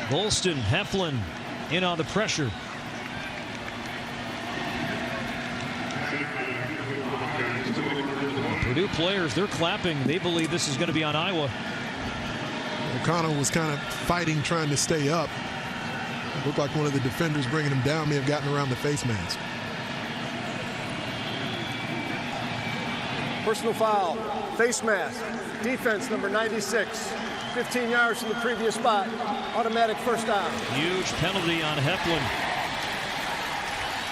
Golston, Heflin in on the pressure. Purdue players, they're clapping. They believe this is going to be on Iowa. O'Connell was kind of fighting, trying to stay up. It looked like one of the defenders bringing him down may have gotten around the face mask. Personal foul, face mask, defense number 96. 15 yards from the previous spot, automatic first down. Huge penalty on Heflin.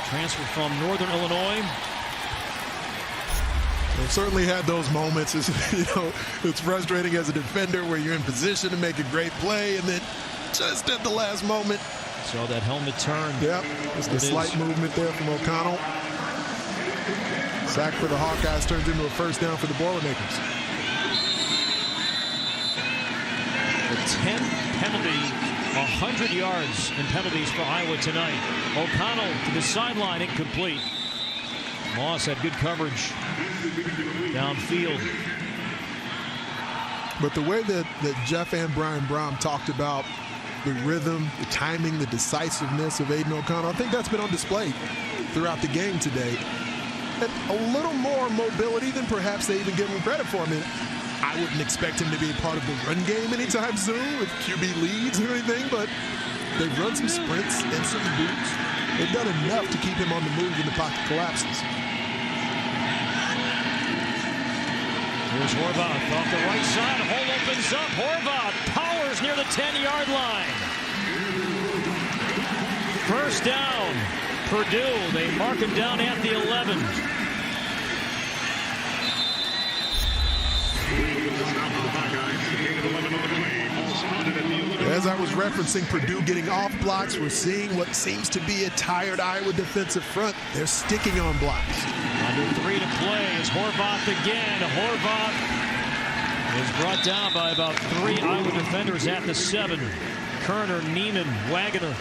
Transfer from Northern Illinois. They've certainly had those moments. It's frustrating as a defender where you're in position to make a great play and then just at the last moment. Saw that helmet turn. Yep, just a slight movement there from O'Connell. Sack for the Hawkeyes turns into a first down for the Boilermakers. The 10th penalty, 100 yards in penalties for Iowa tonight. O'Connell to the sideline, incomplete. Moss had good coverage downfield. But the way that Jeff and Brian Brohm talked about the rhythm, the timing, the decisiveness of Aiden O'Connell, I think that's been on display throughout the game today. And a little more mobility than perhaps they even give him credit for. I mean, I wouldn't expect him to be a part of the run game anytime soon with QB leads or anything, but they've run some sprints and some boots. They've done enough to keep him on the move when the pocket collapses. Here's Horvath off the right side. Hole opens up. Horvath powers near the 10-yard line. First down, Purdue. They mark him down at the 11. As I was referencing Purdue getting off blocks, we're seeing what seems to be a tired Iowa defensive front. They're sticking on blocks. Under 3 to play is Horvath again. Horvath is brought down by about 3 Iowa defenders at the 7. Kerner, Neiman, Wagoner.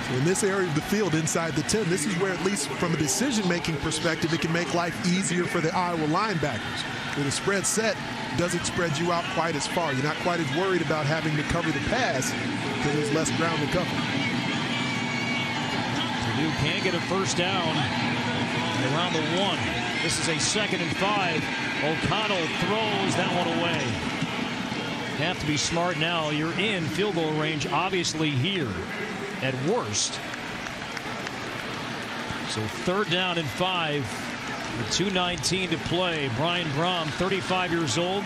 So in this area of the field inside the 10, this is where, at least from a decision-making perspective, it can make life easier for the Iowa linebackers. With a spread set, doesn't spread you out quite as far. You're not quite as worried about having to cover the pass because there's less ground to cover. Purdue can get a first down around the 1. This is a 2nd and 5. O'Connell throws that one away. Have to be smart now. You're in field goal range, obviously, here at worst. So 3rd down and 5 with 2:19 to play. Brian Brohm, 35 years old.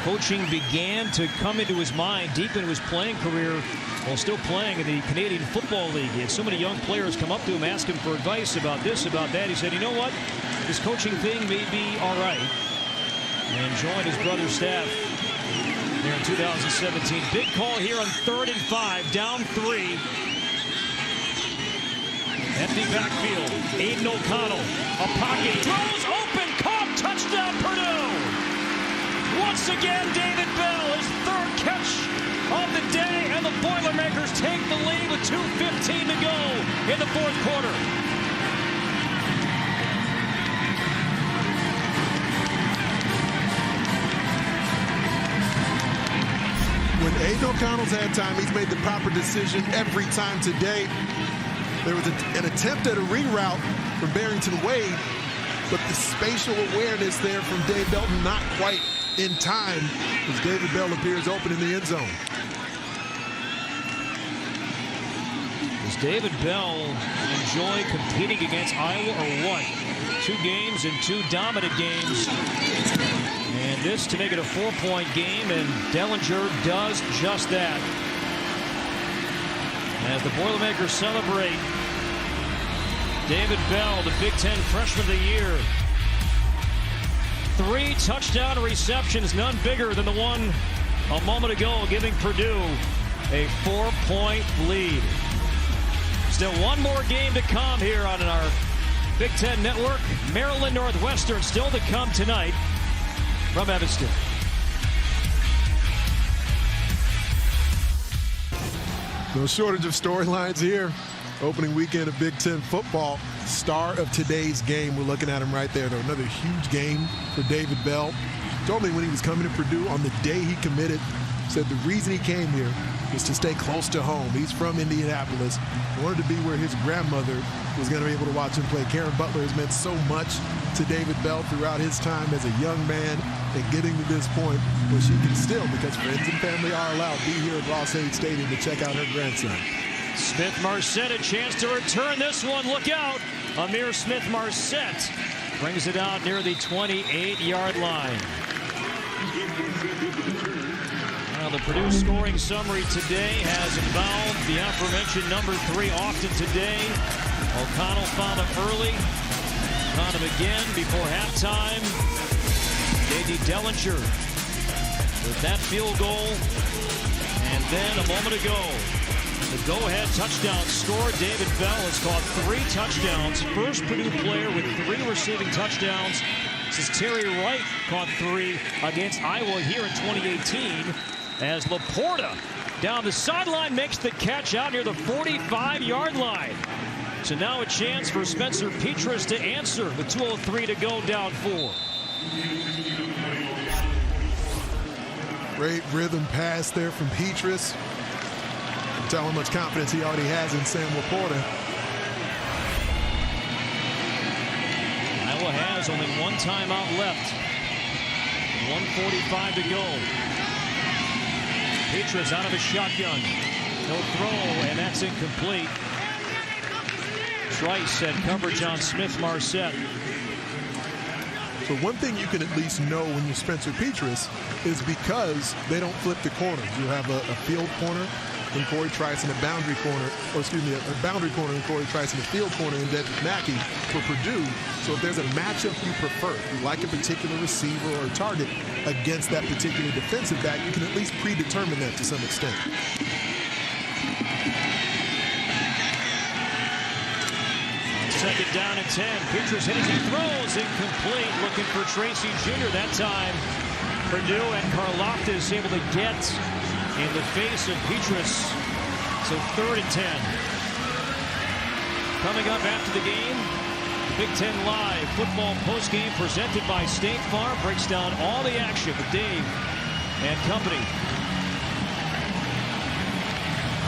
Coaching began to come into his mind deep into his playing career while still playing in the Canadian Football League. He had so many young players come up to him, ask him for advice about this, about that. He said, you know what? This coaching thing may be all right. And joined his brother's staff there in 2017. Big call here on 3rd and 5, down 3. Empty backfield. Aiden O'Connell. A pocket. Throws open. Caught. Touchdown Purdue. Once again, David Bell, his 3rd catch of the day, and the Boilermakers take the lead with 2:15 to go in the 4th quarter. When Aiden O'Connell's had time, he's made the proper decision every time today. There was an attempt at a reroute from Barrington Wade, but the spatial awareness there from Dave Belton not quite in time as David Bell appears open in the end zone. Does David Bell enjoy competing against Iowa or what? 2 games and 2 dominant games. And this to make it a 4-point game, and Dellinger does just that. As the Boilermakers celebrate David Bell, the Big Ten Freshman of the Year. 3 touchdown receptions, none bigger than the one a moment ago, giving Purdue a 4-point lead. Still one more game to come here on our Big Ten Network. Maryland Northwestern still to come tonight from Evanston. No shortage of storylines here. Opening weekend of Big Ten football. Star of today's game. We're looking at him right there, though. Another huge game for David Bell. Told me when he was coming to Purdue on the day he committed, said the reason he came here was to stay close to home. He's from Indianapolis. Wanted to be where his grandmother was going to be able to watch him play. Karen Butler has meant so much to David Bell throughout his time as a young man, and getting to this point where she can still, because friends and family are allowed, be here at Ross-Ade Stadium to check out her grandson. Smith-Marset, a chance to return this one. Look out. Amir Smith-Marset brings it out near the 28-yard line. Now, the Purdue scoring summary today has involved the aforementioned number 3 Austin today. O'Connell found him early. Found him again before halftime. J.D. Dellinger with that field goal. And then a moment ago, the go-ahead touchdown score. David Bell has caught 3 touchdowns. First Purdue player with 3 receiving touchdowns since Terry Wright caught 3 against Iowa here in 2018. As Laporta down the sideline makes the catch out near the 45-yard line. So now a chance for Spencer Petras to answer with 2:03 to go, down 4. Great rhythm pass there from Petras. Tell how much confidence he already has in Sam Laporta. Iowa has only 1 timeout left. 1:45 to go. Petras out of his shotgun. No throw, and that's incomplete. Trice had coverage on Smith-Marset. So one thing you can at least know when you're Spencer Petras is because they don't flip the corners. You have a field corner in Corey Trice and a boundary corner, or excuse me, a boundary corner in Corey Trice and a field corner in Dedrick Mackey for Purdue. So if there's a matchup you prefer, if you like a particular receiver or target against that particular defensive back, you can at least predetermine that to some extent. Second down and 10. Petras hitting, he throws, incomplete. Looking for Tracy Jr. that time. Purdue and Karlaftis able to get in the face of Petras. So 3rd and 10. Coming up after the game, Big Ten Live football postgame presented by State Farm breaks down all the action with Dave and company.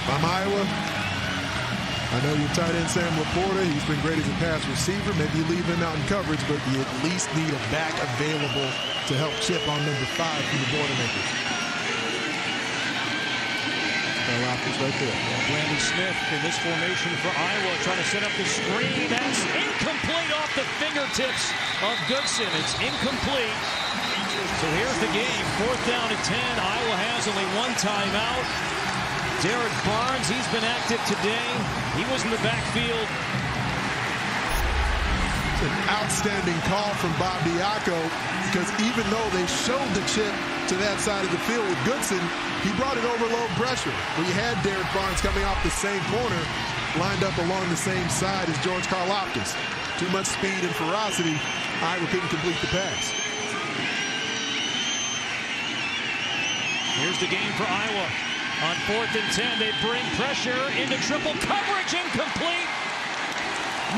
I'm Iowa. I know your tight end Sam Laporta. He's been great as a pass receiver. Maybe you leave him out in coverage, but you at least need a back available to help chip on number 5 from the Boilermakers. Karlaftis right there. Brandon Smith in this formation for Iowa, trying to set up the screen. That's incomplete off the fingertips of Goodson. It's incomplete. So here's the game. 4th down and 10. Iowa has only 1 timeout. Derek Barnes, he's been active today. He was in the backfield. It's an outstanding call from Bob Diaco, because even though they showed the chip to that side of the field with Goodson. He brought it over low pressure. We had Derek Barnes coming off the same corner, lined up along the same side as George Karlaftis. Too much speed and ferocity. Iowa couldn't complete the pass. Here's the game for Iowa. On 4th and 10, they bring pressure into triple coverage, incomplete.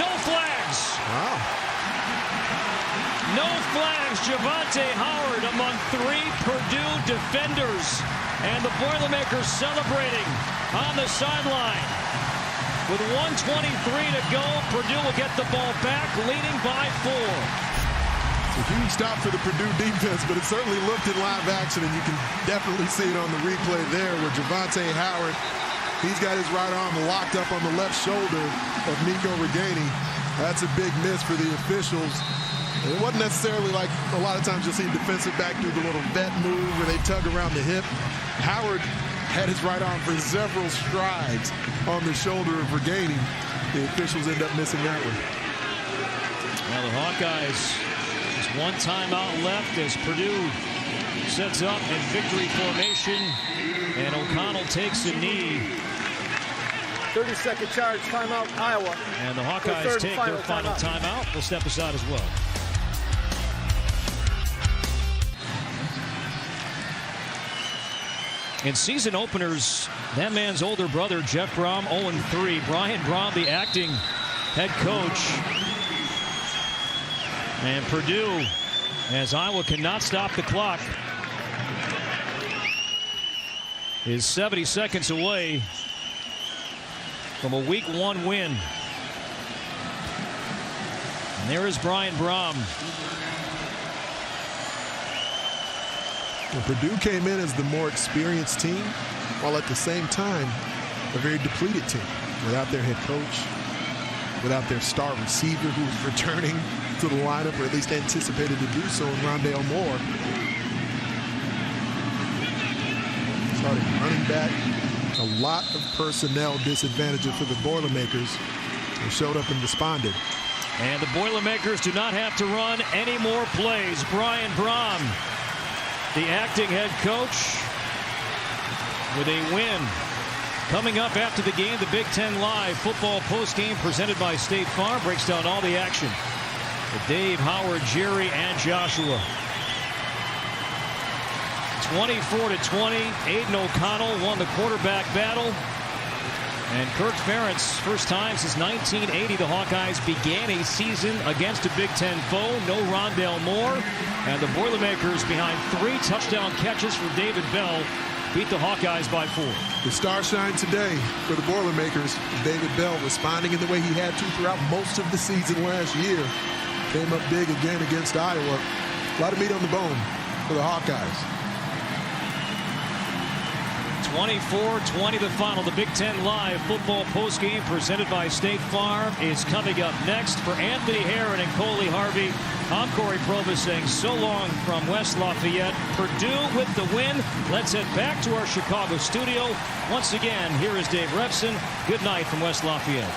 No flags. Wow. No flags. Javante Howard among 3 Purdue defenders. And the Boilermakers celebrating on the sideline. With 1:23 to go, Purdue will get the ball back, leading by 4. A huge stop for the Purdue defense, but it certainly looked in live action, and you can definitely see it on the replay there where Javante Howard, he's got his right arm locked up on the left shoulder of Nico Reganey. That's a big miss for the officials. It wasn't necessarily like a lot of times you'll see defensive back do the little vet move where they tug around the hip. Howard had his right arm for several strides on the shoulder of Reganey. The officials end up missing that one. Now the Hawkeyes, just one timeout left as Purdue sets up in victory formation, and O'Connell takes a knee. 30-second charge, timeout, Iowa. And the Hawkeyes take their final timeout. We'll step aside as well. In season openers, that man's older brother, Jeff Brohm, 0-3. Brian Brohm, the acting head coach. And Purdue, as Iowa cannot stop the clock, is 70 seconds away from a Week 1 win. And there is Brian Brohm. Well, Purdue came in as the more experienced team, while at the same time, a very depleted team. Without their head coach, without their star receiver who's returning to the lineup, or at least anticipated to do so, in Rondale Moore. Starting running back, a lot of personnel disadvantages for the Boilermakers. They showed up and responded. And the Boilermakers do not have to run any more plays. Brian Brohm, the acting head coach, with a win. Coming up after the game, the Big Ten Live football postgame presented by State Farm breaks down all the action with Dave, Howard, Jerry, and Joshua. 24-20, Aiden O'Connell won the quarterback battle. And Kirk Ferentz, first time since 1980, the Hawkeyes began a season against a Big Ten foe. No Rondale Moore. And the Boilermakers, behind 3 touchdown catches from David Bell, beat the Hawkeyes by 4. The star shine today for the Boilermakers. David Bell responding in the way he had to throughout most of the season last year. Came up big again against Iowa. A lot of meat on the bone for the Hawkeyes. 24-20 the final. The Big Ten Live football postgame presented by State Farm is coming up next. For Anthony Herron and Coley Harvey, I'm Corey Probus saying so long from West Lafayette. Purdue with the win. Let's head back to our Chicago studio. Once again, here is Dave Repson. Good night from West Lafayette.